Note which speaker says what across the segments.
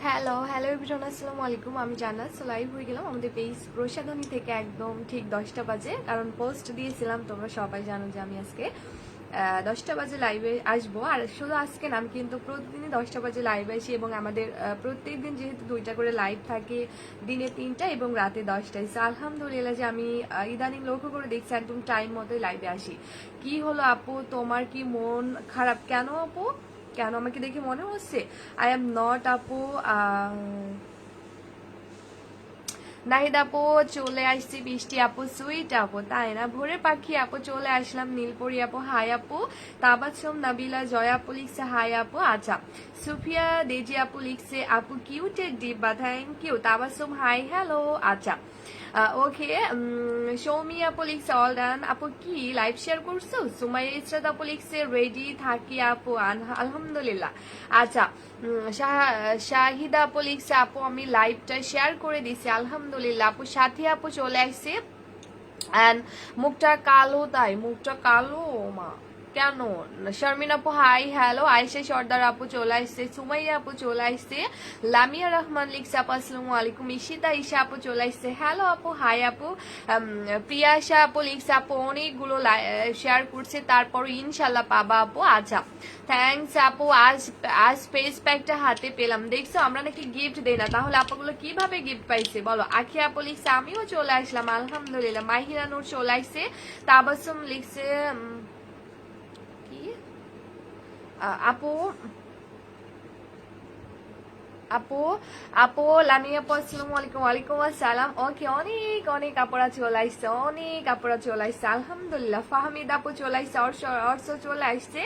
Speaker 1: Hello hello everyone, আসসালামু আলাইকুম। আমি জান্নাত। লাইভ হয়ে গেলাম আমাদের পেজ প্রসাধনী থেকে একদম ঠিক 10টা বাজে, কারণ পোস্ট দিয়েছিলাম। তোমরা সবাই জানো যে আমি আজকে 10টা বাজে লাইভে আসবো। আর শুধু আজকে না, আমি কিন্তু প্রতিদিনই 10টা বাজে লাইভে আসি, এবং আমাদের প্রত্যেক দিন যেহেতু 2টা করে লাইভ থাকে, দিনে 3টা এবং রাতে 10টায়। সো আলহামদুলিল্লাহ যে আমি ইদানিং লক্ষ্য করে দেখছি একদম টাইম মতোই লাইভে আসি। কি হলো আপু, তোমার কি মন খারাপ কেন আপু? কেন আমাকে দেখে মনে হচ্ছে আই এম নট আপু? নাহিদ আপু চলে আসছি, বৃষ্টি আপু সুইট আপু, তাই না? ভোরের পাখি আপু চলে আসলাম, নীলপরি আপু হাই আপু, তাবাসুম নাবিলা জয়া আপু লিখছে হাই আপু। আচ্ছা, সুফিয়া দেজি আপু লিখছে আপু কিউটের ডিব্বা, থ্যাংক ইউ। তাবাসুম হাই হ্যালো। আচ্ছা ওকে, সৌমি আপু লিখছে অল ডান আপু, কি লাইভ শেয়ার করছো? সুমাইয়া ইসরাত আপু লিখছে রেডি থাকি আপু, আলহামদুলিল্লাহ। আচ্ছা, শাহিদা আপু লিখছে আপু আমি লাইভটা শেয়ার করে দিছি, আলহামদুলিল্লাহ আপু। সাথী আপু চলে আসছে। অ্যান্ড মুখটা কালো, তাই মুখটা কালো মা কেন? শারমিন আপু হাই হ্যালো। আয়েশা সর্দার আপু চলে আসছে, সুমাইয়া আপু চলে আসছে, লামিয়া রহমান লিখছে আপু আসসালামু আলাইকুম, ঈশিতা ঈশা আপু চলে আসছে, হ্যালো আপু হাই আপু। প্রিয়াশা আপু লিখছে আপু অনেকগুলো শেয়ার করছে, তারপর ইনশাল্লাহ পাবা আপু। আচ্ছা থ্যাংকস আপু। আজ আজ ফেস প্যাকটা হাতে পেলাম, দেখছো আমরা নাকি গিফট দেই না, তাহলে আপুগুলো কিভাবে গিফট পাইছে বলো? আখি আপু লিখছে আমিও চলে আসলাম, আলহামদুলিল্লাহ। মাহিরা নূর চলে আসছে, তাবাসুম লিখছে কি আপু আপু আপু লামিয়া আপু আসসালামু আলাইকুম। ওয়ালাইকুম আসসালাম। ওকে, অনেক অনেক আপুরা চলে আসছে, অনেক আপুরা চলে আসছে, আলহামদুলিল্লাহ। ফাহমিদ আপু চলে আসছে, অর্ষ চলে আসছে।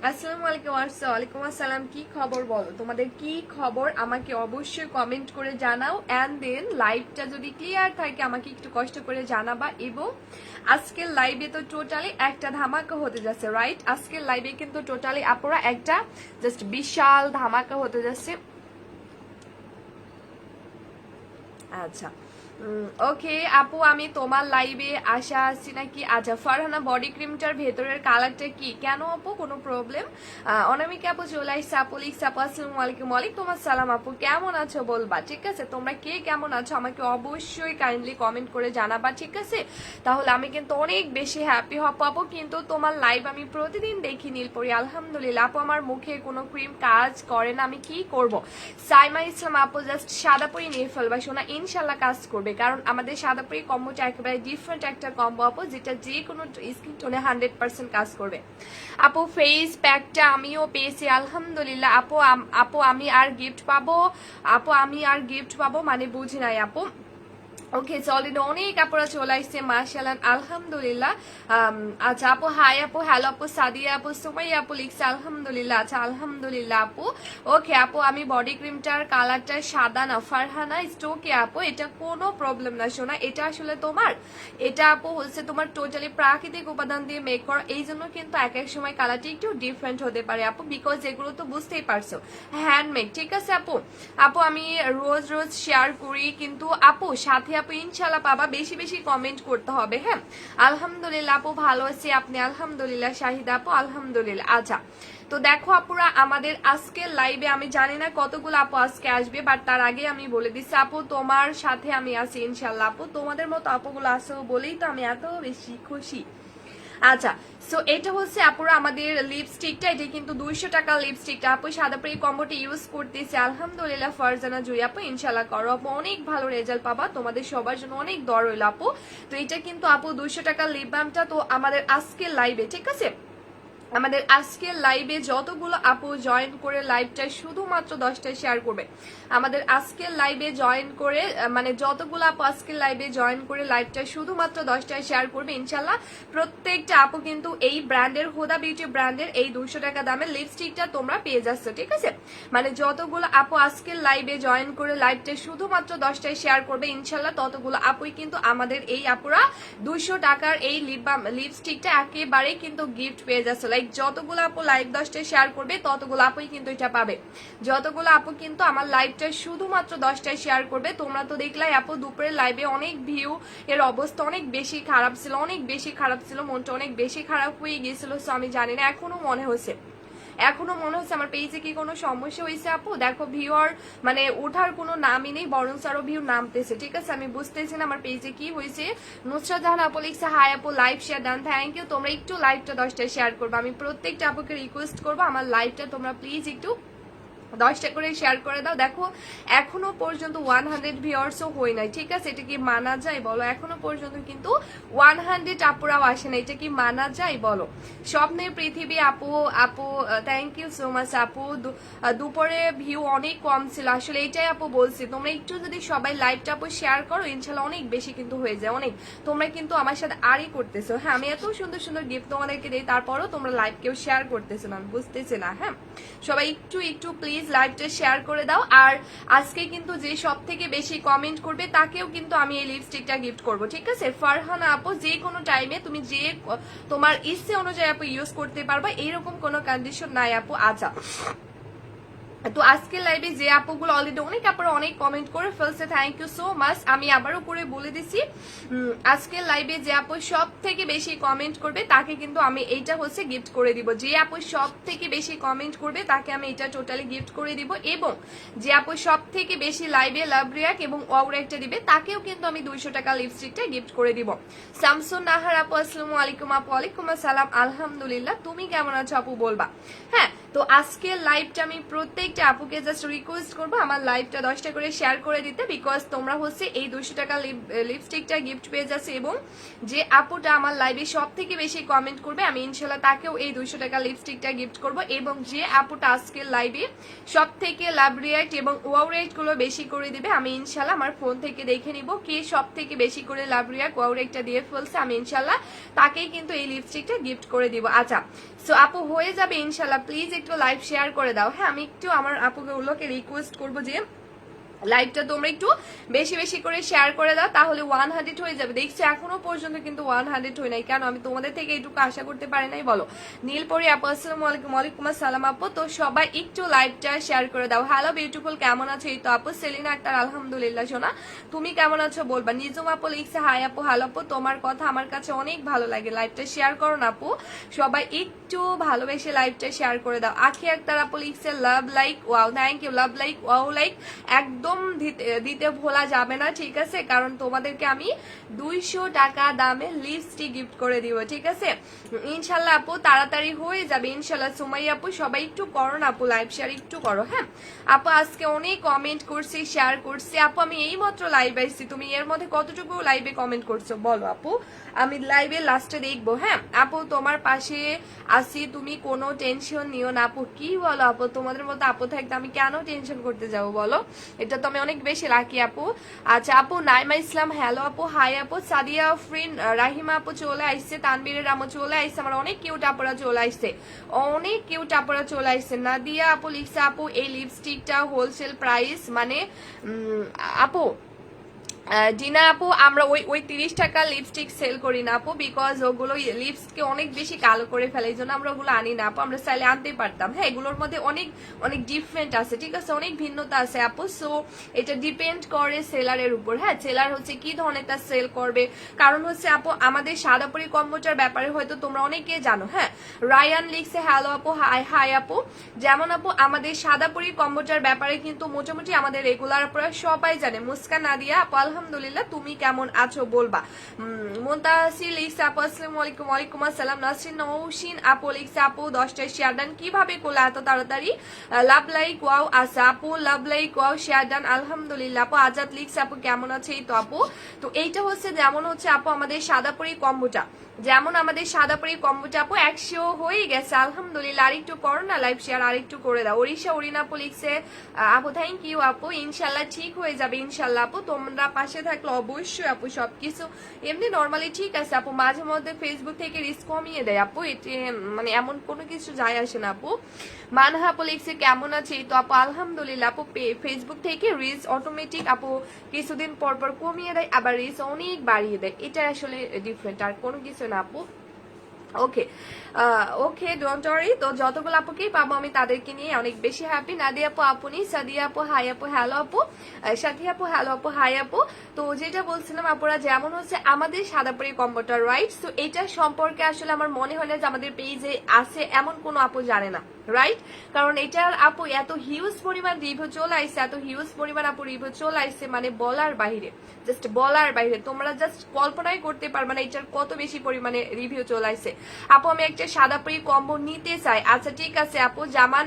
Speaker 1: আসসালামু আলাইকুম অর্ষ। ওয়ালাইকুম আসসালাম। কি খবর বলো, তোমাদের কি খবর আমাকে অবশ্যই কমেন্ট করে জানাও। অ্যান্ড দেন লাইভটা যদি ক্লিয়ার থাকে আমাকে একটু কষ্ট করে জানাবা। এবং আজকের লাইভে তো টোটালি একটা ধামাকা হতে যাচ্ছে, রাইট? আজকের লাইভে কিন্তু টোটালি আপুরা একটা জাস্ট বিশাল ধামাকা হতে যাচ্ছে। আচ্ছা ওকে আপু, আমি তোমার লাইভে আসা আসছি নাকি? আচ্ছা, ফারহানা বডি ক্রিমটার ভেতরের কালারটা কি? কেন আপু, কোনো প্রবলেম? অনামিকা আপু চলে আসছে, আপু লিখছে আপু আসসালামু আলাইকুম। ওয়ালাইকুম আসসালাম আপু, কেমন আছো বলবা, ঠিক আছে? তোমরা কে কেমন আছো আমাকে অবশ্যই কাইন্ডলি কমেন্ট করে জানাবা, ঠিক আছে? তাহলে আমি কিন্তু অনেক বেশি হ্যাপি হব আপু। কিন্তু তোমার লাইভ আমি প্রতিদিন দেখি নীলপরি, আলহামদুলিল্লাহ আপু। আমার মুখে কোনো ক্রিম কাজ করে না, আমি কি করব? সাইমা ইসলাম আপু জাস্ট সাদা পরি নিয়ে ফেলবা শোনা, ইনশাল্লাহ কাজ করবে। কারণ আমাদের সাদা পরি কম্বোটা একেবারে ডিফারেন্ট একটা কম্বো আপু, যেটা যে কোনো স্কিন টোনে 100% কাজ করবে আপু। ফেস প্যাকটা আমিও পেয়েছি, আলহামদুলিল্লাহ আপু। আপু আমি আর গিফট পাবো? আপু আমি আর গিফট পাবো মানে বুঝি নাই আপু। ওকে, অলরেডি অনেক আপুরা চলে আসছে, মাশাআল্লাহ, আলহামদুলিল্লাহ। আচ্ছা আপু হাই আপু, হ্যালো আপু। সাদিয়া আপু, সুমাইয়া আপু লিখছে আলহামদুলিল্লাহ। আচ্ছা আলহামদুলিল্লাহ আপু। ওকে আপু, আমি বডি ক্রিমটার কালারটা সাদা না, ফারহানা স্টোকে আপু, এটা কোনো প্রবলেম না শোনা। এটা আসলে তোমার, এটা আপু হচ্ছে তোমার টোটালি প্রাকৃতিক উপাদান দিয়ে মেক করা, এই জন্য কিন্তু এক এক সময় কালারটা একটু ডিফারেন্ট হতে পারে আপু, বিকজ এগুলো তো বুঝতেই পারছো হ্যান্ডমেড, ঠিক আছে আপু। আপু আমি রোজ রোজ শেয়ার করি, কিন্তু আপু সাথে আপু ইনশাল্লাহ পাবা, বেশি বেশি কমেন্ট করতে হবে, হ্যাঁ? আলহামদুলিল্লাহ আপু, ভালো আছি, আপনি? আলহামদুলিল্লাহ। শাহিদা আপু আলহামদুলিল্লাহ। আচ্ছা, তো দেখো আপুরা, আমাদের আজকের লাইভে আমি জানি না কতগুলো আপু আজকে আসবে, বাট তার আগে আমি বলে দিচ্ছি আপু, তোমার সাথে আমি আছি ইনশাল্লাহ আপু। তোমাদের মতো আপুগুলো আসো বলেই তো আমি এত বেশি খুশি। আচ্ছা, সো এটা হচ্ছে আপুরা আমাদের লিপস্টিকটা, এটা কিন্তু 200 টাকা লিপস্টিকটা আপু। সাদা পরি কম্বোটি ইউজ করতেছি, আলহামদুলিল্লাহ। ফারজানা জুই আপু ইনশাল্লাহ করো আপু, অনেক ভালো রেজাল্ট পাবা, তোমাদের সবার জন্য অনেক দর হইল আপু। তো এটা কিন্তু আপু 200 টাকা লিপ বামটা। তো আমাদের আজকের লাইভে, ঠিক আছে, আমাদের আজকের লাইভে যতগুলো আপু জয়েন করে লাইভটা শুধুমাত্র 10টায় শেয়ার করবে, আমাদের আজকের লাইভে জয়েন করে মানে যতগুলো আপু আজকের লাইভে জয়েন করে লাইভটা শুধুমাত্র 10টায় শেয়ার করবে, ইনশাল্লাহ প্রত্যেকটা আপু কিন্তু এই ব্র্যান্ডের, হুদা বিউটি ব্র্যান্ডের এই 200 টাকা দামের লিপস্টিকটা তোমরা পেয়ে যাচ্ছ, ঠিক আছে? মানে যতগুলো আপু আজকের লাইভে জয়েন করে লাইভটা শুধুমাত্র 10টায় শেয়ার করবে, ইনশাল্লাহ ততগুলো আপুই কিন্তু আমাদের এই আপুরা 200 টাকার এই লিপস্টিকটা একেবারে কিন্তু গিফট পেয়ে যাচ্ছে। লাইক যতগুলো আপু লাইভ 10টায় শেয়ার করবে ততগুলো আপুই কিন্তু এটা পাবে। যতগুলো আপু কিন্তু আমার লাইভটা শুধুমাত্র 10টায় শেয়ার করবে, তোমরা তো দেখলাই আপু দুপুরের লাইভে অনেক ভিউ, এর অবস্থা অনেক বেশি খারাপ ছিল, অনেক বেশি খারাপ ছিল, মনটা অনেক বেশি খারাপ হয়ে গিয়েছিল। সো আমি জানি না, এখনো মনে হচ্ছে এখনো মনে হচ্ছে আমার পেজে কি কোনো সমস্যা হয়েছে আপু? দেখো ভিউয়ার মানে ওঠার কোনো নামই নেই, বরং আরো ভিউ নামতেছে, ঠিক আছে? আমি বুঝতেছি না আমার পেজে কি হয়েছে। নুসরাত জাহান আপু লিখছে হাই আপু, live share done, thank you. তোমরা একটু লাইভটা 10টা শেয়ার করবো, আমি প্রত্যেকটা আপুকে রিকোয়েস্ট করবো আমার লাইভটা তোমরা প্লিজ একটু 10টা করে শেয়ার করে দাও। দেখো এখনো পর্যন্ত 100 ভিউয়ার্সও হয় নাই, ঠিক আছে? এটা কি মানা যায় বলো? এখনো পর্যন্ত কিন্তু 100 আপুরাও আসে না, এটা কি মানা যায় বলো? স্বপ্নের পৃথিবী আপু, আপু থ্যাংক ইউ সো মাচ আপু। দুপুরে ভিউ অনেক কম ছিল, আসলে এইটাই আপু বলছি, তোমরা একটু যদি সবাই লাইভটা আপু শেয়ার করো ইনশাল্লাহ অনেক বেশি কিন্তু হয়ে যায়, অনেক। তোমরা কিন্তু আমার সাথে আরই করতেছো, হ্যাঁ আমি এত সুন্দর সুন্দর গিফট তোমাদেরকে দিই, তারপরও তোমরা লাইভ কেউ শেয়ার করতেছো না, আমি বুঝতেছি না। হ্যাঁ সবাই একটু একটু প্লিজ লাইভটা শেয়ার করে দাও। আর আজকে কিন্তু যে সব থেকে বেশি কমেন্ট করবে তাকেও কিন্তু আমি এই লিপস্টিকটা গিফট করব, ঠিক আছে? ফারহানা আপু যে কোনো টাইমে তুমি যে তোমার ইচ্ছে অনুযায়ী আপু ইউজ করতে পারবা, এরকম কোনো কন্ডিশন নাই আপু। আচ্ছা তো আজকের লাইভে যে আপুগুলো অলরেডি অনেক আপুরা অনেক কমেন্ট করে ফেলছে, থ্যাংক ইউ সো মাচ। আমি আবারও করে বলে দিছি, আজকের লাইভে যে আপু সব থেকে বেশি কমেন্ট করবে তাকে কিন্তু আমি এইটা হচ্ছে গিফট করে দিব। যে আপু সব থেকে বেশি কমেন্ট করবে তাকে আমি এটা টোটালি গিফট করে দিব, এবং যে আপু সব থেকে বেশি লাইভে লাভ রিয়াক্ট এবং ওয়াও রিয়াক্টটা দিবে তাকেও কিন্তু আমি 200 টাকা লিপস্টিকটা গিফট করে দিব। শামসুন নাহার আপু আসসালামু আলাইকুম আপু। ওয়ালাইকুম আসসালাম, আলহামদুলিল্লাহ, তুমি কেমন আছো আপু বলবা। হ্যাঁ তো আজকের লাইভটা আমি প্রত্যেকটা আপুকে জাস্ট রিকোয়েস্ট করবো আমার লাইভটা 10টা করে শেয়ার করে দিতে, বিকজ তোমরা হচ্ছে এই 200 টাকা লিপস্টিকটা গিফট পেয়ে যাচ্ছে, এবং যে আপুটা আমার লাইভে সব থেকে বেশি কমেন্ট করবে আমি ইনশাল্লাহ তাকেও এই 200 টাকা লিপস্টিকটা গিফট করব, এবং যে আপুটা আজকের লাইভে সব থেকে লাভ রিয়াক্ট এবং ওয়াও রিয়াক্ট গুলো বেশি করে দিবে আমি ইনশাল্লাহ আমার ফোন থেকে দেখে নিব কে সব থেকে বেশি করে লাভ রিয়াক্ট ওয়াও রিয়াক্টটা দিয়ে ফেলছে, আমি ইনশাল্লাহ তাকেই কিন্তু এই লিপস্টিকটা গিফট করে দিব। আচ্ছা সো আপু হয়ে যাবে ইনশাল্লাহ, প্লিজ একটু লাইভ শেয়ার করে দাও। হ্যাঁ আমি একটু আমার আপুগুলোকে রিকোয়েস্ট করবো যে লাইভটা তোমরা একটু বেশি বেশি করে শেয়ার করে দাও, তাহলে 100 হয়ে যাবে। দেখছি এখনো পর্যন্ত কিন্তু 100 হয় নাই, কেন? আমি তোমাদের থেকে এইটুকু আশা করতে পারি নাই বলো। নীলপরি আপু আসসালামু আলাইকুম। ওয়ালাইকুম আসসালাম আপু। তো সবাই একটু লাইভটা শেয়ার করে দাও। হ্যালো বিউটিফুল, কেমন আছো? এই তো আপু সেলিনা আক্তার আলহামদুলিল্লাহ সোনা, তুমি কেমন আছো বলবা। নিজুম আপু লিখছে হাই আপু, হ্যালো আপু, তোমার কথা আমার কাছে অনেক ভালো লাগে, লাইভটা শেয়ার করো না আপু, সবাই একটু ভালোবেসে লাইভটা শেয়ার করে দাও। আখি আক্তার আপু লিখছে love like wow, thank you. Love like wow like একদম দিতে ভোলা যাবে না, ঠিক আছে? কারণ তোমাদেরকে আমি 200 টাকা দামে লিপস্টিক গিফট করে দিব, ঠিক আছে? ইনশাল্লাহ আপু তাড়াতাড়ি হয়ে যাবে ইনশাল্লাহ। সুমাই আপু সবাই একটু করো না আপু, লাইভ শেয়ার একটু করো। হ্যাঁ আপু আজকে অনেক কমেন্ট করছি, শেয়ার করছি আপু, আমি এই মাত্র লাইভ আসছি, তুমি এর মধ্যে কতটুকু লাইভে কমেন্ট করছো বলো আপু, আমি লাইভে লাস্টে দেখবো। হ্যাঁ আপু তোমার পাশে আসি, তুমি কোনো টেনশন নিও না আপু। কি বলো আপু, তোমাদের মতো আপু থাকতে আমি কেন টেনশন করতে যাবো বলো, এটা তো আমি অনেক বেশি লাকি আপু। আচ্ছা আপু নাইমা ইসলাম হ্যালো আপু, হাই আপু। সাদিয়া ফ্রিন রাহিমা আপু চলে আসছে, তানবীরের আমু চলে আসছে, আমার অনেক কিউট আপুরা চলে আসছে, অনেক কিউট আপুরা চলে আসছে। নাদিয়া আপু লিখছে আপু এই লিপস্টিকটা হোলসেল প্রাইস মানে আপু ডিনা আপু আমরা ওই ওই 30 টাকা লিপস্টিক সেল করি না আপু, বিকজ ওগুলো লিপসকে অনেক বেশি কালো করে ফেলে, এই জন্য আমরা ওগুলো আনি না আপু। আমরা চাইলে আনতে পারতাম, হ্যাঁ এগুলোর মধ্যে অনেক অনেক ডিফারেন্ট আছে, ঠিক আছে, অনেক ভিন্নতা আছে আপু। সো এটা ডিপেন্ড করে সেলারের উপর। হ্যাঁ সেলার হচ্ছে কি ধরনের তা সেল করবে, কারণ হচ্ছে আপু আমাদের সাদাপুরি কম্বোটার ব্যাপারে হয়তো তোমরা অনেকে জানো। হ্যাঁ রায়ান লিখছে হ্যালো আপু, হাই হাই আপু। যেমন আপু আমাদের সাদাপুরি কম্বোটার ব্যাপারে কিন্তু মোটামুটি আমাদের রেগুলার আপুরা সবাই জানে। মুস্কান নাদিয়া আপু আলহামদুলিল্লাহ, তুমি কেমন আছো বলবা। মুনতাসির লিখছে আপু আসসালামু আলাইকুম। ওয়ালাইকুম আসসালাম। নাসরিন নৌশিন আপু লিখছে আপু 10টা শেয়ার ডান, কিভাবে করলা এত তাড়াতাড়ি। লাভ লাইক ওয়াও আচ্ছা আপু, লাভ লাইক ওয়াও শেয়ার ডান আলহামদুলিল্লাহ আপু। আজাদ লিখছে আপু কেমন আছে, এই তো আপু। তো এইটা হচ্ছে যেমন হচ্ছে আপু আমাদের সাদাপুরি কম্বোটা, যেমন আমাদের সাদাপুরি কম্বোটা আপু 100 হয়ে গেছে আলহামদুলিল্লাহ। আরেকটু করো না লাইভ শেয়ার, আরেকটু করে দাও। ওড়িশা ওরিনা আপু লিখছে আপু থ্যাংক ইউ আপু, ইনশাল্লাহ ঠিক হয়ে যাবে ইনশাল্লাহ আপু, তোমরা পাশে থাকলে অবশ্যই আপু সবকিছু এমনি নর্মালি ঠিক আছে আপু। মাঝে মধ্যে ফেসবুক থেকে রিস্ক কমিয়ে দেয় আপু, এটি মানে এমন কোনো কিছু যায় আসে না আপু। মানহা আপু লিখছে কেমন আছে, এই তো আপু আলহামদুলিল্লাহ আপু। ফেসবুক থেকে রিচ অটোমেটিক আপু কিছুদিন পর পর কমিয়ে দেয়, আবার রিচ অনেক বাড়িয়ে দেয়, এটা আসলে ডিফারেন্ট, আর কোনো কিছু না আপু। ওকে ওকে ডোন্ট ওয়ারি। তো যতগুলো আপুকেই পাবো আমি তাদেরকে নিয়ে অনেক বেশি হ্যাপি। নাদিয়া আপু আপনি, সাদিয়া আপু হাই আপু, হ্যালো আপু। সাথী আপু হ্যালো আপু, হাই আপু। তো যেটা বলছিলাম আপুরা, যেমন হচ্ছে আমাদের সাদাপুরি কম্বোটা রাইট, তো এটা সম্পর্কে আসলে আমার মনে হয় না যে আমাদের পেজে আছে এমন কোনো আপু জানে না। রাইট, কারণ এটার আপু এত হিউজ পরিমাণ রিভিউ চলে আসছে, এত হিউজ পরিমাণ আপু রিভিউ চলে আসছে, মানে বলার বাইরে, জাস্ট বলার বাইরে, তোমরা জাস্ট কল্পনাই করতে পারবে না এটার কত বেশি পরিমাণে রিভিউ চলে আসছে। আপু আমি একটা সাদা পরি কম্বো নিতে চাই। আচ্ছা ঠিক আছে আপু, জামান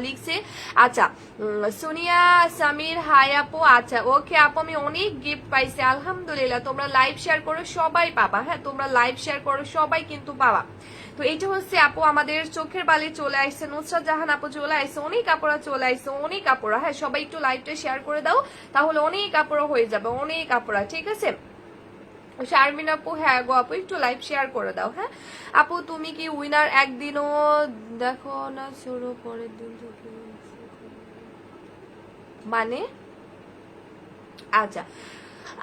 Speaker 1: লিখছে। আচ্ছা সোনিয়া সামির হাই আপু। আচ্ছা ওকে আপু, আমি অনেক গিফট পাইছি আলহামদুলিল্লাহ। তোমরা লাইভ শেয়ার করো সবাই পাবা, হ্যাঁ তোমরা লাইভ শেয়ার করো সবাই কিন্তু পাবা। তো এইটা হচ্ছে আপু আমাদের চোখের বালি চলে আসছে, নুসরাত জাহান আপু চলে আসছে, অনেক আপুরা চলে আসছে, অনেক আপুরা। হ্যাঁ সবাই একটু লাইভটা শেয়ার করে দাও, তাহলে অনেক আপুরা হয়ে যাবে, অনেক আপুরা, ঠিক আছে। শারমিন আপু, হ্যাঁ গো আপু একটু লাইভ শেয়ার করে দাও। হ্যাঁ আপু তুমি কি উইনার একদিনও দেখো না, শুরু পরের দিন মানে? আচ্ছা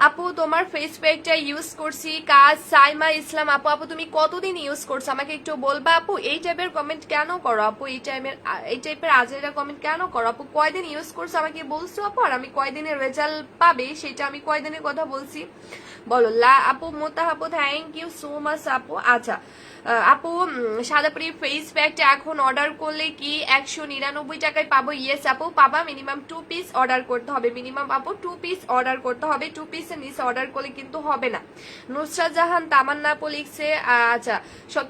Speaker 1: আপু তোমার ফেস প্যাকটা ইউজ করছি কাজ সাইমা ইসলাম আপু। আপু তুমি কতদিন ইউজ করছো আমাকে একটু বলবা আপু? এই টাইপের কমেন্ট কেন করো আপু? এই টাইপের আজেরা কমেন্ট কেন করো আপু? কয়দিন ইউজ করছো আমাকে বলছো আপু, আর আমি কয়দিনের রেজাল্ট পাবে সেটা আমি কয়দিনের কথা বলছি বলো। আপু মোতা আপু থ্যাংক ইউ সো মাচ আপু। আচ্ছা আপু সাদাপুরি ফেস প্যাকটা এখন অর্ডার করলে কি 199 টাকায় পাবো? ইয়েস আপু পাবা, মিনিমাম 2 পিস অর্ডার করতে হবে, মিনিমাম আপু 2 পিস অর্ডার করতে হবে, 2 পিসের নিচে অর্ডার করলে কিন্তু হবে না। নুসরাত জাহান তামান্না আপু লিখছে। আচ্ছা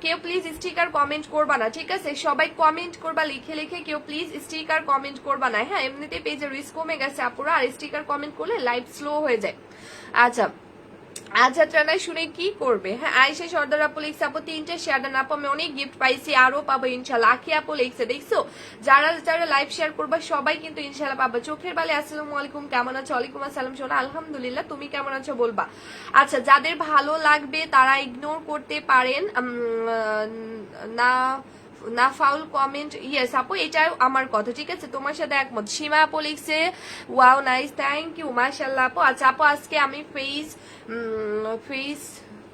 Speaker 1: কেউ প্লিজ স্টিকার কমেন্ট করবা না, ঠিক আছে? সবাই কমেন্ট করবা লিখে লিখে, কেউ প্লিজ স্টিকার কমেন্ট করবা না। হ্যাঁ এমনিতে পেজে রিস্ক কমে গেছে আপুরা, আর স্টিকার কমেন্ট করলে লাইভ স্লো হয়ে যায়। আচ্ছা আচ্ছা ট্রানায় শুনে কি করবে? হ্যাঁ আয়েশা সর্দার আপু লিখছে আপু 3টে শেয়ার দেন আপু, আমি অনেক গিফট পাইছি, আরো পাবো ইনশাল্লাহ। আখি আপু লিখছে দেখছো, যারা যারা লাইভ শেয়ার করবা সবাই কিন্তু ইনশাল্লাহ পাবা। চোখের বালে আসসালামু আলাইকুম, কেমন আছো? ওয়ালাইকুম আসসালাম সোনা, আলহামদুলিল্লাহ, তুমি কেমন আছো বলবা। আচ্ছা যাদের ভালো লাগবে তারা ইগনোর করতে পারেন না, না ফাউল কমেন্ট। ইয়েস আপু এটাও আমার কথা, ঠিক আছে, তোমার সাথে একমত। সীমা আপু লিখছে ওয়াও নাইস, থ্যাংক ইউ মাশাআল্লাহ আপু। আচ্ছা আপু আজকে আমি ফেস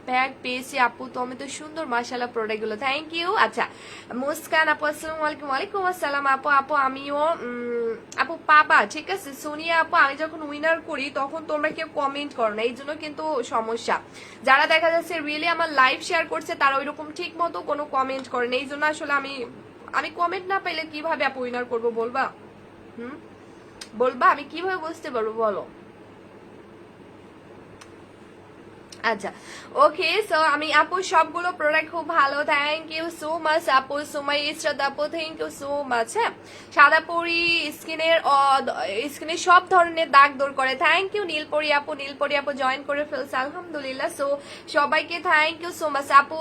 Speaker 1: প্যাক পেয়েছি আপু, তো আমি তো সুন্দর মাশাআল্লাহ প্রোডাক্ট গুলো, থ্যাংক ইউ। আচ্ছা মুস্কান আপু আসসালামু আলাইকুম। ওয়ালাইকুম আসসালাম আপু। আপু আমিও আপু পাবা, ঠিক আছে। সোনিয়া আপু আমি যখন উইনার করি তখন তোমরা কেউ কমেন্ট করো না, এই জন্য কিন্তু সমস্যা। যারা দেখা যাচ্ছে রিয়েলি আমার লাইভ শেয়ার করছে তারা ওইরকম ঠিক মতো কোনো কমেন্ট করে না, এই জন্য আসলে আমি কমেন্ট না পাইলে কিভাবে আপু উইনার করবো বলবা? বলবা আমি কিভাবে বুঝতে পারবো বলো? আচ্ছা ওকে, সো আমি আপু সবগুলো প্রোডাক্ট খুব ভালো, থ্যাংক ইউ সো মাচ আপু। সুমাই ইসরাত আপু থ্যাংক ইউ সো মাচ। হ্যাঁ সাদাপুরি স্কিনের সব ধরনের দাগ দূর করে, থ্যাংক ইউ। নীলপরি আপু জয়েন করে ফেলছে আলহামদুলিল্লাহ। সো সবাইকে থ্যাংক ইউ সো মাচ আপু।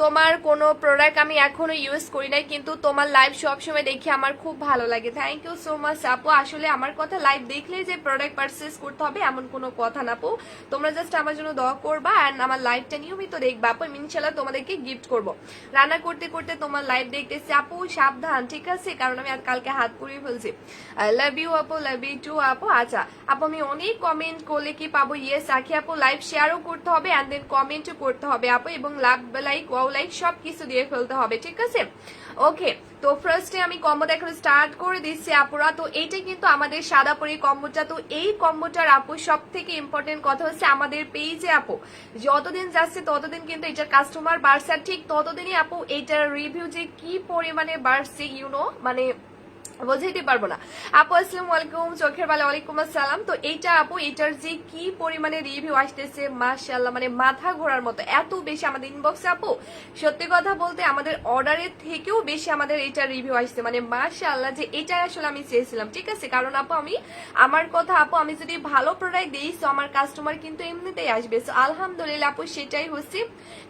Speaker 1: তোমার কোনো প্রোডাক্ট আমি এখনো ইউজ করি নাই, কিন্তু তোমার লাইভ সবসময় দেখি আমার খুব ভালো লাগে, থ্যাংক ইউ সো মাচ আপু। আসলে আমার কথা লাইভ দেখলে যে প্রোডাক্ট পারচেস করতে হবে এমন কোনো কথা না আপু, তোমরা জাস্ট আমার জন্য দোয়া করবা এন্ড আমার লাইভটা নিয়মিত দেখবা আপু, ইনশাআল্লাহ তোমাদেরকে গিফট করব। রান্না করতে করতে তোমার লাইভ দেখতেছি আপু, সাবধান, ঠিক আছে, কারণ আমি আর কালকে হাত পুড়িয়ে ফেলছি। লাভ ইউ আপু, লাভ ইউ টু আপু। আচ্ছা আপু আমি অনেক কমেন্ট করলে কি পাবো? ইয়েস আখি আপু, লাইভ শেয়ারও করতে হবে এন্ড দেন কমেন্টও করতে হবে আপু, এবং লাভ লাইক ওয়াও লাইক সবকিছু দিয়ে ফেলতে হবে, ঠিক আছে। ওকে তো ফার্স্টে আমি কম্বো দেখানো স্টার্ট করে দিচ্ছি আপুরা। তো এইটা কিন্তু আমাদের সাদাপুরি কম্বোটা। তো এই কম্বোটার আপু সব থেকে ইম্পর্টেন্ট কথা হচ্ছে আমাদের পেজে আপু যতদিন যাচ্ছে ততদিন কিন্তু এটার কাস্টমার বাড়ছে, ঠিক ততদিনই আপু এইটার রিভিউ যে কি পরিমাণে বাড়ছে মানে বোঝাইতে পারবো না আপু। আসসালামু আলাইকুম, চোখের বালে ওয়ালাইকুম আসসালাম। তো এইটা আপু এটার যে কি পরিমাণে রিভিউ আসতেছে মাশাআল্লাহ, মানে মাথা ঘোরার মতো, এত বেশি আমাদের ইনবক্সে আপু সত্যি কথা বলতে আমাদের অর্ডারের থেকেও বেশি আমাদের এইটার রিভিউ আসছে, মানে মাশাআল্লাহ, যে এটা আসলে আমি চেয়েছিলাম, ঠিক আছে। কারণ আপু আমার কথা আপু আমি যদি ভালো প্রোডাক্ট দিই তো আমার কাস্টমার কিন্তু এমনিতেই আসবে। তো আলহামদুলিল্লাহ আপু সেটাই হচ্ছে,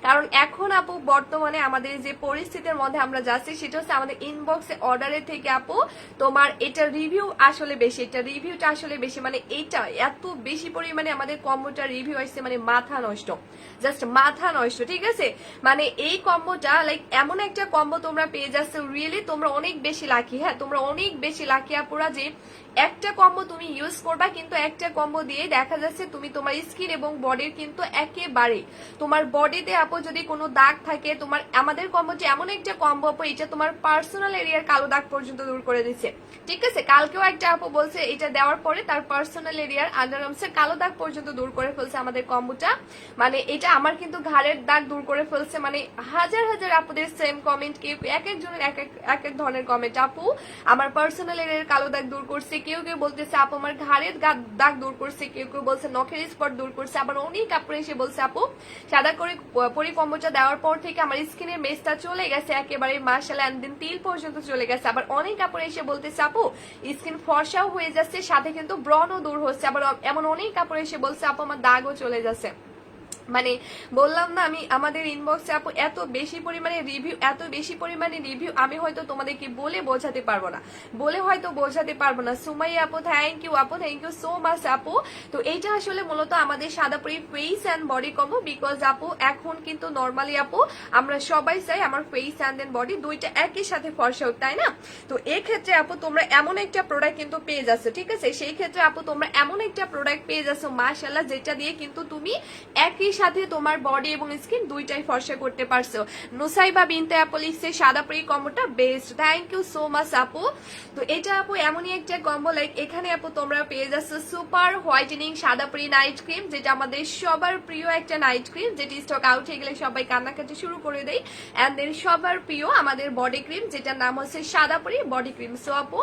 Speaker 1: কারণ এখন আপু বর্তমানে আমাদের যে পরিস্থিতির মধ্যে আমরা যাচ্ছি সেটা হচ্ছে আমাদের ইনবক্সে অর্ডারের থেকে আপু তোমার এটা রিভিউ আসলে বেশি, এটা রিভিউটা আসলে বেশি, মানে এইটা এত বেশি পরিমাণে আমাদের কম্বোটা রিভিউ আসছে, মানে মাথা নষ্ট, জাস্ট মাথা নষ্ট, ঠিক আছে। মানে এই কম্বোটা লাইক এমন একটা কম্বো তোমরা পেয়ে যাচ্ছ, রিয়েলি তোমরা অনেক বেশি লাকি। হ্যাঁ তোমরা অনেক বেশি লাকি আপুরা, যে একটা কম্বো তুমি ইউজ করবা, কিন্তু একটা কম্বো দিয়ে দেখা যাচ্ছে তুমি তোমার স্কিন এবং বডির কিন্তু একেবারে তোমার বডিতে আপু যদি কোনো দাগ থাকে, তোমার আমাদের কম্বোটি এমন একটা কম্বো আপু এটা তোমার পার্সোনাল এরিয়ার কালো দাগ পর্যন্ত দূর করে দিচ্ছে। নিছে, ঠিক আছে। কালকেও একটা আপু বলছে এটা দেওয়ার পরে তার পার্সোনাল এরিয়ার আন্ডারআর্মসের কালো দাগ পর্যন্ত দূর করে ফেলছে আমাদের কম্বোটা। মানে এটা আমার কিন্তু ঘাড়ের দাগ দূর করে ফেলছে। মানে হাজার হাজার আপুদের সেম কমেন্ট, কেউ এক একজনের এক এক ধরনের কমেন্ট। আপু আমার পার্সোনাল এরিয়ার কালো দাগ দূর করছে, কেউ কেউ বলতেছে আপু আমার ঘাড়ের দাগ দূর করছে, কেউ কেউ বলছে নখের স্পট দূর করছে, আবার অনেক আপুরে এসে বলছে আপু সাদা করে পরি কম্বোটা দেওয়ার পর থেকে আমার স্কিনের মেজটা চলে গেছে একেবারে মাশাআল্লাহ, এন্ড দেন তিল পর্যন্ত চলে গেছে। আবার অনেক আপুরে এসে বলতেছে আপু স্কিন ফর্সাও হয়ে যাচ্ছে, সাথে কিন্তু ব্রণও দূর হচ্ছে। আবার এমন অনেক কাপড় এসে বলছে আপু আমার দাগও চলে যাচ্ছে। মানে বললাম না আমি, আমাদের ইনবক্সে আপু এত বেশি পরিমাণে রিভিউ আমি হয়তো তোমাদেরকে বলে বোঝাতে পারবো না। সুমাইয়া আপু থ্যাংক ইউ সো মাচ আপু। তো এইটা আসলে মূলত আমাদের Sadapuri face and body combo, because আপু এখন কিন্তু নর্মালি আপু আমরা সবাই চাই আমার ফেস অ্যান্ড দেন বডি দুইটা একই সাথে ফর্সা হোক, তাই না? তো এই ক্ষেত্রে আপু তোমরা এমন একটা প্রোডাক্ট কিন্তু পেয়ে যাচ্ছ, ঠিক আছে। সেই ক্ষেত্রে আপু তোমরা এমন একটা প্রোডাক্ট পেয়ে যাচ্ছ মাশাআল্লাহ, যেটা দিয়ে কিন্তু তুমি একই সাথে তোমার বডি এবং স্কিন দুইটাই ফর্সা করতে পারছো। নুসাইবা বিনতে আপু লিখছে সাদাপুরি কম্বোটা best, thank you so much আপু। তো এটা আপু এমনই একটা কম্বো, লাইক এখানে আপু তোমরা পেয়ে যাচ্ছ সুপার হোয়াইটেনিং সাদাপুরি নাইট ক্রিম, যেটা আমাদের সবার প্রিয় একটা নাইট ক্রিম, যেটি স্টক আউট হয়ে গেলে সবাই কান্নাকাটি শুরু করে দেয়। এন্ড দেন সবার প্রিয় আমাদের বডি ক্রিম, যেটার নাম হচ্ছে সাদাপুরি বডি ক্রিম। সো আপু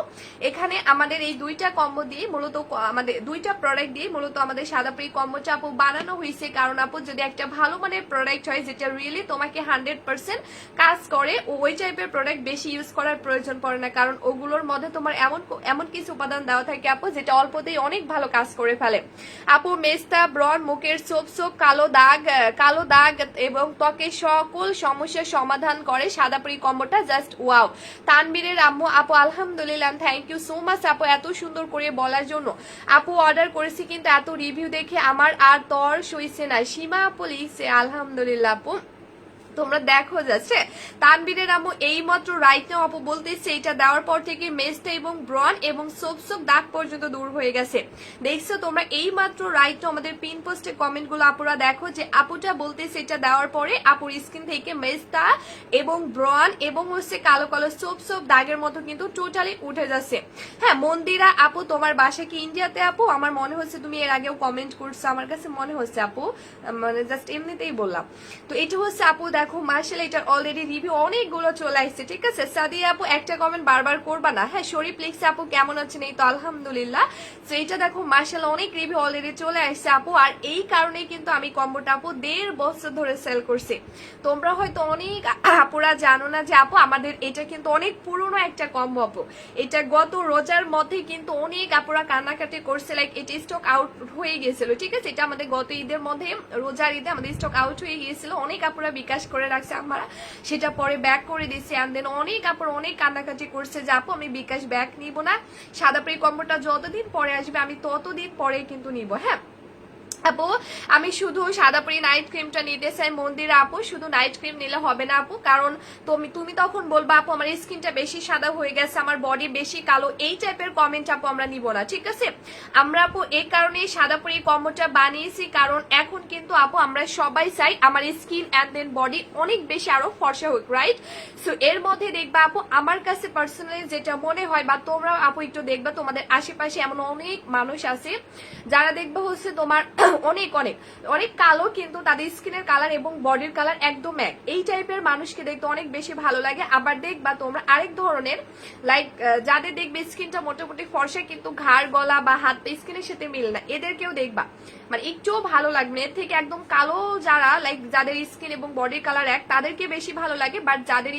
Speaker 1: এখানে আমাদের এই দুইটা কম্বো দিয়ে মূলত আমাদের দুইটা প্রোডাক্ট দিয়ে মূলত আমাদের সাদাপুরি কম্বোটা আপু বানানো হয়েছে। কারণ আপু যদি একটা ভালো মানের প্রোডাক্ট হয় যেটা রিয়েলি তোমাকে 100% কাজ করে, ওই টাইপের প্রোডাক্ট বেশি ইউজ করার প্রয়োজন পড়ে না। কারণ ওগুলোর মধ্যে তোমার এমন কিছু উপাদান দেওয়া থাকে আপু যেটা অল্পতেই অনেক ভালো কাজ করে ফেলে। আপু মেস্তা ব্রণ, মুখের সোপ কালো দাগ এবং ত্বকের সকল সমস্যার সমাধান করে সাদাপুরি কম্বোটা, জাস্ট ওয়াও। তানবীরের আম্মু আপু আলহামদুলিল্লাহ, থ্যাংক ইউ সো মাচ আপু এত সুন্দর করে বলার জন্য। আপু অর্ডার করেছি কিন্তু এত রিভিউ দেখে আমার আর তর সইছে না। সীমা আপু লিখছে আলহামদুলিল্লাহ আপু, তোমরা দেখো যাচ্ছে। তানবীরের আম্মু এই মাত্র রাইট নাও আপু বলতেছে এটা দেওয়ার পর থেকে মেস্টা এবং ব্রন এবং সোপ দাগ পর্যন্ত দূর হয়ে গেছে। দেখছো তোমরা এই মাত্র রাইট নাও আমাদের পিন পোস্টে কমেন্ট গুলো আপুরা দেখো যে আপুটা বলতেছে এটা দেওয়ার পরে আপুর স্কিন থেকে মেস্টা এবং ব্রন এবং হচ্ছে কালো কালো সোপ দাগের মতো কিন্তু টোটালি উঠে যাচ্ছে। হ্যাঁ মন্দিরা আপু তোমার বাসা কি ইন্ডিয়াতে আপু? আমার মনে হচ্ছে তুমি এর আগেও কমেন্ট করছো, আমার কাছে মনে হচ্ছে আপু, মানে জাস্ট এমনিতেই বললাম। তো এটা হচ্ছে আপু দেখো মার্শাল, এটার অলরেডি রিভিউ অনেকগুলো চলে আসছে, ঠিক আছে। সাদিয়া আপু একটা কমেন্ট বারবার করবা না। হ্যাঁ শরীফ লিখছে আপু কেমন আছেন, এই তো আলহামদুলিল্লাহ। তো এটা দেখো মার্শাল অনেক রিভিউ অলরেডি চলে আসছে আপু, আর এই কারণেই কিন্তু আমি কম্বোটা আপু 1.5 বছর ধরে সেল করছি। তোমরা হয়তো অনেক আপুরা জানো না যে আপু আমাদের এটা কিন্তু অনেক পুরনো একটা কম্বো আপু। এটা গত রোজার মধ্যে কিন্তু অনেক আপুরা কান্নাকাটি করছে, লাইক এটা স্টক আউট হয়ে গিয়েছিল, ঠিক আছে। এটা আমাদের গত ঈদের মধ্যে, রোজার ঈদে আমাদের স্টক আউট হয়ে গিয়েছিল। অনেক আপুরা বিকাশ করে রাখছে, আমরা সেটা পরে ব্যাক করে দিচ্ছি। এন্ড দেন অনেক আপুরা অনেক কান্নাকাটি করছে যে আপু আমি বিকাশ ব্যাক নিব না, সাদাপুরি কম্বোটা যতদিন পরে আসবে আমি ততদিন পরে কিন্তু নিব। হ্যাঁ আপু আমি শুধু সাদাপুরি নাইট ক্রিমটা নিতে চাই। মন্দির আপু শুধু নাইট ক্রিম নিলে হবে না আপু, কারণ তুমি তখন বলবা আপু আমার স্কিনটা বেশি সাদা হয়ে গেছে, আমার বডি বেশি কালো, এই টাইপের কমেন্ট আপু আমরা নিব না, ঠিক আছে। আমরা আপু এই কারণে সাদাপুরি কম্বোটা বানিয়েছি, কারণ এখন কিন্তু আপু আমরা সবাই চাই আমার স্কিন অ্যান্ড দেন বডি অনেক বেশি আরো ফর্সা হোক, রাইট। সো এর মধ্যে দেখবা আপু আমার কাছে পার্সোনালি যেটা মনে হয়, বা তোমরা আপু একটু দেখবা তোমাদের আশেপাশে এমন অনেক মানুষ আছে যারা দেখবা হচ্ছে তোমার অনেক অনেক অনেক কালো, কিন্তু তাদের স্কিনের কালার এবং বডির কালার একদম এক। এই টাইপের মানুষকে দেখতে অনেক বেশি ভালো লাগে। আবার দেখবা তোমরা আরেক ধরনের, লাইক যাদের দেখবে স্কিনটা মোটামুটি ফর্সা কিন্তু ঘাড় গলা বা হাত স্কিনের সাথে মিল না, এদেরকেও দেখবা মানে একটুও ভালো লাগবে। এর থেকে একদম কালো যারা, লাইক যাদের স্কিন এবং বডির কালার এক, তাদেরকে বেশি ভালো লাগে। বাট যাদের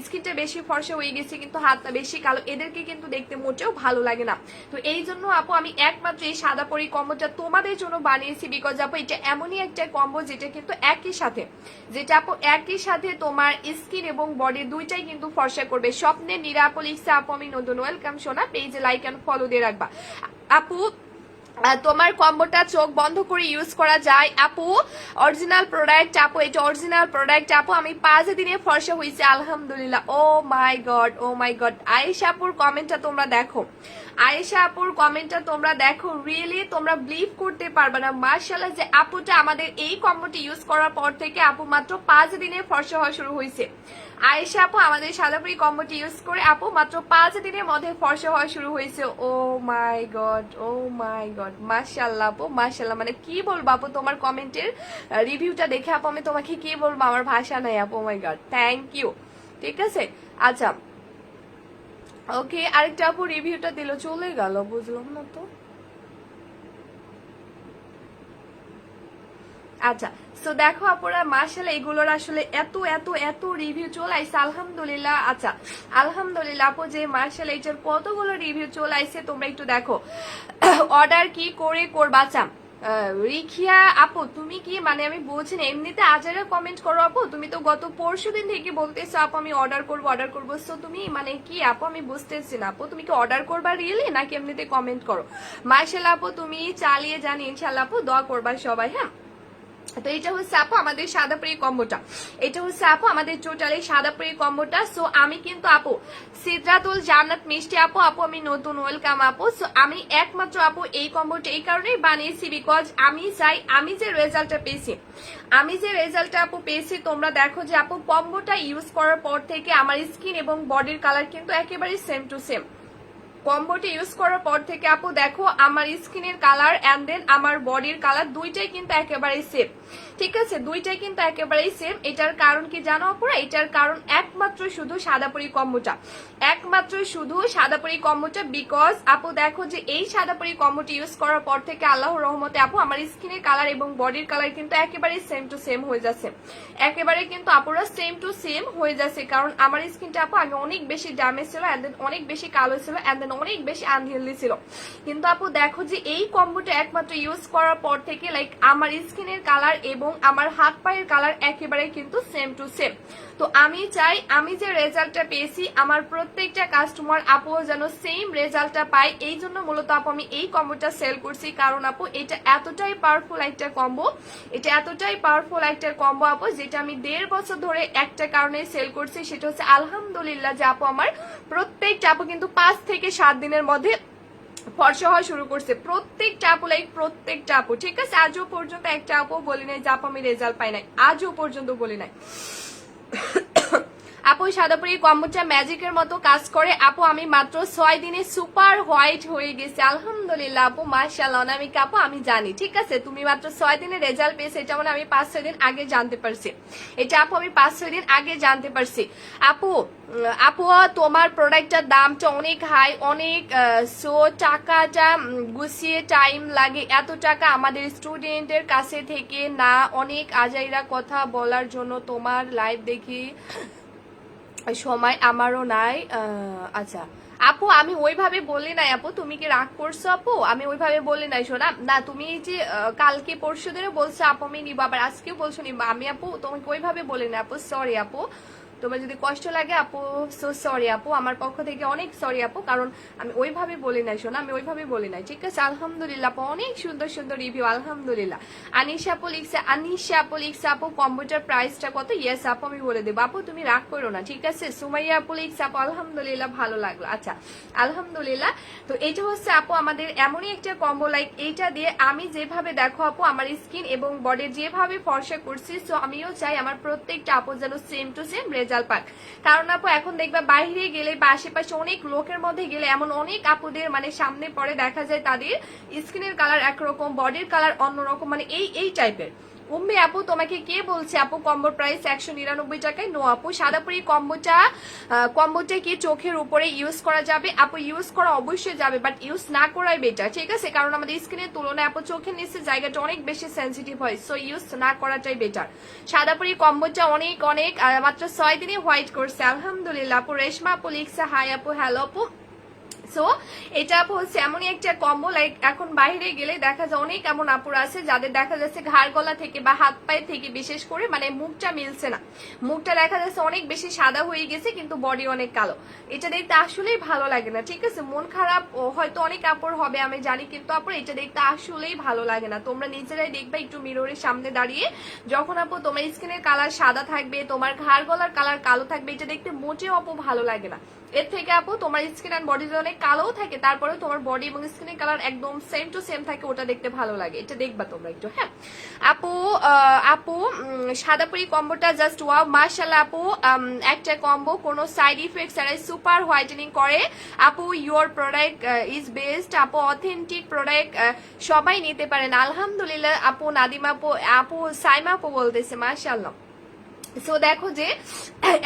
Speaker 1: স্কিনটা বেশি ফর্সা হয়ে গেছে কিন্তু হাতটা বেশি কালো, এদেরকে কিন্তু দেখতে মোটেও ভালো লাগে না। তো এই জন্য আপু আমি একমাত্র এই সাদাপুরি কম্বোটা তোমাদের জন্য বানিয়েছি, বিকজ আপু এটা এমনই একটা কম্বো যেটা কিন্তু একই সাথে তোমার স্কিন এবং বডি দুইটাই কিন্তু ফর্সা করবে। স্বপ্নে নিরাপল ইচ্ছা আপু আমি নতুন, ওয়েলকাম সোনা, পেজে লাইক এন্ড ফলো দিয়ে রাখবা আপু। তোমার কম্বোটা চোখ বন্ধ করে ইউজ করা যায় আপু, অরিজিনাল প্রোডাক্ট আপু, এটা অরিজিনাল প্রোডাক্ট আপু। আমি 5 দিনে ফর্সা হয়েছে আলহামদুলিল্লাহ। ও মাই গড আয়েশা আপুর কমেন্টটা তোমরা দেখো, রিয়েলি তোমরা বিলিভ করতে পারবে না মাশাআল্লাহ যে আপুটা আমাদের এই কম্বোটি ইউজ করার পর থেকে আপু মাত্র 5 দিনে ফর্সা হওয়া শুরু হয়েছে। আয়েশা আপু আমাদের সাদাপুরি কম্বোটি ইউজ করে আপু মাত্র 5 দিনের মধ্যে ফর্সা হওয়া শুরু হয়েছে। ও মাই গড, ও মাই গড, মাশাআল্লাহ আপু মাশাআল্লাহ। মানে কি বলবো আপু, তোমার কমেন্টের রিভিউটা দেখে আপু আমি তোমাকে কি বলবো, আমার ভাষা নাই আপু। ও মাই গড, থ্যাংক ইউ। ঠিক আছে, আচ্ছা ওকে। আরেকটা আপু রিভিউটা দিল, চলে গেল, বুঝলাম না তো। আচ্ছা, সো দেখো আপুরা মাশাআল্লাহ এগুলোর আসলে এত এত এত রিভিউ চলে আইছে, আলহামদুলিল্লাহ। আচ্ছা আলহামদুলিল্লাহ আপু যে মাশাআল্লাহ এটার কতগুলো রিভিউ চলে আইছে, তোমরা একটু দেখো। অর্ডার কি করে করবা? আচ্ছা রিখিয়া আপু তুমি কি, মানে আমি বলছি না, এমনিতে আজারে কমেন্ট করো আপু, তুমি তো গত পরশুদিন থেকে বলতেছো আপু আমি অর্ডার করবো। সো তুমি মানে কি আপু, আমি বুঝতেছি না আপু, তুমি কি অর্ডার করবা রিয়েলি নাকি এমনিতে কমেন্ট করো? মাশাআল্লাহ আপু তুমি চালিয়ে যান ইনশাআল্লাহ আপু, দোয়া করবা সবাই। হ্যাঁ, তো এটা হচ্ছে আপু আমাদের সাদাপুরি কম্বোটা, এটা হচ্ছে আপু আমাদের টোটালি সাদাপুরি কম্বোটা। সো আমি কিন্তু আপু সিদ্রাতুল জান্নাত মিষ্টি আপু, আমি নতুন ওয়েলকাম আপু। সো আমি একমাত্র আপু এই কম্বোটা এই কারণেই বানিয়েছি, বিকজ আমি চাই আমি যে রেজাল্টটা আপু পেয়েছি, তোমরা দেখো যে আপু কম্বোটা ইউজ করার পর থেকে আমার স্কিন এবং বডির কালার কিন্তু একেবারে সেম টু সেম। কম্বোটি ইউজ করার পর থেকে আপু দেখো আমার স্কিনের কালার এন্ড দেন আমার বডির কালার দুইটাই কিন্তু একেবারে সেম। ঠিক আছে, দুইটাই কিন্তু একেবারেই সেম। এটার কারণ কি জানো আপুরা? এটার কারণ একমাত্র শুধু সাদাপুরি কম্বোটা, একমাত্র শুধু সাদাপুরি কম্বোটা। বিকজ আপু দেখো যে এই সাদাপুরি কম্বোটি ইউজ করার পর থেকে আল্লাহর রহমতে আপু আমার স্কিনের কালার এবং বডির কালার কিন্তু একেবারে সেম টু সেম হয়ে যাচ্ছে, একেবারে কিন্তু আপুরা সেম টু সেম হয়ে যাচ্ছে। কারণ আমার স্কিনটা আপু আগে অনেক বেশি ড্যামেজ ছিল এন্ড দেন অনেক বেশি কালো ছিল এন্ড দেন অনেক বেশি আনহেলদি ছিল, কিন্তু আপু দেখো যে এই কম্বোটা একমাত্র ইউজ করার পর থেকে লাইক আমার স্কিনের কালার এবং আমার হাত পায়ের কালার একেবারে কিন্তু সেম টু সেম। তো আমি চাই আমি যে রেজাল্টটা পেয়েছি আমার প্রত্যেকটা কাস্টমার আপু যেন সেম রেজাল্টটা পায়, এই জন্য মূলত আপু আমি এই কম্বোটা সেল করছি। কারণ আপু এটা এতটাই পাওয়ারফুল একটা কম্বো, এটা এতটাই পাওয়ারফুল একটা কম্বো আপু, যেটা আমি 1.5 বছর ধরে একটা কারণে সেল করছি, সেটা হচ্ছে আলহামদুলিল্লাহ যে আপু আমার প্রত্যেকটা আপু কিন্তু 5 থেকে 7 দিনের মধ্যে ফর্সা হওয়া শুরু করছে, প্রত্যেকটা আপু, লাইক প্রত্যেকটা আপু। ঠিক আছে, আজও পর্যন্ত একটা আপু বলি নাই যে আপু আমি রেজাল্ট পাই নাই, আজও পর্যন্ত বলি নাই। আপু সাদাপুরি কম্বোটা ম্যাজিকের মতো কাজ করে আপু, আমি মাত্র 6 দিনে সুপার হোয়াইট হয়ে গেছে আলহামদুলিল্লাহ আপু মাশাআল্লাহ। অনামিকা আপু আমি জানি, ঠিক আছে তুমি মাত্র 6 দিনে রেজাল্ট পেয়েছে, এটা মানে আমি 5-6 দিন আগে জানতে পারছি, এটা আপু আমি 5-6 দিন আগে জানতে পারছি। আপু আপু তোমার প্রোডাক্টটার দামটা অনেক হাই, অনেক সো টাকাটা গুছিয়ে টাইম লাগে, এত টাকা আমাদের স্টুডেন্টের কাছে থেকে না, অনেক আজাইরা কথা বলার জন্য তোমার লাইভ দেখি সময় আমারও নাই। আচ্ছা আপু আমি ওইভাবে বলি নাই আপু, তুমি কি রাগ করছো আপু? আমি ওইভাবে বলি নাই শোনা না, তুমি যে কালকে পরশু দিনে বলছো আপু আমি নিবো, আবার আজকেও বলছো নিবো, আমি আপু তোমাকে ওইভাবে বলি না আপু, সরি আপু, তোমার যদি কষ্ট লাগে আপু সো সরি আপু, আমার পক্ষ থেকে অনেক সরি আপু, কারণ আমি ওইভাবে বলি নাই শোনা, আমি ওইভাবে বলি নাই। ঠিক আছে, আলহামদুলিল্লাহ আপু অনেক সুন্দর সুন্দর রিভিউ আলহামদুলিল্লাহ। আনিশা আপু লিখছে আপু কম্পিউটার প্রাইসটা কত? ইয়েস আপু আমি বলে দেবো আপু, তুমি রাগ করো না। ঠিক আছে, সুমাইয়া আপু লিখছে আপু আলহামদুলিল্লাহ ভালো লাগলো। আচ্ছা আলহামদুলিল্লাহ। তো এটা হচ্ছে আপু আমাদের এমনই একটা কম্বো, লাইক এইটা দিয়ে আমি যেভাবে দেখো আপু আমার স্কিন এবং বডি যেভাবে ফর্সা করছি, সো আমিও চাই আমার প্রত্যেকটা আপু যেন সেম টু সেম রেজাল্ট পাক। কারণ আপু এখন দেখবা বাইরে গেলে বা আশেপাশে অনেক লোকের মধ্যে গেলে এমন অনেক আপুদের মানে সামনে পরে দেখা যায় তাদের স্কিনের কালার একরকম, বডির কালার অন্যরকম, মানে এই টাইপের। উম্মে আপু তোমাকে কে বলছে আপু কম্বোর প্রাইস 199 টাকায়? নো আপু, সাদাপুরি কম্বোটা কি চোখের উপরে ইউজ করা যাবে আপু? ইউজ করা অবশ্যই যাবে, বাট ইউজ না করাই বেটার। ঠিক আছে, কারণ আমাদের স্কিনের তুলনায় আপু চোখের নিচে জায়গাটা অনেক বেশি সেন্সিটিভ হয়, সো ইউজ না করাটাই বেটার। সাদাপুরি কম্বোটা অনেক অনেক মাত্র 6 দিনে হোয়াইট করছে আলহামদুলিল্লাহ আপু। রেশমা আপু লিখছে হাই আপু, হ্যালো আপু। সো এটা আপু হচ্ছে এমনই একটা কম্বো, লাইক এখন বাইরে গেলে দেখা যায় অনেক এমন আপুর আছে যাদের দেখা যাচ্ছে ঘাড় গলা থেকে বা হাত পায়ে থেকে বিশেষ করে মানে মুখটা মিলছে না, মুখটা দেখা যাচ্ছে অনেক বেশি সাদা হয়ে গেছে কিন্তু বডি অনেক কালো, এটা দেখতে আসলেই ভালো লাগে না। ঠিক আছে, মন খারাপ হয়তো অনেক আপুর হবে আমি জানি, কিন্তু আপুর এটা দেখতে আসলেই ভালো লাগে না। তোমরা নিজেরাই দেখবে একটু মিররের সামনে দাঁড়িয়ে, যখন আপু তোমার স্কিনের কালার সাদা থাকবে, তোমার ঘাড় গলার কালার কালো থাকবে, এটা দেখতে মোটেও আপু ভালো লাগে না। এর থেকে আপু তোমার স্কিন এন্ড বডি অনেক কালোও থাকে, তারপরে তোমার বডি এবং স্কিনের কালার একদম সেম টু সেম থাকে, ওটা দেখতে ভালো লাগে। এটা দেখবা তোমরা একটু। হ্যাঁ আপু, আপু সাদাপুরি কম্বোটা জাস্ট ওয়াও মাশাআল্লাহ আপু, একটা কম্বো কোনো সাইড ইফেক্ট ছাড়াই সুপার হোয়াইটেনিং করে আপু। ইউর প্রোডাক্ট ইজ বেস্ট আপু, অথেন্টিক প্রোডাক্ট, সবাই নিতে পারেন আলহামদুলিল্লাহ আপু। নাদিমা আপু, আপু সাইমা আপু বলতেছে মাশাআল্লাহ। সো দেখো যে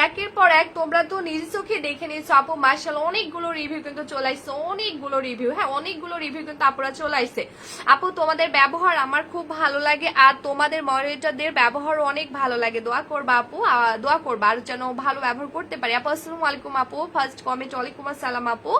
Speaker 1: একের পর এক তোমরা তো নিজ চোখে দেখে নিচ্ছ আপু মাশাআল্লাহ, অনেকগুলো রিভিউ কিন্তু চলে আসছে, অনেকগুলো রিভিউ। হ্যাঁ অনেকগুলো রিভিউ কিন্তু আপুরা চলে আসছে। আপু তোমাদের ব্যবহার আমার খুব ভালো লাগে, আর তোমাদের মডারেটরদের ব্যবহারও অনেক ভালো লাগে। দোয়া করবা আপু, দোয়া করবা আর যেন ভালো ব্যবহার করতে পারি আপু। আসসালামু আলাইকুম আপু, ফার্স্ট কমেন্ট ওয়ালাইকুম আসসালাম আপু।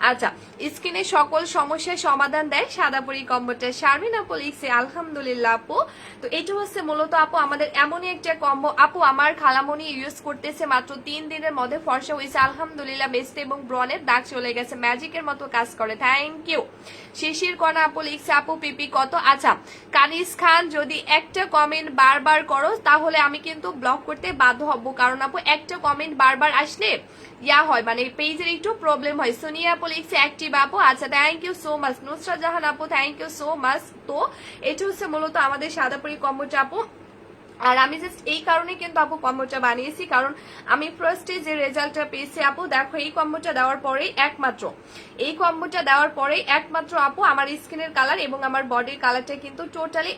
Speaker 1: আচ্ছা, স্কিনের সকল সমস্যার সমাধান দেয় সাদাপুরি কম্বোটা, শারমিন আপু লিখছে আলহামদুলিল্লাহ আপু। তো এটা হচ্ছে মূলত আপু আমাদের এমনই একটা কম্বো আপু, আমার খালামণি ইউজ করতেছে মাত্র 3 দিনের মধ্যে ফর্সা হয়েছে আলহামদুলিল্লাহ, বেস্ট এবং ব্রনের দাগ চলে গেছে, ম্যাজিকের মতো কাজ করে। Thank you. শিশির কণা আপু লিখছে আপু পিপি কত। আচ্ছা কানিস খান, যদি একটা কমেন্ট বারবার করো তাহলে আমি কিন্তু ব্লক করতে বাধ্য হব, কারণ আপু একটা কমেন্ট বারবার আসলে ইয়া হয়, মানে পেজের একটু প্রবলেম হয়। সোনিয়া আপু লিখছে অ্যাক্টিভ আপু। আচ্ছা thank you so much. Nusrat Jahan আপু থ্যাংক ইউ সো মাচ। তো এটা হচ্ছে মূলত আমাদের সাদাপুরি কম্বোটা আপু, আর আমি জাস্ট এই কারণে কিন্তু আপু কম্বোটা বানিয়েছি, কারণ আমি ফার্স্টে যে রেজাল্টটা পেয়েছি আপু, দেখো এই কম্বোটা দেওয়ার পরেই একমাত্র আপু আমার স্কিনের কালার এবং আমার বডির কালারটা কিন্তু টোটালি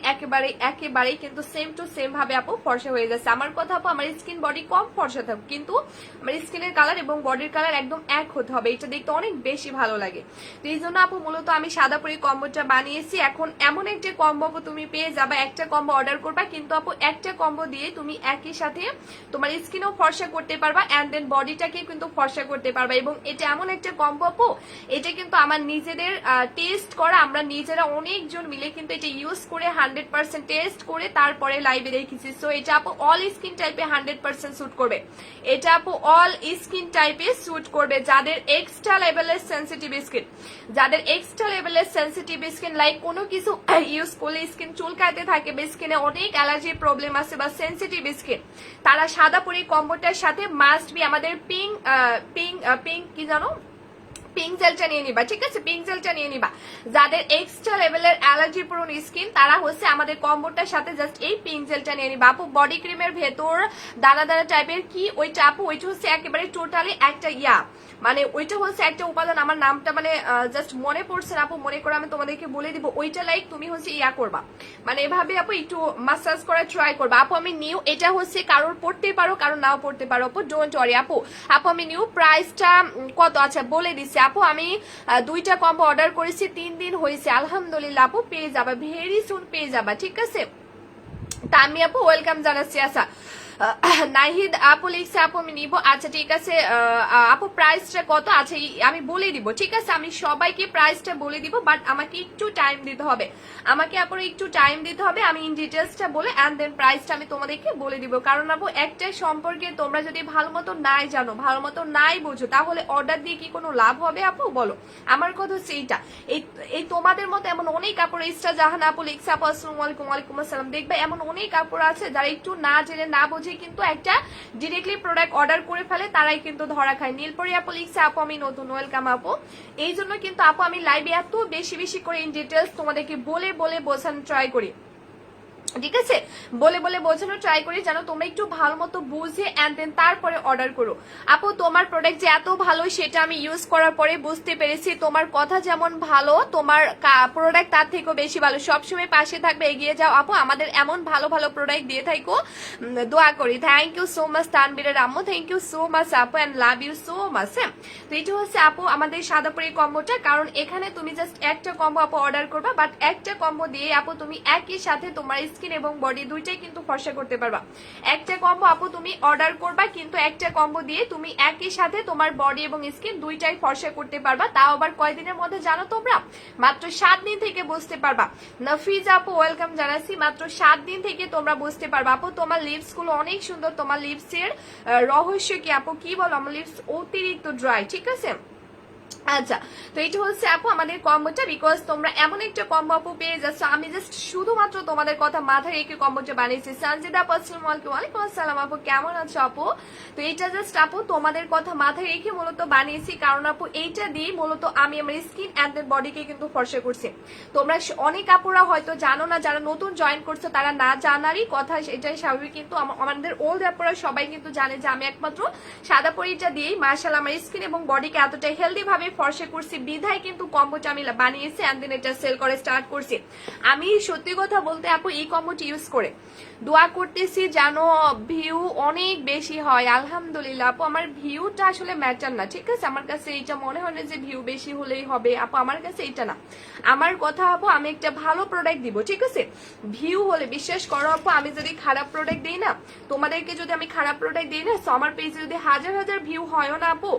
Speaker 1: একেবারেই কিন্তু সেম টু সেম ভাবে আপু ফর্সা হয়ে যাচ্ছে। আমার কথা আপু, আমার স্কিন বডি কম ফর্সা থাকুক, কিন্তু আমার স্কিনের কালার এবং বডির কালার একদম এক হতে হবে, এটা দেখতে অনেক বেশি ভালো লাগে। তো এই জন্য আপু মূলত আমি সাদাপুরি কম্বোটা বানিয়েছি। এখন এমন একটা কম্বো আপু তুমি পেয়ে যাবা, একটা কম্বো অর্ডার করবা কিন্তু আপু একটা কম্বো দিয়ে তুমি একই সাথে তোমার স্কিনও ফর্সা করতে পারবা এন্ড দেন বডিটাকে কিন্তু ফর্সা করতে পারবা। এবং এটা এমন একটা কম্বো আপু, এটা কিন্তু আমার নিজেদের টেস্ট করা, আমরা নিজেরা অনেকজন মিলে কিন্তু এটা ইউজ করে 100% টেস্ট করে তারপরে লাইভে রেখেছি। সো এটা আপু অল স্কিন টাইপে 100% স্যুট করবে, এটা আপু অল স্কিন টাইপে স্যুট করবে। যাদের এক্সট্রা লেভেলের সেনসিটিভ স্কিন লাইক কোনো কিছু ইউজ করলে স্কিন চুলকাতে থাকে বা স্কিনে অনেক অ্যালার্জির প্রবলেম আছে বা সেনসিটিভ স্কিন, তারা সাদাপুরি কম্বোটার সাথে মাস্ট বি আমাদের পিঙ্ক কি জানো পিঙ্ক জেলটা নিয়ে নিবা, ঠিক আছে? পিঙ্ক জেলটা নিয়ে নিবা। যাদের এক্সট্রা লেভেলের অ্যালার্জি প্রোন স্কিন তারা হচ্ছে আমাদের কম্বোটার সাথে জাস্ট এই পিঙ্ক জেলটা নিয়ে নিবা। আপু বডি ক্রিমের ভেতর দানা দানা টাইপের কি ওইটা আপু? ওইটা হচ্ছে একেবারে টোটালি একটা মানে ওইটা হচ্ছে একটা উপাদান, আমার নামটা মানে জাস্ট মনে পড়ছে না আপু, মনে করে আমি তোমাদেরকে বলে দিব। ওইটা লাইক তুমি হচ্ছে করবা, মানে এভাবে আপু একটু মাসাজ করা ট্রাই করবা। আপু আমি নিউ, এটা হচ্ছে কারোর পড়তে পারো কারোর নাও পড়তে পারো আপু, ডোন্ট ওয়ারি আপু। আপু আমি নিউ, প্রাইসটা কত আচ্ছা বলে দিচ্ছি আপু। আমি 2টা কম্বো অর্ডার করেছি, 3 দিন হয়েছে আলহামদুলিল্লাহ আপু, পেয়ে যাবা ভেরি সুন, পেয়ে যাবা, ঠিক আছে? তা আমি আপু ওয়েলকাম জানাচ্ছি। আচ্ছা নাহিদ আপু লিখছে আপু আমি নিব। আচ্ছা ঠিক আছে আপু, প্রাইসটা কত? আচ্ছা আমি বলে দিব, ঠিক আছে? আমি সবাইকে প্রাইসটা বলে দিব, বাট আমাকে একটু টাইম দিতে হবে, আমি ইন ডিটেলসটা বলে এন্ড দেন প্রাইসটা আমি তোমাদেরকে বলে দিব। কারণ আপু একটা সম্পর্কে তোমরা যদি ভালো মতো নাই জানো, ভালো মতো নাই বোঝো, তাহলে অর্ডার দিয়ে কি কোনো লাভ হবে আপু বলো? আমার কথা হচ্ছে এইটা। এই তোমাদের মতো এমন অনেক কাপড়, ইস্টা জাহান আপু লিখছে আপু আসসালামু আলাইকুম। ওয়ালাইকুম আসসালাম। দেখবে এমন অনেক কাপড় আছে যারা একটু না জেনে না বোঝে কিন্তু একটা ডিরেক্টলি প্রোডাক্ট অর্ডার করে ফেলে, তারাই কিন্তু ধরা খায়। নীলপরি আপু লিখছে আপু আমি নতুন, ওয়েলকাম আপু। এই জন্য কিন্তু আপু আমি লাইভে এত বেশি করে ইন ডিটেলস তোমাদেরকে বলে বোঝানো ট্রাই করি, ঠিক আছে? বলে বোঝানোর ট্রাই করি যেন তোমরা একটু ভালো মতো বুঝে এন্ড দেন তারপরে অর্ডার করো। আপু তোমার প্রোডাক্ট যে এত ভালো সেটা আমি ইউজ করার পরে বুঝতে পেরেছি। তোমার কথা যেমন ভালো, তোমার প্রোডাক্ট তার থেকেও বেশি ভালো। সবসময় পাশে থাকবে, এগিয়ে যাও আপু, আমাদের এমন ভালো প্রোডাক্ট দিয়ে থাকো, দোয়া করি। থ্যাংক ইউ সো মাচ তানবীরের আম্মু, থ্যাংক ইউ সো মাচ আপু and love you so much. হ্যাঁ তো এটা হচ্ছে আপু আমাদের সাদাপুরি কম্বোটা, কারণ এখানে তুমি জাস্ট একটা কম্বো আপু অর্ডার করবা, বাট একটা কম্বো দিয়ে আপু তুমি একই সাথে তোমার স্কিন এবং বডি দুইটাই কিন্তু ফর্সা করতে পারবা। একটা কম্বো আপু তুমি অর্ডার করবা, কিন্তু একটা কম্বো দিয়ে তুমি একই সাথে তোমার বডি এবং স্কিন দুইটাই ফর্সা করতে পারবা। তাও আবার কয়দিনের মধ্যে জানো তোমরা? মাত্র 7 দিন থেকে বুঝতে পারবা। নাফিজ আপু ওয়েলকাম জানাচ্ছি, মাত্র 7 দিন থেকে তোমরা বুঝতে পারবা। আপু তোমার লিপস গুলো অনেক সুন্দর, তোমার লিপস এর রহস্য কি আপু? কি বলো? আমার লিপস অতিরিক্ত ড্রাই, ঠিক আছে? আচ্ছা, তো এটা হচ্ছে আপু আমাদের কম্বোটা, বিকজ তোমরা এমন একটা কম্বো আপু পেয়ে যাচ্ছ, আমি জাস্ট শুধুমাত্র তোমাদের কথা মাথায় রেখে কম্বোটা বানিয়েছি। সঞ্জিদা আপু আসসালামু আলাইকুম। ওয়ালাইকুম আসসালাম আপু, কেমন আছো আপু? তো এটা জাস্ট আপু তোমাদের কথা মাথায় রেখে মূলত বানিয়েছি, কারণ আপু এইটা দিয়ে মূলত আমি আমার স্কিন অ্যান্ড দেন বডিকে কিন্তু ফর্সা করছি। তোমরা অনেক আপুরা হয়তো জানো না, যারা নতুন জয়েন করছো তারা না জানারই কথা, এটাই স্বাভাবিক, কিন্তু আমাদের ওল্ড আপুরা সবাই কিন্তু জানে যে আমি একমাত্র সাদা পরিটা দিয়েই মাশাআল্লাহ আমার স্কিন এবং বডিকে এতটা হেলদি ভাবে ফর্সা করছি, বিধায় কিন্তু কম্বোটা আমি বানিয়েছি এন্ড দেন এটা সেল করে স্টার্ট করছি। আমি সত্যি কথা বলতে আপু এই কম্বোটি ইউজ করে দোয়া করতেছি যেন ভিউ অনেক বেশি হয়। আলহামদুলিল্লাহ আপু, আমার ভিউটা আসলে ম্যাটার না, ঠিক আছে? আমার কাছে এইটা মনে হয় না যে ভিউ বেশি হলেই হবে আপু, আমার কাছে এটা না। আমার কথা আপু, আমি একটা ভালো প্রোডাক্ট দিব, ঠিক আছে? ভিউ হলে বিশ্বাস করো আপু, আমি যদি খারাপ প্রোডাক্ট দিই না, তোমাদেরকে যদি আমি খারাপ প্রোডাক্ট দিই না, সো আমার পেজে যদি হাজার হাজার ভিউ হয় না আপু,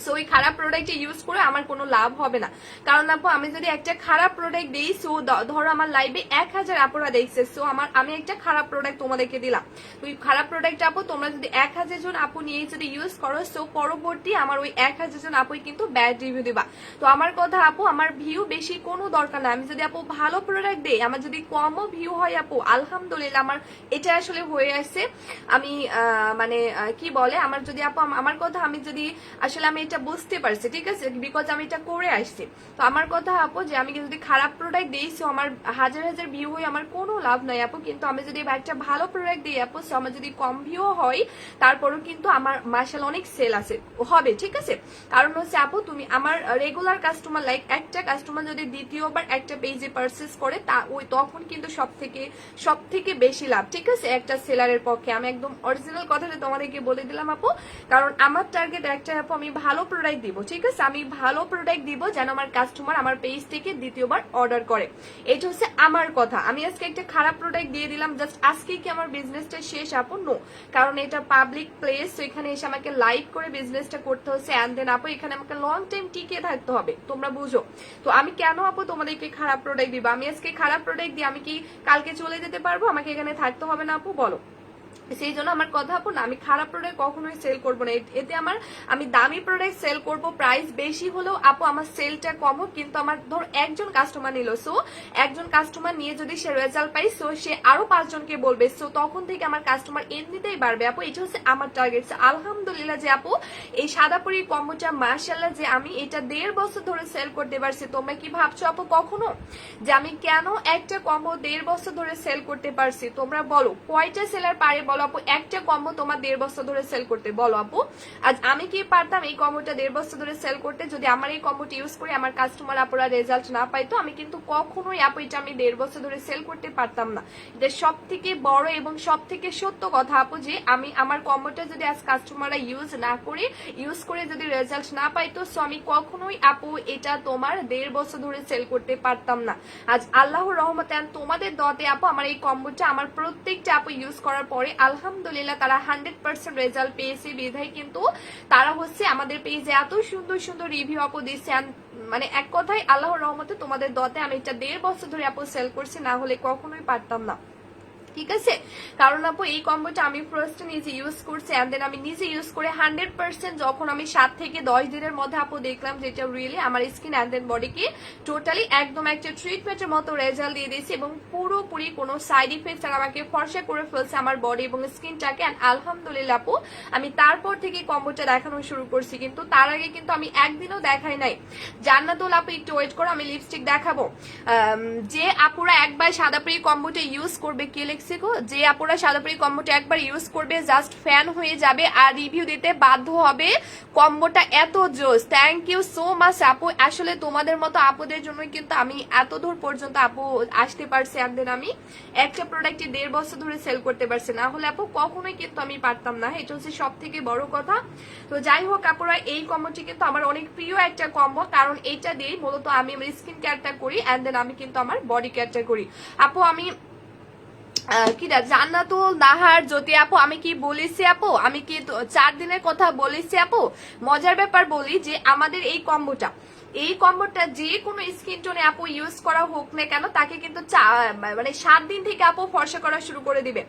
Speaker 1: সো ওই খারাপ প্রোডাক্ট ইউজ করে আমার কোনো লাভ হবে না। কারণ আপু আমি যদি একটা খারাপ প্রোডাক্ট দিই, সো ধরো আমার লাইভে 1000 আপুরা দেখছে, সো আমি একটা খারাপ প্রোডাক্ট তোমাদেরকে দিলাম, তো ওই খারাপ প্রোডাক্ট আপু তোমরা যদি 1000 জন আপু নিয়ে যদি ইউজ করো, সো পরবর্তী আমার ওই 1000 জন আপুই কিন্তু ব্যাড রিভিউ দিবা। তো আমার কথা আপু, আমার ভিউ বেশি কোনো দরকার না, আমি যদি আপু ভালো প্রোডাক্ট দিই, আমার যদি কমও ভিউ হয় আপু, আলহামদুলিল্লাহ আমার এটা আসলে হয়ে আসছে। আমি মানে কি বলে, আমার যদি আপু আমার কথা, আমি যদি আসলে আমি এটা বুঝতে পারছি, ঠিক আছে, বিকজ আমি এটা করে আসছি। তো আমার কথা আপু, যে আমি যদি খারাপ প্রোডাক্ট দিই, সো আমার হাজার হাজার ভিউ হয় আমার কোনো লাভ নাই আপু, কিন্তু আমি যদি একটা ভালো প্রোডাক্ট দিই আপু, সো আমার যদি কম ভিউ হয় তারপরও কিন্তু আমার মাশাআল্লাহ অনেক সেল আছে হবে, ঠিক আছে? কারণ হচ্ছে আপু, তুমি আমার রেগুলার কাস্টমার, লাইক একটা কাস্টমার যদি দ্বিতীয়বার একটা পেজে পারচেজ করে, তা ওই তখন কিন্তু সব থেকে বেশি লাভ, ঠিক আছে, একটা সেলারের পক্ষে। আমি একদম অরিজিনাল কথাটা তোমাদেরকে বলে দিলাম আপু, কারণ আমার টার্গেট একটা আপু, আমি ভালো প্রোডাক্ট দিব, ঠিক আছে? আমি ভালো প্রোডাক্ট দিব যেন আমার কাস্টমার আমার পেজ থেকে দ্বিতীয়বার অর্ডার করে, এটা হচ্ছে আমার কথা। আমি আজকে একটা খারাপ প্রোডাক্ট দিয়ে দিলাম, জাস্ট আজকে কি আমার বিজনেসটা শেষ আপু? নো, কারণ এটা পাবলিক প্লেস, তো এখানে এসে আমাকে লাইভ করে বিজনেসটা করতে হচ্ছে, এন্ড দেন আপু এখানে আমাকে লং টাইম টিকে থাকতে হবে, তোমরা বুঝো। তো আমি কেন আপু তোমাদেরকে খারাপ প্রোডাক্ট দিব? আমি আজকে খারাপ প্রোডাক্ট দিয়ে আমি কি কালকে চলে যেতে পারবো? আমাকে এখানে থাকতে হবে না আপু, বলো? সেই জন্য আমার কথা আপু না, আমি খারাপ প্রোডাক্ট কখনোই সেল করবো না। এতে আমি দামি প্রোডাক্ট সেল করব, প্রাইস বেশি হলেও আপু আমার সেলটা কম হোক, কিন্তু আমার ধর একজন কাস্টমার নিল, সো একজন কাস্টমার নিয়ে যদি সে রেজাল্ট পাই, সো সে আরো 5 জনকে বলবে, সো তখন থেকে আমার কাস্টমার এমনিতেই বাড়বে আপু, এটা হচ্ছে আমার টার্গেট। আলহামদুলিল্লাহ যে আপু এই সাদাপুরি কম্বোটা মাশাআল্লাহ যে আমি এটা 1.5 বছর ধরে সেল করতে পারছি। তোমরা কি ভাবছো আপু কখনো যে আমি কেন একটা কম্বো 1.5 বছর ধরে সেল করতে পারছি? তোমরা বলো কয়টা সেলার পারে বলো আপু একটা কম্বো তোমার 1.5 বছর ধরে সেল করতে? বলো আপু, আজ আমি কি পারতাম এই কম্বোটা 1.5 বছর ধরে সেল করতে যদি আমার এই কম্বোটা ইউজ করে আমার কাস্টমার আপুরা রেজাল্ট না পাইতো? আমি কিন্তু কখনোই আপু এটা আমি 1.5 বছর ধরে সেল করতে পারতাম না। এটা সব থেকে বড় এবং সব থেকে সত্য কথা আপু, যে আমি আমার কম্বোটা যদি আজ কাস্টমাররা ইউজ করে যদি রেজাল্ট না পাইতো, সো আমি কখনোই আপু এটা তোমার 1.5 বছর ধরে সেল করতে পারতাম না। আজ আল্লাহর রহমতে তোমাদের দতে আপু আমার এই কম্বোটা আমার প্রত্যেকটা আপু ইউজ করার পরে আলহামদুলিল্লাহ তারা 100% রেজাল্ট পেয়েছে, বিধায় কিন্তু তারা হচ্ছে আমাদের পেজে এত সুন্দর সুন্দর রিভিউ আপু দিচ্ছে। মানে এক কথায় আল্লাহর রহমতে তোমাদের দতে আমি এটা 1.5 বছর ধরে আপু সেল করছি, না হলে কখনোই পারতাম না, ঠিক আছে? কারণ আপু এই কম্বোটা আমি ফার্স্ট নিজে ইউজ করছি, এন্ড দেন আমি নিজে ইউজ করে 100% যখন আমি 7 থেকে 10 দিনের মধ্যে আপু দেখলাম যেটা রিয়েলি আমার স্কিন এন্ড দেন বডিকে টোটালি একদম একটা ট্রিটমেন্টের মতো রেজাল্ট দিয়ে দিয়েছে, এবং পুরোপুরি কোনো সাইড ইফেক্ট ছাড়া আমাকে ফর্সা করে ফেলছে আমার বডি এবং স্কিনটাকে। এন্ড আলহামদুলিল্লাহ আপু আমি তারপর থেকে কম্বোটা দেখানো শুরু করছি, কিন্তু তার আগে কিন্তু আমি একদিনও দেখাই নাই। জান্নাতুল আপু একটু ওয়েট করো, আমি লিপস্টিক দেখাবো। যে আপুরা একবার সাদাপুরি কম্বোটা ইউজ করবে, কে যে আপুরা সাদাপুরি কম্বোটা একবার ইউজ করবে জাস্ট ফ্যান হয়ে যাবে আর রিভিউ দিতে বাধ্য হবে, কম্বোটা এত জোস। থ্যাংক ইউ সো মাচ আপু, আসলে তোমাদের মতো আপুদের জন্য কিন্তু আমি এত দূর পর্যন্ত আপু আসতে পারছি, একদিন আমি একটা প্রোডাক্টে 1.5 বছর ধরে সেল করতে পারছি, না হলে আপু কখনোই কিন্তু আমি পারতাম না। এটা হচ্ছে সব থেকে বড় কথা। তো যাই হোক আপুরা, এই কম্বোটি কিন্তু আমার অনেক প্রিয় একটা কম্বো, কারণ এইটা দিয়েই মূলত আমি আমার স্কিন কেয়ারটা করি, এন্ড দেন আমি কিন্তু আমার বডি কেয়ারটা করি আপু। আমি কি জান্নাতুল নাহার জ্যোতি আপু, আমি কি বলেছি আপু, আমি কি 4 দিনের কথা বলেছি আপু? মজার ব্যাপার বলি যে আমাদের এই কম্বোটা এই কম্বোটা যে কোনো স্কিন টোনে আপু ইউজ করা হোক না কেন তাকে কিন্তু মানে 7 দিন থেকে আপু ফর্সা করা শুরু করে দিবে।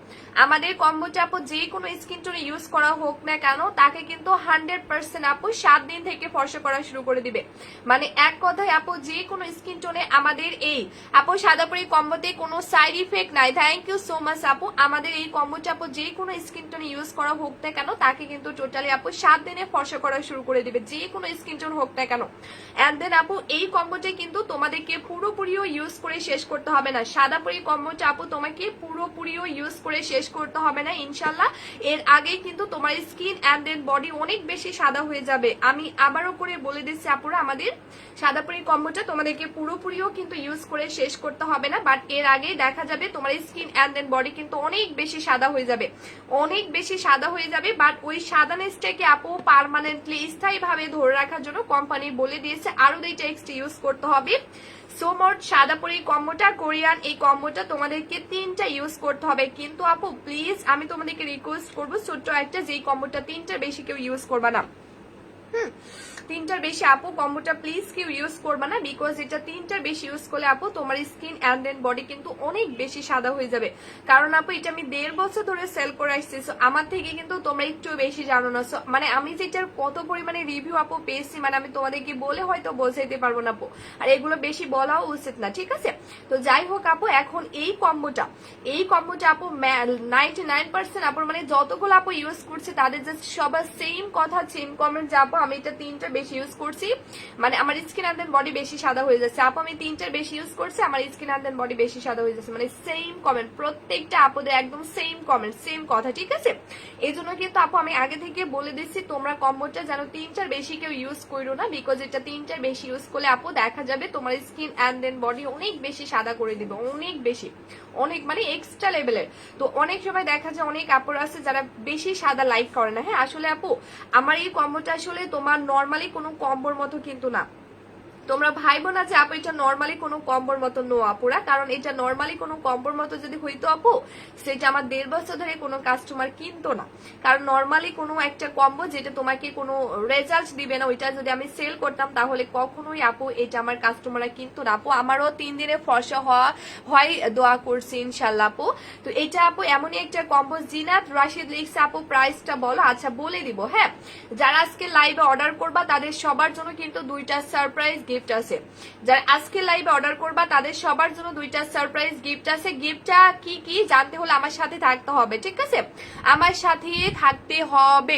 Speaker 1: আমাদের কম্বোটা আপু যে কোনো স্কিন টোনে ইউজ করা হোক না কেন তাকে কিন্তু 100% আপু 7 দিন থেকে ফর্সা করা শুরু করে দিবে। মানে এক কথায় আপু যে কোনো স্কিন টোনে আমাদের এই আপু সাদাপুরি কম্বোতে কোনো সাইড ইফেক্ট নাই। থ্যাংক ইউ সো মাচ আপু। আমাদের এই কম্বোটা আপু যে কোনো স্কিন টোনে ইউজ করা হোক না কেন তাকে কিন্তু টোটালি আপু 7 দিনে ফর্সা করা শুরু করে দিবে, যে কোনো স্কিন টোন হোক না কেন। এন্ড দেন আপু এই কম্বোটা কিন্তু তোমাদেরকে পুরোপুরিও ইউজ করে শেষ করতে হবে না। সাদাপুরি কম্বোটা আপু তোমাকে পুরোপুরিও ইউজ করে শেষ করতে হবে না ইনশাল্লাহ। এর আগেই কিন্তু তোমার স্কিন এন্ড দেন বডি অনেক বেশি সাদা হয়ে যাবে। আমি আবারও করে বলে দিচ্ছি আপুরা, আমাদের সাদাপুরি কম্বোটা তোমাদেরকে পুরোপুরিও কিন্তু ইউজ করে শেষ করতে হবে না, বাট এর আগেই দেখা যাবে তোমার স্কিন এন্ড দেন বডি কিন্তু অনেক বেশি সাদা হয়ে যাবে, অনেক বেশি সাদা হয়ে যাবে। বাট ওই সাদানেসটাকে আপু পার্মানেন্টলি স্থায়ীভাবে ধরে রাখার জন্য কোম্পানি বলে দিয়েছে আরো 2টা এক্সট্রা ইউজ করতে হবে। সো মোট সাদাপুরি কম্বোটা কোরিয়ান এই কম্বোটা তোমাদেরকে 3টা ইউজ করতে হবে। কিন্তু আপু প্লিজ আমি তোমাদেরকে রিকোয়েস্ট করবো ছোট্ট একটা, যে কম্বোটা 3টার বেশি কেউ ইউজ করবা না। 3টার বেশি আপু কম্বোটা প্লিজ কেউ ইউজ করবে না, বিকজ এটা 3টার বেশি ইউজ করলে আপু তোমার স্কিন এন্ড দেন বডি কিন্তু অনেক বেশি সাদা হয়ে যাবে। কারণ আপু এটা আমি 1.5 বছর ধরে সেল করে আসছি, সো আমার থেকে কিন্তু তোমরা একটু বেশি জানো না। সো মানে আমি যেটার কত পরিমাণে রিভিউ আপু পেয়েছি মানে আমি তোমাদেরকে বলে হয়তো বোঝাইতে পারবো না আপু, আর এগুলো বেশি বলাও উচিত না, ঠিক আছে। তো যাই হোক আপু, এখন এই কম্বোটা আপু 99% আপুর মানে যতগুলো আপু ইউজ করছে তাদের জাস্ট সবার সেম কথা সেম কমেন্ট যে আপু আমি এটা 3টা বেশি ইউজ করছি, মানে আমার স্কিন এন্ড দেন বডি বেশি সাদা হয়ে যাচ্ছে। আপু আমি 3টার বেশি ইউজ করছি, আমার স্কিন এন্ড দেন বডি বেশি সাদা হয়ে যাচ্ছে, মানে সেম কমেন্ট, প্রত্যেকটা আপুদের একদম সেম কমেন্ট সেম কথা, ঠিক আছে। এই জন্য কিন্তু আপু আমি আগে থেকে বলে দিচ্ছি তোমরা কম্বোটা যেন 3টার বেশি কেউ ইউজ করো না, বিকজ এটা 3টার বেশি ইউজ করলে আপু দেখা যাবে তোমার স্কিন এন্ড দেন বডি অনেক বেশি সাদা করে দিবে, অনেক বেশি, অনেক মানে এক্সট্রা লেভেলের। তো অনেক সময় দেখা যায় অনেক আপুরা আছে যারা বেশি সাদা লাইক করে না। হ্যাঁ আসলে আপু আমার এই কম্বোটা আসলে তোমার নর্মালি কোনো কম্বোর মতো কিন্তু না, তোমরা ভাইবো না যে আপু এটা নর্মালি কোনো কম্বোর মতো নো আপুরা, কারণ এটা নর্মালি কোনো কম্বোর মতো যদি হইতো আপু সেটা আমার 1.5 বছর ধরে কোনো কাস্টমার কিনতো না। কারণ নর্মালি কোনো একটা কম্বো যেটা তোমাকে কোনো রেজাল্ট দিবে না ওইটা যদি আমি সেল করতাম তাহলে কখনোই আপু এটা আমার কাস্টমাররা কিনতো না। আপু আমারও 3 দিনে ফর্সা হয় দোয়া করছি ইনশাল্লাহ আপু। তো এটা আপু এমনই একটা কম্বো। জিনাত রাশিদ লিখছে আপু প্রাইসটা বলো। আচ্ছা বলে দিব, হ্যাঁ যারা আজকে লাইভে অর্ডার করবা তাদের সবার জন্য কিন্তু 2টা সারপ্রাইজ গিফট আছে। যারা আজকে লাইভে অর্ডার করবা তাদের সবার জন্য 2টা সারপ্রাইজ গিফট আছে। গিফটটা কি কি জানতে হলে আমার সাথে থাকতে হবে, ঠিক আছে, আমার সাথে থাকতে হবে।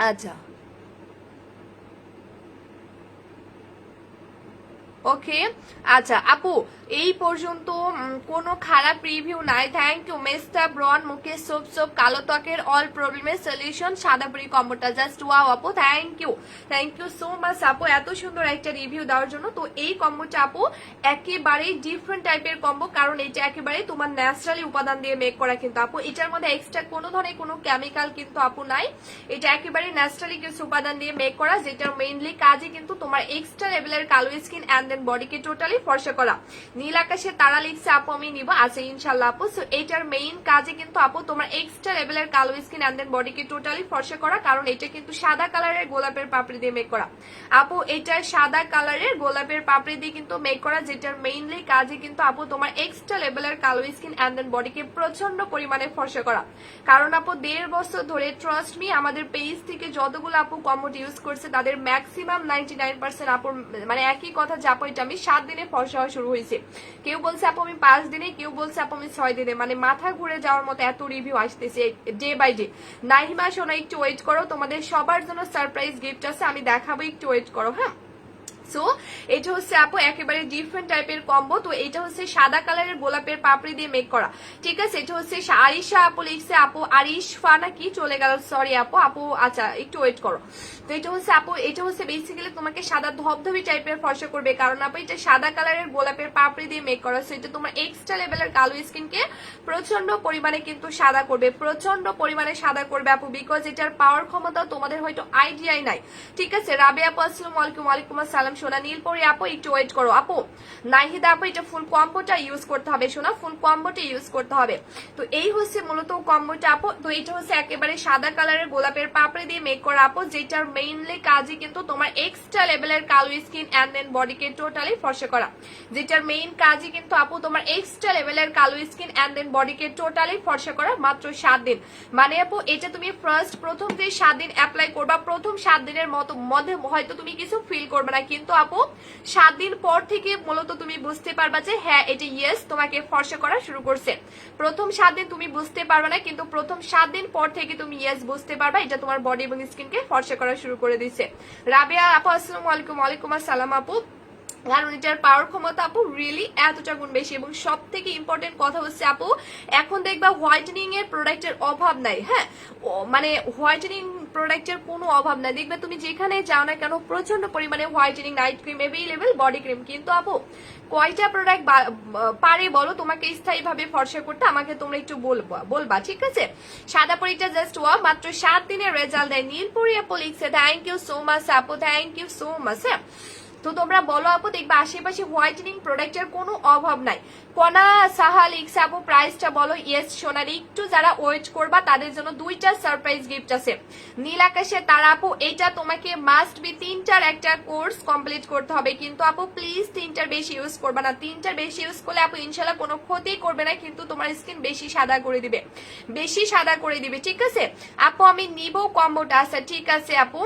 Speaker 1: আচ্ছা ওকে, আচ্ছা আপু এই পর্যন্ত কোনো খারাপ রিভিউ নাই। থ্যাংক ইউ মেস্টা ব্রন মুকেশ সোপ সোপ কালো ত্বকের অল প্রবলেমের সলিউশন সাদাপুরি কম্বোটা জাস্ট ওয়াও আপু, থ্যাংক ইউ সো মাচ আপু এত সুন্দর একটা রিভিউ দেওয়ার জন্য। তো এই কম্বোটা আপু একেবারেই ডিফারেন্ট টাইপের কম্বো, কারণ এটা একেবারে তোমার ন্যাচারালি উপাদান দিয়ে মেক করা কিন্তু আপু, এটার মধ্যে এক্সট্রা কোনো ধরনের কোনো কেমিক্যাল কিন্তু আপু নাই, এটা একেবারে ন্যাচারালি কিছু উপাদান দিয়ে মেক করা, যেটার মেইনলি কাজে কিন্তু তোমার এক্সট্রা লেভেলের কালো স্কিন এন্ড দেন বডিকে টোটালি ফর্সা করা। নীল আকাশের তারা লিখছে আপু আমি নিব, আচ্ছা ইনশাল্লাহ আপু। সো এইটার মেইন কাজে কিন্তু আপু তোমার এক্সট্রা লেভেলের কালো স্কিন এন্ড দেন বডিকে টোটালি ফর্সা করা, কারণ এটা কিন্তু সাদা কালারের গোলাপের পাপড়ি দিয়ে মেক করা আপু, এটা সাদা কালারের গোলাপের পাপড়ি দিয়ে কিন্তু মেক করা, যেটার মেইনলি কাজে কিন্তু আপু তোমার এক্সট্রা লেভেলের কালো স্কিন এন্ড দেন বডিকে প্রচন্ড পরিমাণে ফর্সা করা। কারণ আপু 1.5 বছর ধরে ট্রাস্ট মি আমাদের পেজ থেকে যতগুলো আপু কম্বোট ইউজ করছে তাদের ম্যাক্সিমাম 99% আপুর মানে একই কথা যে আপু এটা আমি 7 দিনে ফর্সা হওয়া শুরু হয়েছে, কেউ বলছে আপু আমি 5 দিনে, কেউ বলছে আপু আমি 6 দিনে, মানে মাথা ঘুরে যাওয়ার মতো এত রিভিউ আসতেছে ডে বাই ডে। নাহিমা শোনা একটু ওয়েট করো, তোমাদের সবার জন্য সারপ্রাইজ গিফট আছে আমি দেখাবো, একটু ওয়েট করো। হ্যাঁ সো এটা হচ্ছে আপু একেবারে ডিফারেন্ট টাইপের কম্বো। তো এটা হচ্ছে সাদা কালারের গোলাপের পাপড়ি দিয়ে মেক করা, ঠিক আছে। এটা হচ্ছে আরিশা আপু লিখছে, আপু আরিশফা নাকি চলে গেল, সরি আপু আচ্ছা একটু ওয়েট করো। তো এটা হচ্ছে আপু এটা হচ্ছে বেসিক্যালি তোমাকে সাদা ধবধবি টাইপের ফর্সা করবে, কারণ আপু এটা সাদা কালারের গোলাপের পাপড়ি দিয়ে মেক করা, সো এটা তোমার এক্সট্রা লেভেলের কালো স্কিনকে প্রচন্ড পরিমাণে কিন্তু সাদা করবে, প্রচন্ড পরিমাণে সাদা করবে আপু, বিকজ এটার পাওয়ার ক্ষমতা তোমাদের হয়তো আইডিয়াই নাই, ঠিক আছে। রাবে আপু আসসালামু আলাইকুম। ওয়ালাইকুম আসসালাম দিলাম সোনা। নীলপরি আপু একটু ওয়েট করো আপু। নাহিদা আপু এটা ফুল কম্বোটা ইউজ করতে হবে সোনা, ফুল কম্বোটা ইউজ করতে হবে। তো এই হচ্ছে মূলত কম্বোটা আপু। তো এটা হচ্ছে একেবারে সাদা কালারের গোলাপের পাপড়ি দিয়ে মেক করা আপু, যেটার মেইনলি কাজই কিন্তু তোমার এক্সট্রা লেভেলের কালো স্কিন এন্ড দেন বডিকে টোটালি ফর্সা করা। যেটার মেইন কাজই কিন্তু আপু তোমার এক্সট্রা লেভেলের কালো স্কিন এন্ড দেন বডিকে টোটালি ফর্সা করা, মাত্র 7 দিন। মানে আপু এটা তুমি প্রথম যে 7 দিন অ্যাপ্লাই করবা, প্রথম 7 দিনের মধ্যে হয়তো তুমি কিছু ফিল করবে না, কিন্তু আপু 7 দিন পর থেকে মূলত তুমি বুঝতে পারবা যে হ্যাঁ এটা ইয়েস তোমাকে ফর্সা করা শুরু করছে। প্রথম 7 দিন তুমি বুঝতে পারবে না, কিন্তু প্রথম 7 দিন পর থেকে তুমি ইয়েস বুঝতে পারবা এটা তোমার বডি এবং স্কিনকে ফর্সা করা শুরু করে দিচ্ছে। রাবিয়া আপু আসসালামু আলাইকুম। ওয়ালাইকুম আসসালাম আপু। কারণ এটার পাওয়ার ক্ষমতা আপু রিয়েলি এতটা গুণ বেশি, এবং সব থেকে ইম্পর্টেন্ট কথা হচ্ছে আপু এখন দেখবা হোয়াইটেনিং এর প্রোডাক্টের অভাব নাই। হ্যাঁ মানে হোয়াইটেনিং প্রোডাক্টের কোনো অভাব নাই, দেখবে তুমি যেখানে যাও না কেন প্রচন্ড পরিমাণে whitening night cream available, body cream. কিন্তু আপু কয়টা প্রোডাক্ট পারে বলো তোমাকে স্থায়ী ভাবে ফর্সা করতে, আমাকে তোমরা একটু বলবা ঠিক আছে। সাদা পরিটা জাস্ট মাত্র 7 দিনের রেজাল্ট দেয়। নীলপরি আপু লিখছে থ্যাংক ইউ সো মাচ আপু, থ্যাংক ইউ সো মাচ। হ্যাঁ তো তোমরা বলো আপু, দেখবা আশেপাশে হোয়াইটেনিং প্রোডাক্টের কোনো অভাব নাই। কনা সাহা লিখছে আপু প্রাইসটা বলো। ইয়েস সোনারি, একটু যারা ওয়েট করবা তাদের জন্য 2টা সারপ্রাইজ গিফট আছে। নীল আকাশে তারা আপু এটা তোমাকে মাস্ট বি 3টার একটা কোর্স কমপ্লিট করতে হবে, কিন্তু আপু প্লিজ 3টার বেশি ইউজ করবা না। 3টার বেশি ইউজ করলে আপু ইনশাল্লাহ কোনো ক্ষতি করবে না, কিন্তু তোমার স্কিন বেশি সাদা করে দিবে, বেশি সাদা করে দিবে ঠিক আছে আপু। আমি নিব কম্বোটা। আচ্ছা ঠিক আছে আপু।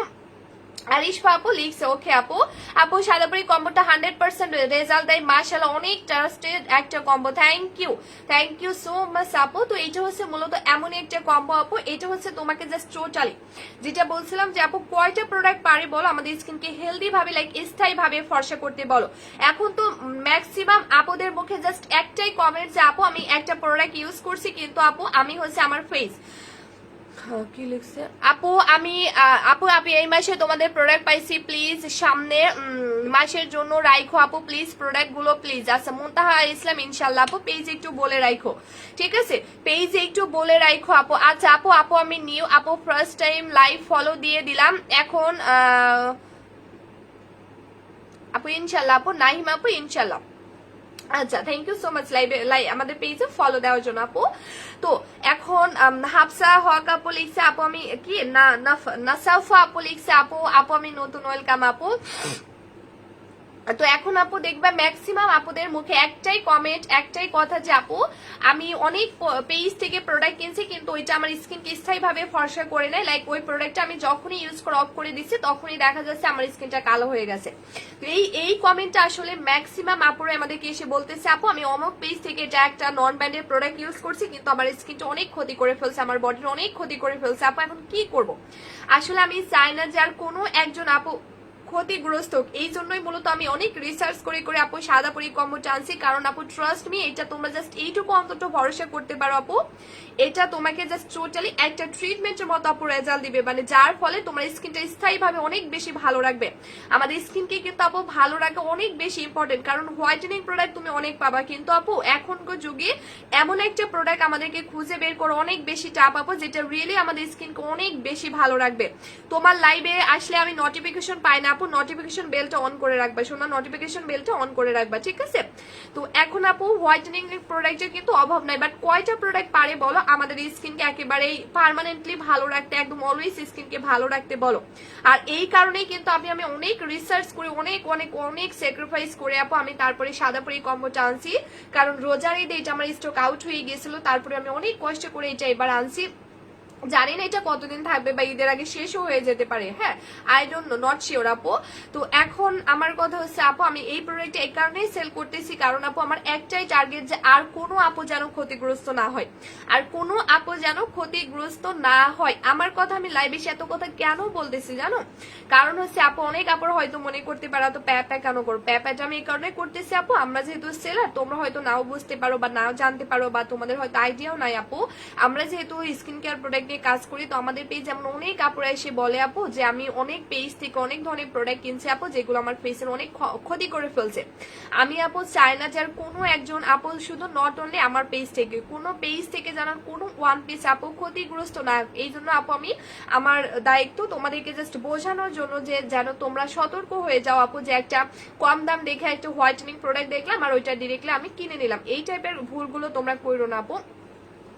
Speaker 1: আরিশফা আপু লিখছে ওকে আপু। আপু সাদাপুরি কম্বোটা 100% রেজাল্ট দেয় মাশাআল্লাহ, অনেক ট্রাস্টেড একটা combo. Thank you so much আপু। তো এটা হচ্ছে মূলত এমন একটা কম্বো আপু, এটা হচ্ছে তোমাকে জাস্ট টোটালি যেটা বলছিলাম যে আপু কয়টা প্রোডাক্ট পারে বলো আমাদের স্কিনকে হেলদি ভাবে লাইক স্থায়ী ভাবে ফর্সা করতে বলো। এখন তো ম্যাক্সিমাম আপুদের মুখে জাস্ট একটাই কমেন্ট যে আপু আমি একটা প্রোডাক্ট ইউজ করছি, কিন্তু আপু আমি হচ্ছে আমার ফেস কি লিখছে আপু আপু এই মাসে তোমাদের প্রোডাক্ট পাইছি, প্লিজ সামনে মাসের জন্য রাখো আপু প্লিজ প্রোডাক্ট গুলো প্লিজ। আচ্ছা মুনতাহা ইসলাম ইনশাল্লাহ আপু পেজে একটু বলে রাখো ঠিক আছে, পেজে একটু বলে রাখো আপু। আচ্ছা আপু আমি নিউ আপু ফার্স্ট টাইম লাইভ ফলো দিয়ে দিলাম এখন আপু ইনশাল্লাহ আপু। নাহিম আপু ইনশাল্লাহ। আচ্ছা থ্যাংক ইউ সো মাচ আমাদের পেজে ফলো দেওয়ার জন্য আপু। তো এখন হাফসা হক আপু লিখছে আপু আমি কি নাসাফা আপু লিখছে আপু আমি নতুন ওয়েলকাম আপু। তো এখন আপু দেখবে ম্যাক্সিমাম আপুদের মুখে একটাই কমেন্ট একটাই কথা যে আপু আমি অনেক পেজ থেকে প্রোডাক্ট কিনছি, কিন্তু ওইটা আমার স্কিনকে স্থায়ী ভাবে ফর্সা করে নেয়, লাইক ওই প্রোডাক্টটা আমি যখনই ইউজ করে অফ করে দিচ্ছি তখনই দেখা যাচ্ছে আমার স্কিনটা কালো হয়ে গেছে। তো এই কমেন্টটা আসলে ম্যাক্সিমাম আপুরা আমাদেরকে এসে বলতেছে আপু আমি অমুক পেজ থেকে এটা একটা নন ব্র্যান্ডের প্রোডাক্ট ইউজ করছি, কিন্তু আমার স্কিনটা অনেক ক্ষতি করে ফেলছে, আমার বডির অনেক ক্ষতি করে ফেলছে আপু এখন কি করব। আসলে আমি চাই না যে আর কোনো একজন আপু ক্ষতিগ্রস্ত, এই জন্যই মূলত আমি অনেক রিসার্চ করে করে আপু সাদাপুরি কম্বোটা আনছি। কারণ আপু ট্রাস্ট মি এটা তোমরা জাস্ট এইটুকু অন্তত ভরসা করতে পারো আপু, এটা তোমাকে জাস্ট টোটালি একটা ট্রিটমেন্টের মতো আপু রেজাল্ট দিবে, মানে যার ফলে তোমার স্কিনটা স্থায়ী ভাবে অনেক বেশি ভালো রাখবে। আমাদের স্কিনকে কিন্তু আপু ভালো রাখা অনেক বেশি ইম্পর্টেন্ট, কারণ হোয়াইটেনিং প্রোডাক্ট তুমি অনেক পাবা, কিন্তু আপু এখনকার যুগে এমন একটা প্রোডাক্ট আমাদেরকে খুঁজে বের করে অনেক বেশি টাপ আপু, যেটা রিয়েলি আমাদের স্কিনকে অনেক বেশি ভালো রাখবে। তোমার লাইভে আসলে আমি নোটিফিকেশন পাই না আপু, নোটিফিকেশন বেলটা অন করে রাখবা শোনা, নোটিফিকেশন বেলটা অন করে রাখবা ঠিক আছে। তো এখন আপু হোয়াইটেনিং প্রোডাক্টের কিন্তু অভাব নাই, বাট কয়টা প্রোডাক্ট পারে বলো আমাদের স্কিনকে একেবারেই পার্মানেন্টলি ভালো রাখতে, একদম অলওয়েজ স্কিনকে ভালো রাখতে বলো। আর এই কারণেই কিন্তু আমি অনেক রিসার্চ করে অনেক অনেক অনেক স্যাক্রিফাইস করে আপু আমি তারপরে সাদাপুরি কম্বোটা আনছি, কারণ রোজার ঈদে এটা আমার স্টক আউট হয়ে গেছিল, তারপরে আমি অনেক কষ্ট করে এটা এবার আনছি। জানি না এটা কতদিন থাকবে বা ঈদের আগে শেষও হয়ে যেতে পারে, হ্যাঁ I don't know, not sure আপু। তো এখন আমার কথা হচ্ছে আপু আমি এই প্রোডাক্টটা এই কারণেই সেল করতেছি, কারণ আপু আমার একটাই টার্গেট যে আর কোনো আপু যেন ক্ষতিগ্রস্ত না হয়, আর কোনো আপু যেন ক্ষতিগ্রস্ত না হয়। আমার কথা আমি লাইভে এত কথা কেন বলতেছি জানো, কারণ হচ্ছে আপু অনেক আপুর হয়তো মনে করতে পারো তো প্যাপা কেন করো, প্যাপাটা আমি এই কারণে করতেছি আপু আমরা যেহেতু সেলার, তোমরা হয়তো নাও বুঝতে পারো বা নাও জানতে পারো বা তোমাদের হয়তো আইডিয়াও নাই আপু, আমরা যেহেতু স্কিন কেয়ার প্রোডাক্ট নিয়ে কাজ করি, তো আমাদের পেজ যেমন অনেক আপুরা এসে বলে আপু যে আমি অনেক পেজ থেকে অনেক ধরনের প্রোডাক্ট কিনছি আপু যেগুলো আমার ফেসের অনেক ক্ষতি করে ফেলছে। আমি আপু চাই না যার কোনো একজন আপু শুধু নট অনলি আমার পেজ থেকে, কোনো পেজ থেকে যেন কোনো ওয়ান পিস আপু ক্ষতিগ্রস্ত না। এই জন্য আপু আমি আমার দায়িত্ব তোমাদেরকে জাস্ট বোঝানোর জন্য যে যেন তোমরা সতর্ক হয়ে যাও আপু, যে একটা কম দাম দেখে একটা হোয়াইটেনিং প্রোডাক্ট দেখলাম আর ওইটা ডিরেক্টলি আমি কিনে নিলাম, এই টাইপের ভুলগুলো তোমরা করো না আপু।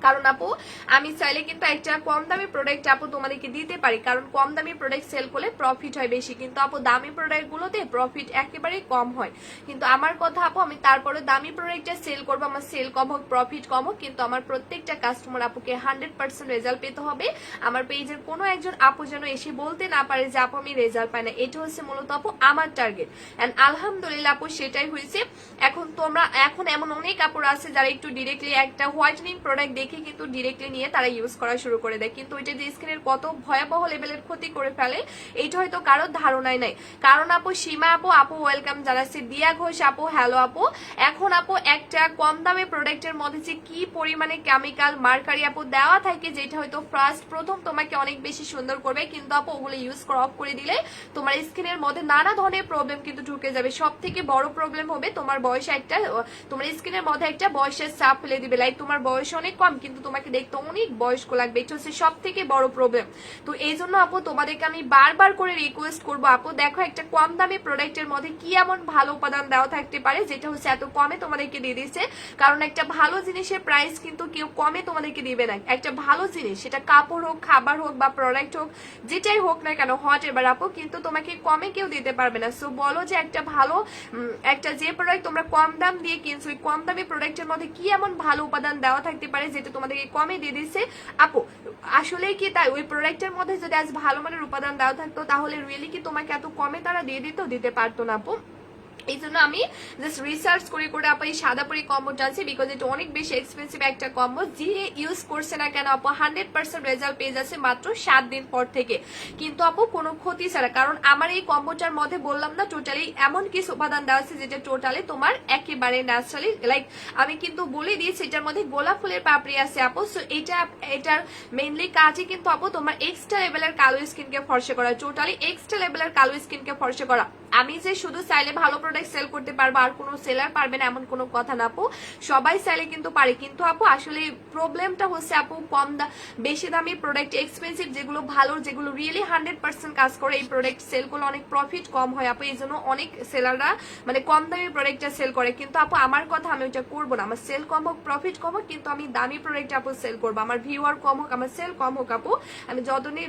Speaker 1: কারণ আপু আমি চাইলে কিন্তু একটা কম দামি প্রোডাক্ট আপু তোমাদেরকে দিতে পারি, কারণ কম দামি প্রোডাক্ট সেল করলে প্রফিট হয় বেশি, কিন্তু আপু দামি প্রোডাক্ট গুলোতে প্রফিট একেবারেই কম হয়। কিন্তু আমার কথা আপু আমি তারপরে দামি প্রোডাক্টটা সেল করবো, আমার সেল কম হোক প্রফিট কম হোক, কিন্তু আমার প্রত্যেকটা কাস্টমার আপুকে 100% রেজাল্ট পেতে হবে। আমার পেজের কোনো একজন আপু যেন এসে বলতে না পারে যে আপু আমি রেজাল্ট পাই না, এটা হচ্ছে মূলত আপু আমার টার্গেট। এন্ড আলহামদুলিল্লাহ আপু সেটাই হয়েছে। এখন এমন অনেক আপুরা আছে যারা একটু ডিরেক্টলি একটা হোয়াইটেনিং প্রোডাক্ট কিন্তু ডিরেক্টলি নিয়ে তারা ইউজ করা শুরু করে দেয়, কিন্তু এটা যে স্কিনের কত ভয়াবহ লেভেলের ক্ষতি করে ফেলে এইটা হয়তো কারোর ধারণাই নাই। কারণ আপু সীমা আপু ওয়েলকাম জানাচ্ছি, দিয়া ঘোষ আপু হ্যালো আপু। এখন আপু একটা কম দামে প্রোডাক্টের মধ্যে যে কি পরিমাণে কেমিক্যাল মার্কারি আপু দেওয়া থাকে, যেটা হয়তো প্রথম তোমাকে অনেক বেশি সুন্দর করবে, কিন্তু আপু ওগুলো ইউজ করা অফ করে দিলে তোমার স্কিনের মধ্যে নানা ধরনের প্রবলেম কিন্তু ঢুকে যাবে। সব থেকে বড় প্রবলেম হবে তোমার স্কিনের মধ্যে একটা বয়সের চাপ ফেলে দিবে, লাইক তোমার বয়স অনেক কম কিন্তু তোমাকে দেখতে অনেক বয়স্ক লাগবে, এটা হচ্ছে সব থেকে বড় প্রবলেম। তো এই জন্য আপু তোমাদেরকে আমি বারবার করে রিকোয়েস্ট করবো আপু দেখো একটা কম দামি প্রোডাক্টের মধ্যে কি এমন ভালো উপাদান দেওয়া থাকতে পারে যেটা হচ্ছে এত কমে তোমাদেরকে দিয়ে দিচ্ছে। কারণ একটা ভালো জিনিসের প্রাইস কিন্তু কেউ কমে তোমাদেরকে দিবে না। একটা ভালো জিনিস সেটা কাপড় হোক, খাবার হোক বা প্রোডাক্ট হোক, যেটাই হোক না কেন হট এবার আপু, কিন্তু তোমাকে কমে কেউ দিতে পারবে না। সো বলো যে একটা ভালো একটা যে প্রোডাক্ট তোমরা কম দাম দিয়ে কিনছো, ওই কম দামি প্রোডাক্টের মধ্যে কি এমন ভালো উপাদান দেওয়া থাকতে পারে যেটা তোমাদেরকে কমে দিয়ে দিচ্ছে আপু। আসলে কি তাই ওই প্রোডাক্টের মধ্যে যদি আজ ভালো মানের উপাদান দেওয়া থাকতো তাহলে রিয়েলি কি তোমাকে এত কমে তারা দিয়ে দিতে পারতো না আপু। এই জন্য আমি জাস্ট রিসার্চ করে আপু এই সাদাপুরি কম্বোটা আছে, বিকজ এটা অনেক বেশি এক্সপেন্সিভ একটা কম্বো, যে ইউজ করছে না কেন আপু 100% রেজাল্ট পেয়ে যাচ্ছে মাত্র 7 দিন পর থেকে, কিন্তু আপু কোনো ক্ষতি ছাড়া। কারণ আমার এই কম্বোটার মধ্যে বললাম না টোটালি এমন কিছু উপাদান দেওয়া আছে যেটা টোটালি তোমার একেবারে ন্যাচারালি, লাইক আমি কিন্তু বলে দিয়েছি এটার মধ্যে গোলাপ ফুলের পাপড়ি আছে আপু। সো এটার মেইনলি কাজই কিন্তু আপু তোমার এক্সট্রা লেভেলের কালো স্কিনকে ফর্সা করা, টোটালি এক্সট্রা লেভেলের কালো স্কিনকে ফর্সা করা। আমি যে শুধু চাইলে ভালো প্রোডাক্ট সেল করতে পারবো আর কোনো সেলার পারবে না এমন কোনো কথা না আপু, সবাই চাইলে কিন্তু পারে। কিন্তু আপু আসলে প্রবলেমটা হচ্ছে আপু বেশি দামি প্রোডাক্ট এক্সপেন্সিভ যেগুলো ভালো, যেগুলো রিয়েলি 100% কাজ করে, এই প্রোডাক্ট সেল করলে অনেক প্রফিট কম হয় আপু। এই জন্য অনেক সেলাররা মানে কম দামি প্রোডাক্টটা সেল করে, কিন্তু আপু আমার কথা আমি ওইটা করবো না। আমার সেল কম হোক প্রফিট কম হোক, কিন্তু আমি দামি প্রোডাক্ট আপু সেল করবো। আমার ভিউয়ার কম হোক, আমার সেল কম হোক আপু, আমি যতদিন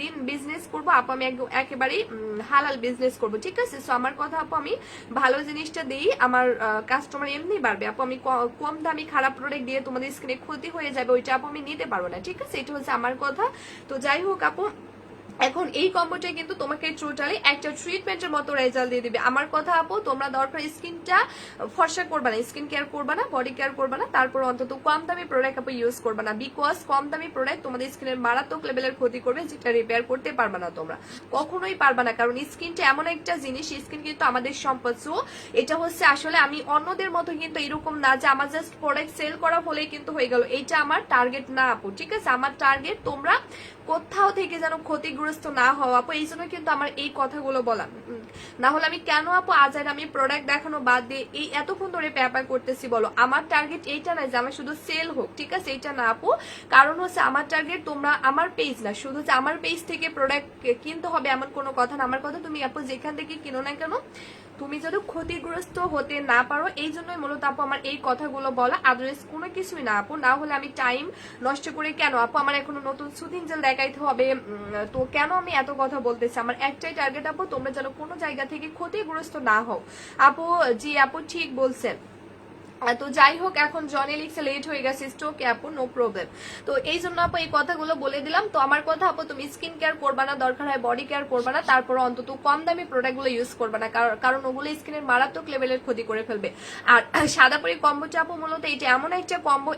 Speaker 1: দিন বিজনেস করবো আপু আমি একেবারেই হালাল বিজনেস করবো, ঠিক আছে। সো আমার কথা আপু আমি ভালো জিনিসটা দিই, আমার কাস্টমার এমনি বাড়বে আপু। আমি কম দামি খারাপ প্রোডাক্ট দিয়ে তোমাদের স্কিনে ক্ষতি হয়ে যাবে ওইটা আপু আমি নিতে পারবো না, ঠিক আছে। এটা হচ্ছে আমার কথা। তো যাই হোক আপু, এখন এই কম্বোটা কিন্তু তোমাকে টোটালি একটা ট্রিটমেন্টের মতো রেজাল্ট দিয়ে দিবে। আমার কথা আপু তোমরা দরকার স্কিনটা ফর্সা করবা না, স্কিন কেয়ার করবা না, বডি কেয়ার করবা না, তারপর অন্তত কম দামি প্রোডাক্ট আপু ইউজ করবা না, বিকজ কম দামি প্রোডাক্ট তোমাদের স্কিনের মারাত্মক লেভেলের ক্ষতি করবে, যেটা রিপেয়ার করতে পারবা না তোমরা, কখনোই পারবা না। কারণ স্কিনটা এমন একটা জিনিস, স্কিন কিন্তু আমাদের সম্পদ। সো এটা হচ্ছে আসলে আমি অন্যদের মতো কিন্তু এরকম না যে আমার জাস্ট প্রোডাক্ট সেল করা হলেই কিন্তু হয়ে গেল, এইটা আমার টার্গেট না আপু, ঠিক আছে। আমার টার্গেট তোমরা কোথাও থেকে যেন ক্ষতিগ্রস্ত না হও আপু, এই জন্য কিন্তু আমার এই কথাগুলো বলা। না হলে আমি কেন আপু আজ আর আমি প্রোডাক্ট দেখানো বাদ দিয়ে এই এতক্ষণ ধরে ব্যাপার করতেছি বলো। আমার টার্গেট এইটা না যে আমার শুধু সেল হোক, ঠিক আছে, এইটা না আপু। কারণ হচ্ছে আমার টার্গেট তোমরা আমার পেজ না শুধু যে আমার পেজ থেকে প্রোডাক্ট কিনতে হবে এমন কোনো কথা না। আমার কথা তুমি আপু যেখান থেকে কিনো না কেন তুমি যদি ক্ষতিগ্রস্ত হতে না পারো, এই জন্যই মূলত আপু আমার এই কথাগুলো বলা, আদারওয়াইজ কোনো কিছুই না আপু। না হলে আমি টাইম নষ্ট করে কেন আপু আমার এখনো নতুন সুদিং জেল দেখাইতে হবে, তো কেন আমি এত কথা বলতেছি। আমার একটাই টার্গেট আপু তোমরা যেন কোনো জায়গা থেকে ক্ষতিগ্রস্ত না হও আপু। জি আপু ঠিক বলছেন। তো যাই হোক, এখন জনে লিখছে লেট হয়ে গেছে স্টোকে আপু, নো প্রবলেম। তো এই জন্য আপু এই কথাগুলো বলে দিলাম। তো আমার কথা আপু তুমি স্কিন কেয়ার করবা না, দরকার হয় বডি কেয়ার করবা না, তারপর অন্তত কম দামি প্রোডাক্টগুলো ইউজ করবা না, কারণ ওগুলো স্কিনের মারাত্মক লেভেলের ক্ষতি করে ফেলবে। আর সাদাপুরি কম্বোটা আপু মূলত এটা এমন একটা কম্বো,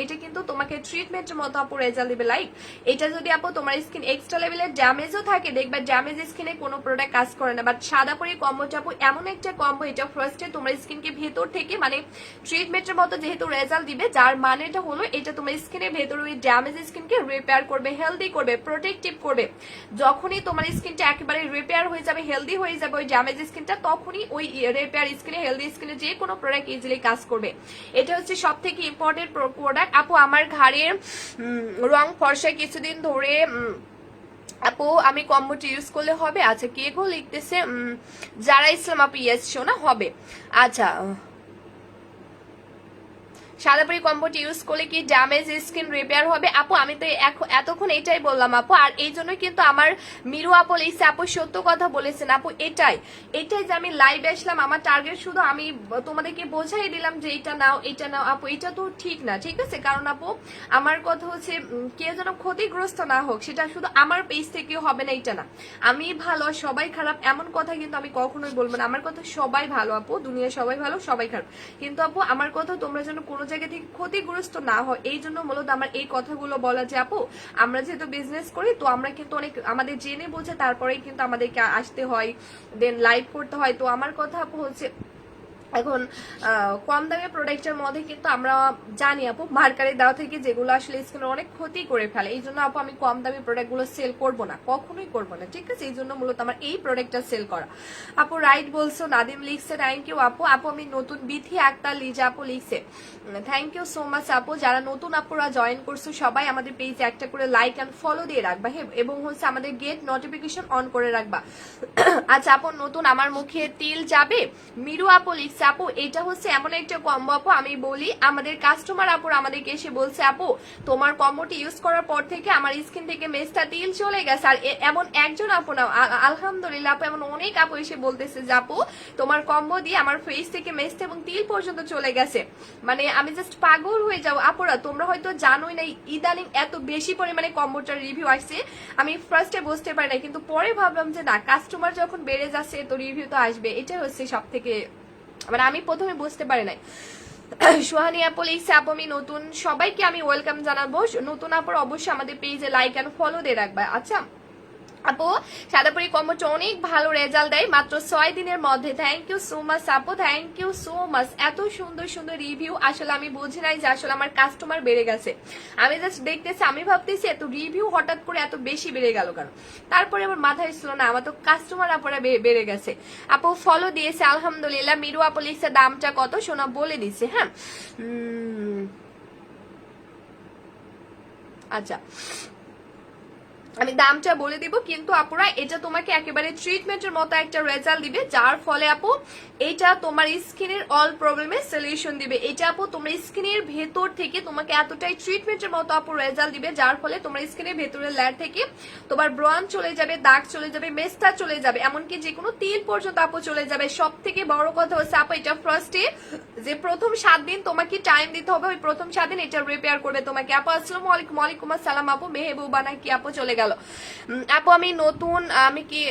Speaker 1: এটা কিন্তু তোমাকে ট্রিটমেন্টের মতো আপু রেজাল্ট দিবে। লাইক এটা যদি আপু তোমার স্কিন এক্সট্রা লেভেলের ড্যামেজও থাকে, দেখবা ড্যামেজ স্কিনে কোনো প্রোডাক্ট কাজ করে না। বাট সাদাপুরি কম্বোটা আপু এমন একটা কম্বো, এটা ফার্স্টে তোমার স্কিনকে ভেতর থেকে মানে ট্রিটমেন্টের মতো যেহেতু রেজাল্ট দিবে, যার মানেটা হলো এটা তোমার স্কিনের ভেতরে ওই ড্যামেজ স্কিনকে রিপেয়ার করবে, হেলদি করবে, প্রোটেক্টিভ করবে। যখনই তোমার স্কিনটা একেবারে রিপেয়ার হয়ে যাবে, হেলদি হয়ে যাবে ওই ড্যামেজ স্কিনটা, তখনই ওই রিপেয়ার স্কিনে, হেলদি স্কিনে যে কোনো প্রোডাক্ট ইজিলি কাজ করবে। এটা হচ্ছে সব থেকে ইম্পর্টেন্ট প্রোডাক্ট। আপু আমার ঘাড়ের রং ফর্সা কিছুদিন ধরে, আপু আমি কম্বোটা ইউজ করলে হবে? আচ্ছা কে গো লিখতেছে, যারা ইসলাম আপু, ইয়েস শোনা হবে। আচ্ছা সাদাপুরি কম্বোটি ইউজ করলে কি ড্যামেজ স্কিন রিপেয়ার হবে? আপু আমি তো এতক্ষণ এটাই বললাম আপু, আর এই জন্যই কিন্তু আমার মিরু আপু লিখছে, আপু সত্য কথা বলেছেন আপু, এটাই যে আমি লাইভ আসলাম, আমার টার্গেট শুধু আমি তোমাদেরকে বোঝাই দিলাম যে এটা নাও, এটা নাও আপু, এটা তো ঠিক না, ঠিক আছে? কারণ আপু আমার কথা হচ্ছে কেউ যেন ক্ষতিগ্রস্ত না হোক, সেটা শুধু আমার পেজ থেকে হবে না, এটা না আমি ভালো সবাই খারাপ এমন কথা কিন্তু আমি কখনোই বলবো না। আমার কথা সবাই ভালো আপু, দুনিয়া সবাই ভালো সবাই খারাপ, কিন্তু আপু আমার কথা তোমরা যেন কোনো জায়গা থেকে ক্ষতিগ্রস্ত না হয়, এই জন্য মূলত আমার এই কথাগুলো বলা যে আপু আমরা যেহেতু বিজনেস করি, তো আমরা কিন্তু অনেক আমাদের জেনে বুঝে তারপরেই কিন্তু আমাদেরকে আসতে হয়, দেন লাইভ করতে হয়। তো আমার কথা আপু হচ্ছে এখন কম দামের প্রোডাক্টের মধ্যে কিন্তু আমরা জানি আপু মার্কারি দেওয়া থেকে যেগুলো আসলে স্কিনের অনেক ক্ষতি করে ফেলে, এই জন্য আপু আমি কম দামি প্রোডাক্টগুলো সেল করবো না, কখনোই করবো না, ঠিক আছে? এই জন্য মূলত আমার এই প্রোডাক্টটা সেল করা। আপু রাইট বলছো, নাদিম লিখছে, থ্যাংক ইউ আপু। আপু আমি নতুন, বিথি আক্তার লিজা আপু লিখছে, থ্যাংক ইউ সো মাচ আপু। যারা নতুন আপুরা জয়েন করছো সবাই আমাদের পেজে একটা করে লাইক অ্যান্ড ফলো দিয়ে রাখবা, হ্যাঁ, এবং হচ্ছে আমাদের গেট নোটিফিকেশন অন করে রাখবা। আচ্ছা আপু নতুন, আমার মুখে তিল যাবে? মিরু আপু লিখছে, আপু এটা হচ্ছে এমন একটা কম্বো আপু, আমি বলি আমাদের কাস্টমার আপুর আমাদেরকে এসে বলছে, আপু তোমার কম্বোটি ইউজ করার পর থেকে আমার স্কিন থেকে মেস্তা তিল চলে গেছে। আর এমন একজন আপু না, আলহামদুলিল্লাহ আপু, এমন অনেক আপু এসে বলতেছে যে আপু তোমার কম্বো দিয়ে আমার ফেস থেকে মেস্তা এবং তিল পর্যন্ত চলে গেছে। মানে আমি জাস্ট পাগল হয়ে যাবো। আপুরা তোমরা হয়তো জানোই না ইদানিং এত বেশি পরিমাণে কম্বোটার রিভিউ আসছে, আমি ফার্স্টে বুঝতে পারি না, কিন্তু পরে ভাবলাম যে না, কাস্টমার যখন বেড়ে যাচ্ছে তো রিভিউ তো আসবে, এটা হচ্ছে সব থেকে, মানে আমি প্রথমে বুঝতে পারি নাই। সোহানি আপু লিখছে, আপু আমি নতুন, সবাইকে আমি ওয়েলকাম জানাবো। নতুন আপুর অবশ্যই আমাদের পেজে লাইক এন্ড ফলো দিয়ে রাখবা। আচ্ছা আপু সাদাপুরি কম্বোটা অনেক ভালো রেজাল্ট দেয় মাত্র 6 দিনের মধ্যে। থ্যাংক ইউ সো মাচ আপু, থ্যাংক ইউ সো মাচ। এত সুন্দর সুন্দর রিভিউ, আসলে আমি বুঝি নাই যে আসলে আমার কাস্টমার বেড়ে গেছে। আমি জাস্ট দেখতেছি, আমি ভাবতেছি এত রিভিউ হঠাৎ করে এত বেশি বেড়ে গেল কেন, তারপরে আমার মাথায় ছিল না আমার তো কাস্টমার আপুরা বেড়ে গেছে। আপু ফলো দিয়েছে আলহামদুলিল্লাহ। মিরু আপু লিখছে দামটা কত, শোনা বলে দিছে, হ্যাঁ। আচ্ছা আমি দামটা বলে দিব, কিন্তু আপুরা এটা তোমাকে একেবারে ট্রিটমেন্টের মতো একটা রেজাল্ট দিবে, যার ফলে আপু এটা তোমার স্কিনের অল প্রবলেমের সলিউশন দিবে। এটা আপু তোমার স্কিনের ভেতর থেকে তোমাকে এতটাই ট্রিটমেন্টের মতো আপু রেজাল্ট দিবে, যার ফলে তোমার স্কিনের ভেতরের লেয়ার থেকে তোমার ব্রণ চলে যাবে, দাগ চলে যাবে, মেস্তা চলে যাবে, এমনকি যে কোনো তিল পর্যন্ত আপু চলে যাবে। সব থেকে বড় কথা হচ্ছে আপু এটা ফার্স্টে যে প্রথম 7 দিন তোমাকে টাইম দিতে হবে, ওই প্রথম 7 দিন এটা রিপেয়ার করবে তোমাকে। আপু আসসালামু আলাইকুম। ওয়ালাইকুম আসসালাম আপু। মেহবুবা নাকি আপু চলে গেল। আপু আমি নতুন, আমি কি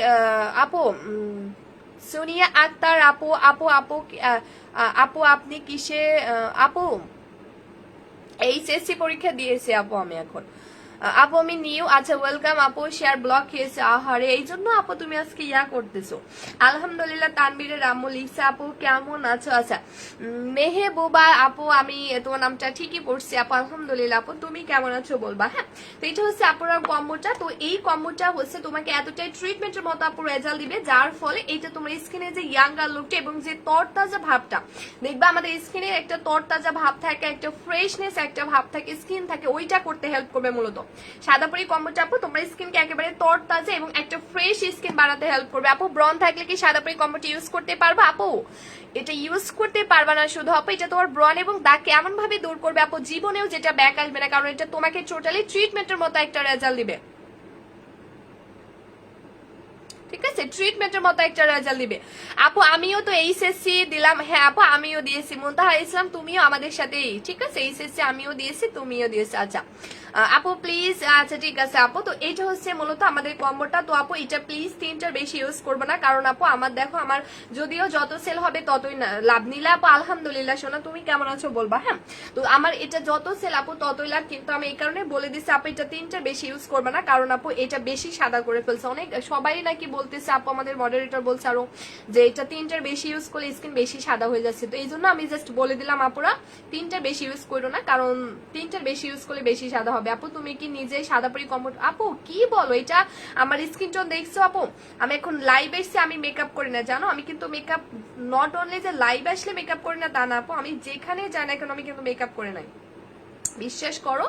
Speaker 1: আপু সোনিয়া আক্তার আপু, আপু আপু আপু আপনি কিসে আপু? এইচএসসি পরীক্ষা দিয়েছি আপু আমি এখন। আপু আমি নিউ। আচ্ছা ওয়েলকাম আপু। শেয়ার ব্লক খেয়েছে, আহারে এই জন্য আপু তুমি আজকে ইয়া করতেছো। আলহামদুলিল্লাহ। তানবীরের আম্মু লিখছে, আপু কেমন আছো? আচ্ছা মেহেবুবা আপু, আমি তোমার নামটা ঠিকই পড়ছি আপু, আলহামদুলিল্লাহ। আপু তুমি কেমন আছো বলবা, হ্যাঁ। তো এটা হচ্ছে আপুর কম্বোটা। তো এই কম্বোটা হচ্ছে তোমাকে এতটাই ট্রিটমেন্টের মতো আপু রেজাল্ট দিবে, যার ফলে এটা তোমার স্কিনে যে ইয়াঙ্গার লুকটা এবং যে তরতাজা ভাবটা দেখবা, আমাদের স্কিনের একটা তরতাজা ভাব থাকে, একটা ফ্রেশনেস একটা ভাব থাকে, স্কিন থাকে, ওইটা করতে হেল্প করবে মূলত সাদাপুরি কম্বোটা আপু। তোমার স্কিনকে একেবারে তরতাজা এবং একটা ফ্রেশ স্কিন বানাতে হেল্প করবে আপু। ব্রণ থাকলে কি সাদাপুরি কম্বোটা ইউজ করতে পারবা আপু? এটা ইউজ করতে পারবা না শুধু আপু, এটা তোমার ব্রণ এবং দাগকে এমন ভাবে দূর করবে আপু, জীবনেও যেটা ব্যাক আসবে না, কারণ এটা তোমাকে টোটালি ট্রিটমেন্টের মতো একটা রেজাল্ট দিবে, ঠিক আছে? ট্রিটমেন্টের মতো একটা রেজাল্ট দিবে আপু। আমিও তো এইচএসসি দিলাম, হ্যাঁ আপু আমিও দিয়েছি। মুনতাহা ইসলাম তুমিও আমাদের সাথেই, ঠিক আছে? এইচএসসি আমিও দিয়েছি, তুমিও দিয়েছি। আচ্ছা আপু প্লিজ, আচ্ছা ঠিক আছে আপু, তো এটা হচ্ছে মূলত আমাদের কম্বোটা। তো আপু এটা প্লিজ তিনটার বেশি ইউজ করবে না, কারণ আপু আমার দেখো আমার যদিও যত সেল হবে ততই লাভ নিলে আপু আলহামদুলিল্লাহ। শোনা তুমি কেমন আছো বলবা, হ্যাঁ। তো আমার এটা যত সেল আপু ততই লাভ, কিন্তু আমি এই কারণে বলে দিচ্ছি আপু এটা তিনটার বেশি ইউজ করবে না, কারণ আপু এটা বেশি সাদা করে ফেলছে। অনেক সবাই নাকি বলতেছে আপু, আমাদের মডারেটর বলছে আরো যে এটা তিনটার বেশি ইউজ করলে স্কিন বেশি সাদা হয়ে যাচ্ছে। তো এই জন্য আমি জাস্ট বলে দিলাম আপুরা তিনটার বেশি ইউজ করো না, কারণ তিনটার বেশি ইউজ করলে বেশি সাদা হবে। আপু তুমি কি নিজে সাদা পরি কম্বো, আপু কি বলো, এটা আমার স্কিন টোন দেখছো আপু? আমি এখন লাইভ এসে আমি মেকআপ করি না জানো, আমি কিন্তু মেকআপ নট অনলি যে লাইভ আসলে মেকআপ করি না তা না আপু, আমি যেখানে যাই না কেন আমি কিন্তু মেকআপ করে নাই, বিশ্বাস করো।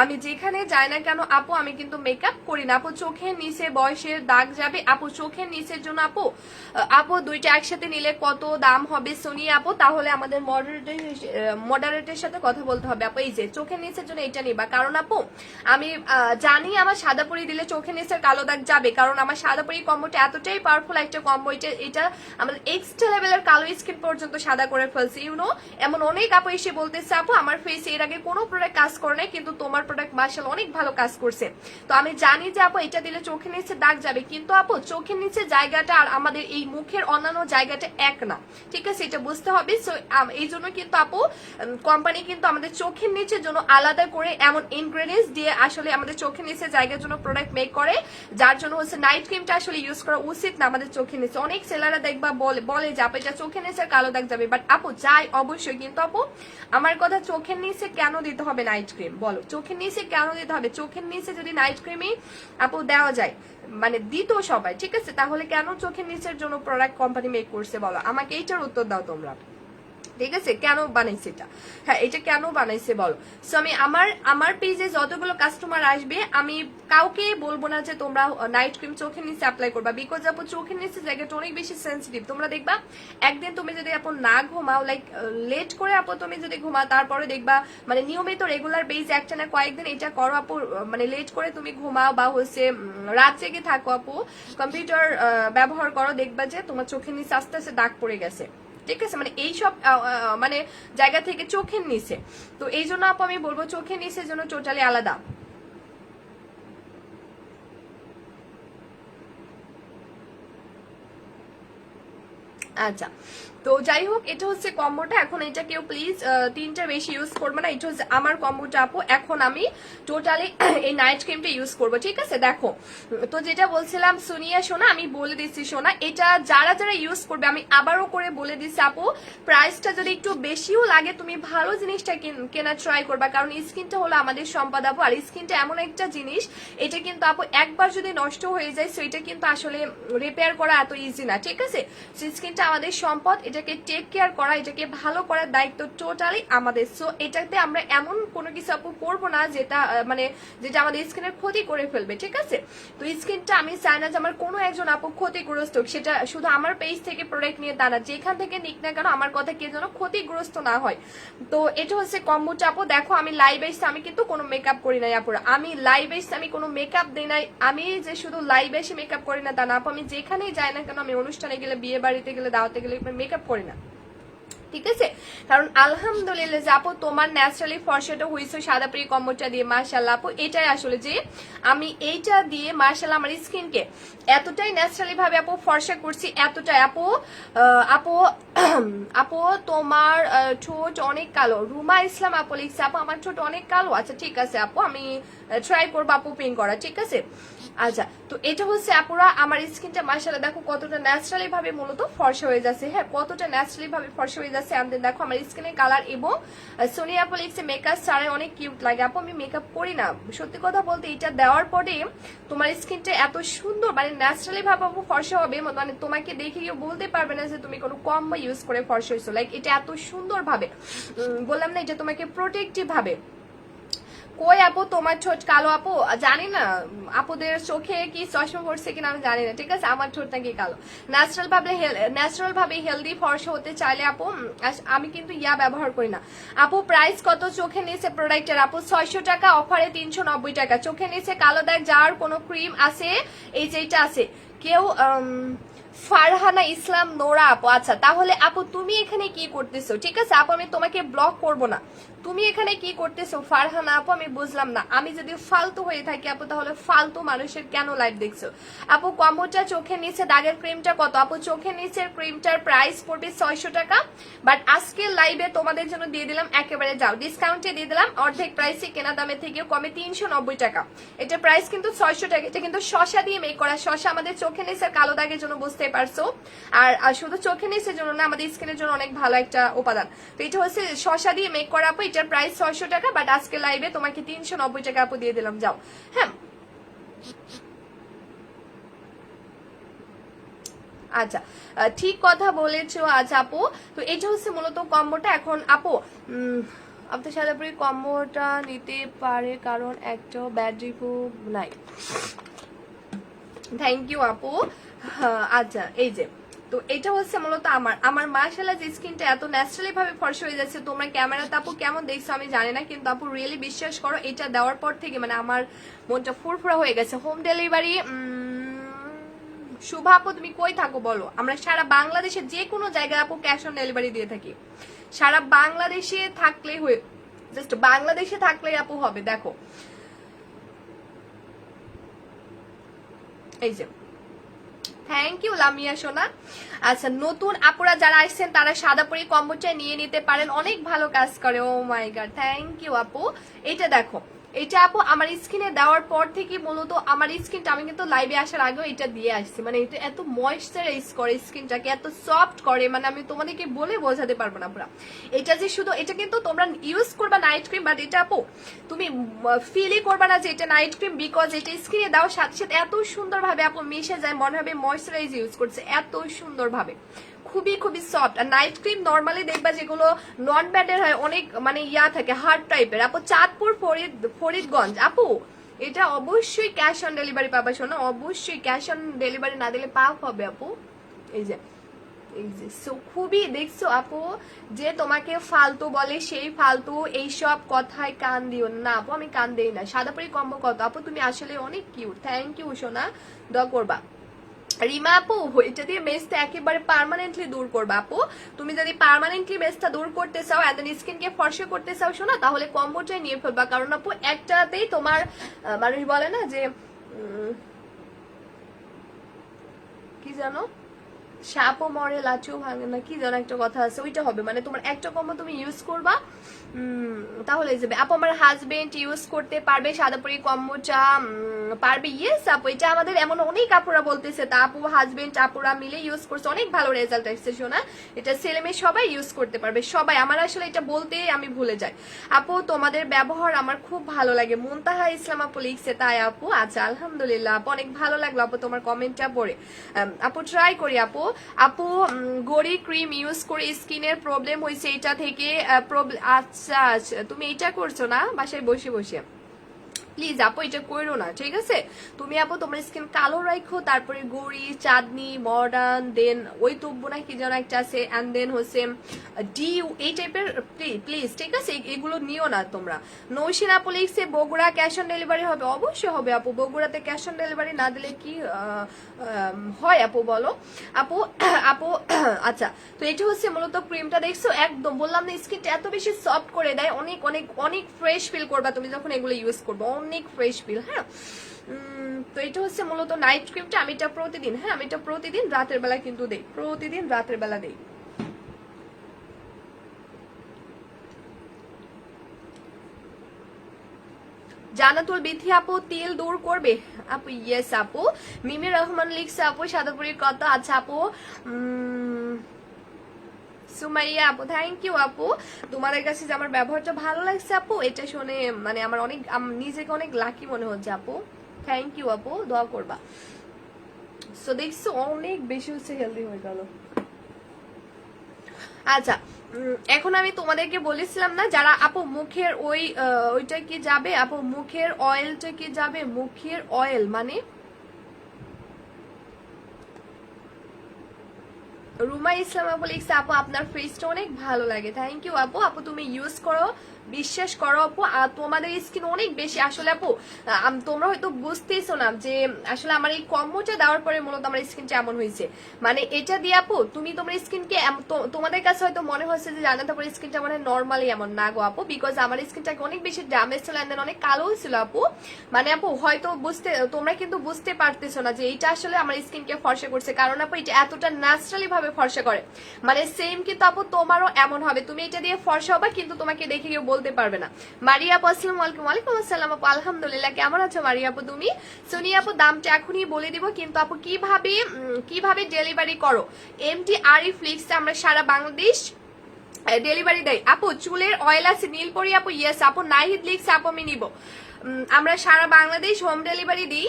Speaker 1: আমি যেখানে যাই না কেন আপু আমি কিন্তু মেকআপ করি না আপু। চোখের নিচে বয়সের দাগ যাবে আপু, চোখের নিচের জন্য আপু আপু দুইটা একসাথে নিলে কত দাম হবে শুনি আপু, তাহলে আমাদের মডারেটের সাথে কথা বলতে হবে আপু। এই যে চোখের নিচের জন্য এটা নিবা, কারণ আপু আমি জানি আমার সাদা পরি দিলে চোখের নিচের কালো দাগ যাবে, কারণ আমার সাদা পরি কম্বোটা এতটাই পাওয়ারফুল একটা কম্বো, এটা আমাদের এক্সট্রা লেভেলের কালো স্কিন পর্যন্ত সাদা করে ফেলছে। ইউনো এমন অনেক আপু এসে বলতেছে আপু আমার ফেসে এর আগে কোনো প্রোডাক্ট কাজ করে নাই, কিন্তু তোমার প্রোডাক্ট মাশাআল্লাহ অনেক ভালো কাজ করছে। তো আমি জানি যে আপু এটা দিলে চোখের নিচে দাগ যাবে, কিন্তু আপু চোখের নিচে জায়গাটা আর আমাদের এই মুখের অন্যান্য জায়গাটা এক না, ঠিক আছে, এটা বুঝতে হবে। সো এই জন্য কিন্তু আপু কোম্পানি কিন্তু আমাদের চোখের নিচের জন্য আলাদা করে এমন ইনগ্রেডিয়েন্টস দিয়ে আসলে আমাদের চোখের নিচে জায়গার জন্য প্রোডাক্ট মেক করে, যার জন্য হচ্ছে নাইট ক্রিমটা আসলে ইউজ করা উচিত না আমাদের চোখের নিচে। অনেক সেলাররা দেখবা বলে যে আপু এটা চোখের নিচে কালো দাগ যাবে, বাট আপু যাই অবশ্যই, কিন্তু আপু আমার কথা চোখের নিচে কেন দিতে হবে নাইট ক্রিম, বলো চোখের নিচে কেন দিতে হবে? চোখের নিচে যদি নাইট ক্রিমই আপু দেওয়া যায়, মানে দিত সবাই, ঠিক আছে, তাহলে কেন চোখের নিচের জন্য প্রোডাক্ট কোম্পানি মেক করছে বলো আমাকে, এইটার উত্তর দাও তোমরা, ঠিক আছে, কেন বানাইছে এটা, হ্যাঁ এটা কেন বানাইছে বলো। সো আমি আমার পেজে যতগুলো কাস্টমার আসবে আমি কাউকে বলবো না যে তোমরা নাইট ক্রিম চোখের নিচে অ্যাপ্লাই করবা, বিকজ আপু চোখের নিচে জায়গাটা অনেক বেশি সেন্সিটিভ। তোমরা দেখবা একদিন তুমি যদি আপু না ঘুমাও, লাইক লেট করে আপু তুমি যদি ঘুমাও, তারপরে দেখবা মানে নিয়মিত রেগুলার বেজ একটা না কয়েকদিন এটা করো আপু, মানে লেট করে তুমি ঘুমাও বা হচ্ছে রাত জেগে থাকো আপু, কম্পিউটার ব্যবহার করো, দেখবা যে তোমার চোখের নিচে আস্তে আস্তে দাগ পড়ে গেছে, ঠিক আছে, মানে এইসব মানে জায়গা থেকে চোখের নিচে। তো এই জন্য আপু আমি বলবো চোখের নিচের জন্য টোটালি আলাদা। আচ্ছা, তো যাই হোক এটা হচ্ছে কম্বোটা। এখন এটা কেউ প্লিজ তিনটা বেশি ইউজ করবে না, এটা হচ্ছে আমার কম্বোটা আপু। এখন আমি টোটালি এই নাইট ক্রিমটা ইউজ করবো, ঠিক আছে। দেখো তো যেটা বলছিলাম সুনিয়া সোনা, আমি বলে দিচ্ছি সোনা, এটা যারা যারা ইউজ করবে আমি আবারও করে বলে দিচ্ছি আপু, প্রাইসটা যদি একটু বেশিও লাগে তুমি ভালো জিনিসটা কেনা ট্রাই করবা, কারণ স্কিনটা হলো আমাদের সম্পদ আপু, আর স্কিনটা এমন একটা জিনিস এটা কিন্তু আপু একবার যদি নষ্ট হয়ে যায় সো এটা কিন্তু আসলে রিপেয়ার করা এত ইজি না, ঠিক আছে। স্কিনটা আমাদের সম্পদ, এটাকে টেক কেয়ার করা, এটাকে ভালো করার দায়িত্ব টোটালি আমাদের। সো এটাতে আমরা এমন কোনো কিছু আপু করবো না যেটা মানে যেটা আমাদের স্কিনের ক্ষতি করে ফেলবে, ঠিক আছে। তো স্কিনটা আমি চাই না যে আমার কোনো একজন আপু ক্ষতিগ্রস্ত হোক, সেটা শুধু আমার পেজ থেকে প্রোডাক্ট নিয়ে তা না, যেখান থেকে নিক না কেন আমার কথা কে যেন ক্ষতিগ্রস্ত না হয়। তো এটা হচ্ছে কম্বোটা আপু। দেখো আমি লাইভ এসে আমি কিন্তু কোনো মেকআপ করি নাই আপুরা, আমি লাইভ এসে আমি কোনো মেকআপ দিই নাই, আমি যে শুধু লাইভ এসে মেকআপ করি না তা না আপু, আমি যেখানেই যাই না কেন, আমি অনুষ্ঠানে গেলে, বিয়ে বাড়িতে গেলে, দাওয়াতে গেলে মেকআপ করি না, ঠিক আছে। কারণ আলহামদুলিল্লাহ যে আপু তোমার ন্যাচারালি ফর্সাটা হয়েছে সাদা পরি কম্বোটা দিয়ে, মাশাআল্লাহ আপু এটাই আসলে যে আমি এইটা দিয়ে মাশাআল্লাহ আমার স্কিনকে এতটাই ন্যাচারালি ভাবে আপু ফর্সা করছি, এতটাই আপু আপু আপু তোমার ঠোঁট অনেক কালো, রুমা ইসলাম আপু লিখছে আপু আমার ঠোঁট অনেক কালো, আচ্ছা ঠিক আছে আপু আমি ট্রাই করবো আপু পিন করা, ঠিক আছে। আচ্ছা তো এটা হচ্ছে আপুরা আমার স্কিনটা মাশাআল্লাহ দেখো কতটা ন্যাচারালি ভাবে মূলত ফর্সা হয়ে যাচ্ছে, হ্যাঁ কতটা ন্যাচারালি ভাবে ফর্সা হয়ে যাচ্ছে। আমাদের দেখো আমার স্কিনের কালার, এবং সোনিয়া আপু লিখছে মেকআপ ছাড়াই অনেক কিউট লাগে আপু, আমি মেকআপ করি না, সত্যি কথা বলতে এটা দেওয়ার পরে তোমার স্কিনটা এত সুন্দর মানে ন্যাচারালি ভাবে আপু ফর্সা হবে, মানে তোমাকে দেখে কেউ বলতে পারবে না যে তুমি কোনো কম্বো ইউজ করে ফর্সা হয়েছো, লাইক এটা এত সুন্দর ভাবে বললাম না, এটা তোমাকে প্রোটেক্টিভ ভাবে। কই আপু তোমার ঠোঁট কালো আপু, জানি না আপুদের চোখে কি চশমা পড়ছে কিনা আমি জানি না, ঠিক আছে, আমার ঠোঁট নাকি কালো। ন্যাচারাল ভাবে হেলদি ফর্সা হতে চাইলে আপু আমি কিন্তু ইয়া ব্যবহার করি না আপু। প্রাইস কত চোখে নিচে প্রোডাক্টের আপু? 600 টাকা, অফারে 390 টাকা। চোখে নিচে কালো দাগ যার কোনো ক্রিম আছে, এই যেটা আছে কেউ ফারহানা ইসলাম নোরা আপু, আচ্ছা তাহলে আপু তুমি এখানে কি করতেছো, ঠিক আছে আপু আমি তোমাকে ব্লক করব না, তুমি এখানে কি করতেছো ফারহানা আপু, আমি বুঝলাম না। আমি যদি ফালতু হয়ে থাকি আপু, তাহলে ফালতু মানুষের কেন লাইভ দেখছো? আপু কম্বোটা চোখের নিচে দাগের ক্রিমটা কত? আপু চোখের নিচের ক্রিমটার প্রাইস পড়বে 600 টাকা, বাট আজকের লাইভে তোমাদের জন্য দিয়ে দিলাম একেবারে যাও ডিসকাউন্টে দিয়ে দিলাম অর্ধেক প্রাইসে, কেনা দামের থেকেও কমে 390 টাকা। এটা প্রাইস কিন্তু 600 টাকা। এটা কিন্তু শশা দিয়ে মেক করা, শশা আমাদের চোখের নিচের কালো দাগের জন্য, বুঝতে পারছো? আর শুধু চোখের নিচের জন্য না, আমাদের স্কিনের জন্য অনেক ভালো একটা উপাদান। তো এটা হচ্ছে শশা দিয়ে মেক করা আপু, এটার প্রাইস 600 টাকা, বাট আজকে লাইভে তোমাকে 390 টাকা আপু দিয়ে দিলাম, যাও। হ্যাঁ আচ্ছা, ঠিক কথা বলেছো। আচ্ছা আপু, তো এটা হচ্ছে মূলত কম্বোটা। এখন আপু আপনার সাথে কম্বোটা নিতে পারে, কারণ একটা ব্যাড রিভিউ নাই। থ্যাংক ইউ আপু। আচ্ছা এই যে, তো এটা হচ্ছে মূলত আমার মাশাআল্লাহ যে স্কিনটা এত ন্যাচারালি ভাবে ফর্সা হয়ে যাচ্ছে। তোমরা ক্যামেরাতে আপু কেমন দেখছো আমি জানি না, কিন্তু আপু রিয়েলি বিশ্বাস করো, এটা দেওয়ার পর থেকে মানে আমার মনটা ফুরফুরা হয়ে গেছে। হোম ডেলিভারি শুভা আপু তুমি কই থাকো বলো? আমরা সারা বাংলাদেশে যে কোনো জায়গায় আপু ক্যাশ অন ডেলিভারি দিয়ে থাকি। সারা বাংলাদেশে থাকলে হয়ে, জাস্ট বাংলাদেশে থাকলে আপু হবে। দেখো এই যে, থ্যাংক ইউ লামিয়া সোনা। আচ্ছা নতুন আপুরা যারা আসছেন তারা সাদা পরি কম্বোটা নিয়ে নিতে পারেন, অনেক ভালো কাজ করে। ও মাই গড, থ্যাংক ইউ আপু। এটা দেখো, এটা আপু আমার স্কিনে দেওয়ার পর থেকে মূলত আমার স্কিনটা, আমি কিন্তু লাইভে আসার আগেও এটা দিয়ে আসছি, মানে এটা এত ময়েশ্চারাইজ করে স্কিনটাকে, এত সফট করে, মানে আমি তোমাদেরকে বলে বোঝাতে পারবো না পুরা। এটা যে শুধু, এটা কিন্তু তোমরা ইউজ করবা নাইট ক্রিম, বাট এটা আপু তুমি ফিলই করবা না যে এটা নাইট ক্রিম, বিকজ এটা স্কিনে দেওয়ার সাথে সাথে এত সুন্দরভাবে আপু মিশে যায়, মনে হবে ময়েশ্চারাইজ ইউজ করছে, এত সুন্দরভাবে, খুবই খুবই সফট। আর নাইট ক্রিম নর্মালি দেখবা যেগুলো নন ব্যান্ডের হয়, অনেক মানে ইয়া থাকে, হার্ড টাইপের। আপু চাঁদপুর ফরিদগঞ্জ আপু, এটা অবশ্যই ক্যাশ অন ডেলিভারি পাবা শোনো, অবশ্যই ক্যাশ অন ডেলিভারি না দিলে পাপ হবে আপু। এই যে, এই যে খুবই দেখছো আপু, যে তোমাকে ফালতু বলে সেই ফালতু এইসব কথায় কান দিও না আপু, আমি কান দেই না। সাদাপুরি কম্বো কত আপু? তুমি আসলে অনেক কিউট, থ্যাংক ইউ সোনা, দোয়া করবা। রিমা আপু এটা দিয়ে মেজটা একেবারে পার্মানেন্টলি দূর করবা আপু। তুমি যদি পার্মানেন্টলি মেজটা দূর করতে চাও, এন্ড স্কিনকে ফর্সা করতে চাও শোনা, তাহলে কম্বোটাই নিয়ে ফেলবা। কারণ আপু একটাতেই তোমার মানুষ বলে না যে কি জানো, সাপও মরে লাচও ভাঙে না, কি যেন একটা কথা আছে, ওইটা হবে। মানে তোমার একটা কম্বো তুমি ইউজ করবা, তাহলে যাবে আপু। আমার হাজবেন্ড ইউজ করতে পারবে সাদাপুরি কম্বোটা? পারবে, ইয়েস আপু। এটা আমাদের এমন অনেক আপুরা বলতেছে, তা আপু হাজবেন্ড আপুরা মিলে ইউজ করছে, অনেক ভালো রেজাল্ট আসছে শোনা। এটা ছেলে মেয়ে সবাই ইউজ করতে পারবে, সবাই। আমার আসলে এটা বলতে আমি ভুলে যাই। আপু তোমাদের ব্যবহার আমার খুব ভালো লাগে, মুনতাহা ইসলাম আপু লিখছে, তাই আপু? আচ্ছা আলহামদুলিল্লাহ আপু, অনেক ভালো লাগলো আপু তোমার কমেন্টটা পড়ে। আপু ট্রাই করি আপু। আপু গড়ি ক্রিম ইউজ করে স্কিনের প্রবলেম হয়েছে, এটা থেকে আচ্ছা আচ্ছা, তুমি এটা করছো না বাসায় বসে বসে? প্লিজ আপু এটা করো না, ঠিক আছে? তুমি আপু তোমার স্কিন কালো রাখো, তারপরে গড়ি, চাঁদনি, মডার্ন, দেন ওই তব্য না কি যেন একটা আছে, অ্যান্ড দেন হচ্ছে ডিউ, এই টাইপের প্লিজ, ঠিক আছে? এগুলো নিও না তোমরা। নৌশিন আপু লিখছে বগুড়া ক্যাশ অন ডেলিভারি হবে? অবশ্যই হবে আপু, বগুড়াতে ক্যাশ অন ডেলিভারি না দিলে কি হয় আপু বলো? আপু আপু আচ্ছা, তো এটা হচ্ছে মূলত ক্রিমটা, দেখছো একদম বললাম না, স্কিনটা এত বেশি সফট করে দেয়, অনেক অনেক অনেক ফ্রেশ ফিল করবা তুমি যখন এগুলো ইউজ করবো, অনেক ফ্রেশ ফিল। হ্যাঁ তো এটা হচ্ছে মূলত নাইট ক্রিমটা। আমি এটা প্রতিদিন, হ্যাঁ আমি এটা প্রতিদিন রাতের বেলা কিন্তু দেই, প্রতিদিন রাতের বেলা দেই। জানাতুল বিথি আপু তিল দূর করবে আপু? ইয়েস আপু। মিমি রহমান লিখছে আপু সাদাপুরির কথা। আচ্ছা আপু সুমাইয়া আপু, থ্যাংক ইউ আপু। তোমাদের কাছে যে আমার ব্যবহারটা ভালো লাগছে আপু, এটা শুনে মানে আমার অনেক, নিজেকে অনেক লাকি মনে হচ্ছে আপু। থ্যাংক ইউ আপু, দোয়া করবা। সো দেখছো অনেক বেশি হচ্ছে হেলদি হয়ে গেল। আচ্ছা এখন আমি তোমাদেরকে বলেছিলাম না, যারা আপু মুখের ওইটা কি যাবে আপু, মুখের অয়েলটা কি যাবে? মুখের অয়েল মানে রুমা ইসলাম আপু লিখছে আপু আপনার ফেসটা অনেক ভালো লাগে, থ্যাংক ইউ আপু। আপু তুমি ইউজ করো, বিশ্বাস করো আপু, তোমাদের স্কিন অনেক বেশি আসলে আপু তোমরা হয়তো বুঝতেইছো না যে আসলে আমার এই কম্বোটা দেওয়ার পরে মূলত আমার স্কিনটা এমন হয়েছে। মানে এটা দিয়ে আপু তুমি তোমার স্কিনকে তোমাদের কাছে হয়তো মনে হচ্ছে যে জানা তারপর স্কিনটা মানে নর্মালি এমন না গো আপু, বিকজ আমার স্কিনটাকে অনেক বেশি ড্যামেজ ছিল এন্ড অনেক কালো ছিল আপু। মানে আপু হয়তো তোমরা কিন্তু বুঝতে পারতেছো না যে এটা আসলে আমার স্কিনকে ফর্সা করছে, কারণ আপু এটা এতটা ন্যাচারালি ভাবে ফর্সা করে। মানে সেম কিন্তু আপু তোমারও এমন হবে, তুমি এটা দিয়ে ফর্সা হবা কিন্তু তোমাকে দেখে কেউ বলতে পারবে না। মারিয়া আপু আসসালামু আলাইকুম। ওয়ালাইকুম আসসালাম আপু, আলহামদুলিল্লাহ, কেমন আছো মারিয়া আপু তুমি? সোনিয়া আপু দামটা এখনই বলে দিব, কিন্তু আপু কিভাবে ডেলিভারি করো? এমটি আরিফ লিখছে আমরা সারা বাংলাদেশ ডেলিভারি দেয় আপু। চুলের অয়েল আছে নীলপরি আপু, ইয়েস আপু। নাহিদ লিখছে আপু আমি নিব, আমরা সারা বাংলাদেশ হোম ডেলিভারি দিই।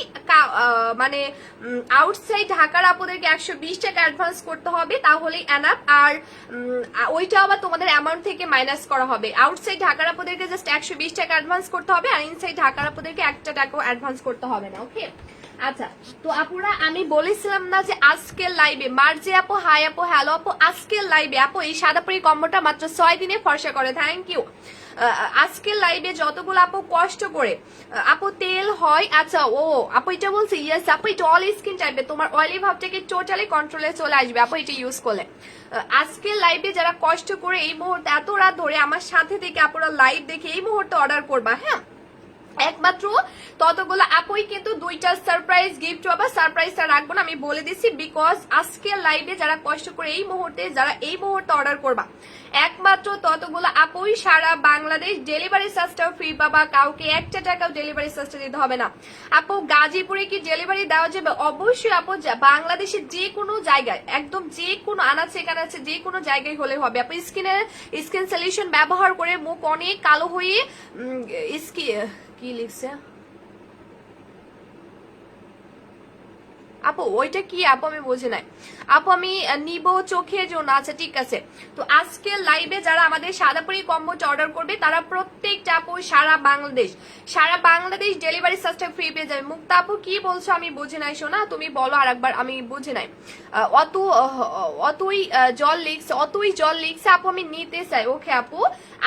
Speaker 1: মানে আউটসাইড ঢাকার আপুদেরকে 120 টাকা অ্যাডভান্স করতে হবে, তাহলেই এনাফ। আর ওইটা আবার তোমাদের অ্যামাউন্ট থেকে মাইনাস করা হবে। আউটসাইড ঢাকার আপুদেরকে জাস্ট 120 টাকা অ্যাডভান্স করতে হবে, আর ইনসাইড ঢাকার আপুদেরকে 1 টাকাও অ্যাডভান্স করতে হবে না, ওকে? আচ্ছা, তো আপুরা আমি বলেছিলাম না যে আজকের লাইভে মার্জি আপু, হাই আপু, হ্যালো আপু, আজকের লাইভে আপু এই সাদাপুরি কম্বোটা মাত্র 6 দিনে ফর্সা করে, থ্যাংক ইউ। আজকের লাইভে যতগুলো আপু কষ্ট করে আপু তেল হয়, আচ্ছা ও আপু এটা বলছি, ইয়েস আপু এটা অল স্কিন টাইপে, তোমার অয়েলি ভাবটাকে টোটালি কন্ট্রোলে চলে আসবে আপু এটা ইউজ করলে। আজকের লাইভে যারা কষ্ট করে এই মুহূর্তে এত রাত ধরে আমার সাথে থেকে আপুরা লাইভ দেখে এই মুহূর্তে অর্ডার করবা, হ্যাঁ একমাত্র ততগুলো আপুই কিন্তু 2টা সারপ্রাইজ গিফট হবে। সারপ্রাইজটা রাখবো না, আমি বলে দিচ্ছি, বিকজ আজকের লাইভে যারা কষ্ট করে যারা এই মুহূর্তে অর্ডার করবা একমাত্র ততগুলো আপুই সারা বাংলাদেশ ডেলিভারি চার্জটাও ফ্রি পাবা, কাউকে 1 টাকাও ডেলিভারি চার্জটা দিতে হবে না। আপু গাজীপুরে কি ডেলিভারি দেওয়া যাবে? অবশ্যই আপু, বাংলাদেশের যে কোনো জায়গায়, একদম যে কোনো আনাচে কানাচে যে কোনো জায়গায় হলে হবে। আপু স্কিন সলিউশন ব্যবহার করে মুখ অনেক কালো হয়ে কি লিখছে আপু, ওইটা কি আপু আমি বুঝি নাই আপু, আমি নিব চোখের জন্য। আচ্ছা ঠিক আছে, তো আজকের লাইভে যারা আমাদের সাদাপুরি কম্বোটা অর্ডার করবে তারা প্রত্যেকটা আপু সারা বাংলাদেশ ডেলিভারি চার্জটা ফ্রি পেয়ে যাবে। মুক্তা আপু কি বলছো আমি বুঝি নাই, শোনা তুমি বলো আরেকবার, আমি বুঝি নাই। অতই জল লিখছে আপু আমি নিতে চাই, ওকে আপু।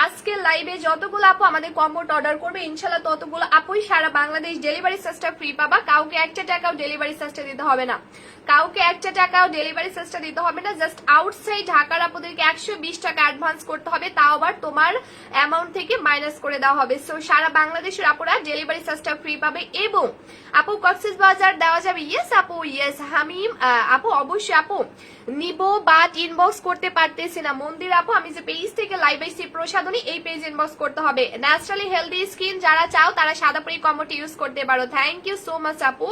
Speaker 1: আজকের লাইভে যতগুলো আপু আমাদের কম্বোটা অর্ডার করবে ইনশাল্লাহ ততগুলো আপুই সারা বাংলাদেশ ডেলিভারি চার্জটা ফ্রি পাবা, কাউকে 1 টাকাও ডেলিভারি চার্জটা দিতে হবে না, কাউকে 1 টাকাও ডেলিভারি চার্জটা দিতে হবে না। জাস্ট আউটসাইড ঢাকার আপুদেরকে 120 টাকা অ্যাডভান্স করতে হবে, তাও আবার তোমার অ্যামাউন্ট থেকে মাইনাস করে দেওয়া হবে। সো সারা বাংলাদেশের আপুরা ডেলিভারি চার্জটা ফ্রি পাবে। এবং আপু কক্সবাজার দেওয়া যাবে, ইয়েস আপু, ইয়েস হামিম আপু, অবশ্যই আপু নিব, বাট ইনবক্স করতে পারতেছি না। মন্দির আপু আমি যে পেজ থেকে লাইভ আইছি প্রসাদনী, এই পেজ ইনবক্স করতে হবে। ন্যাচারালি হেলদি স্কিন যারা চাও তারা সাদাপুরি কম্বোটি ইউজ করতে পারো, থ্যাংক ইউ সো মাচ আপু।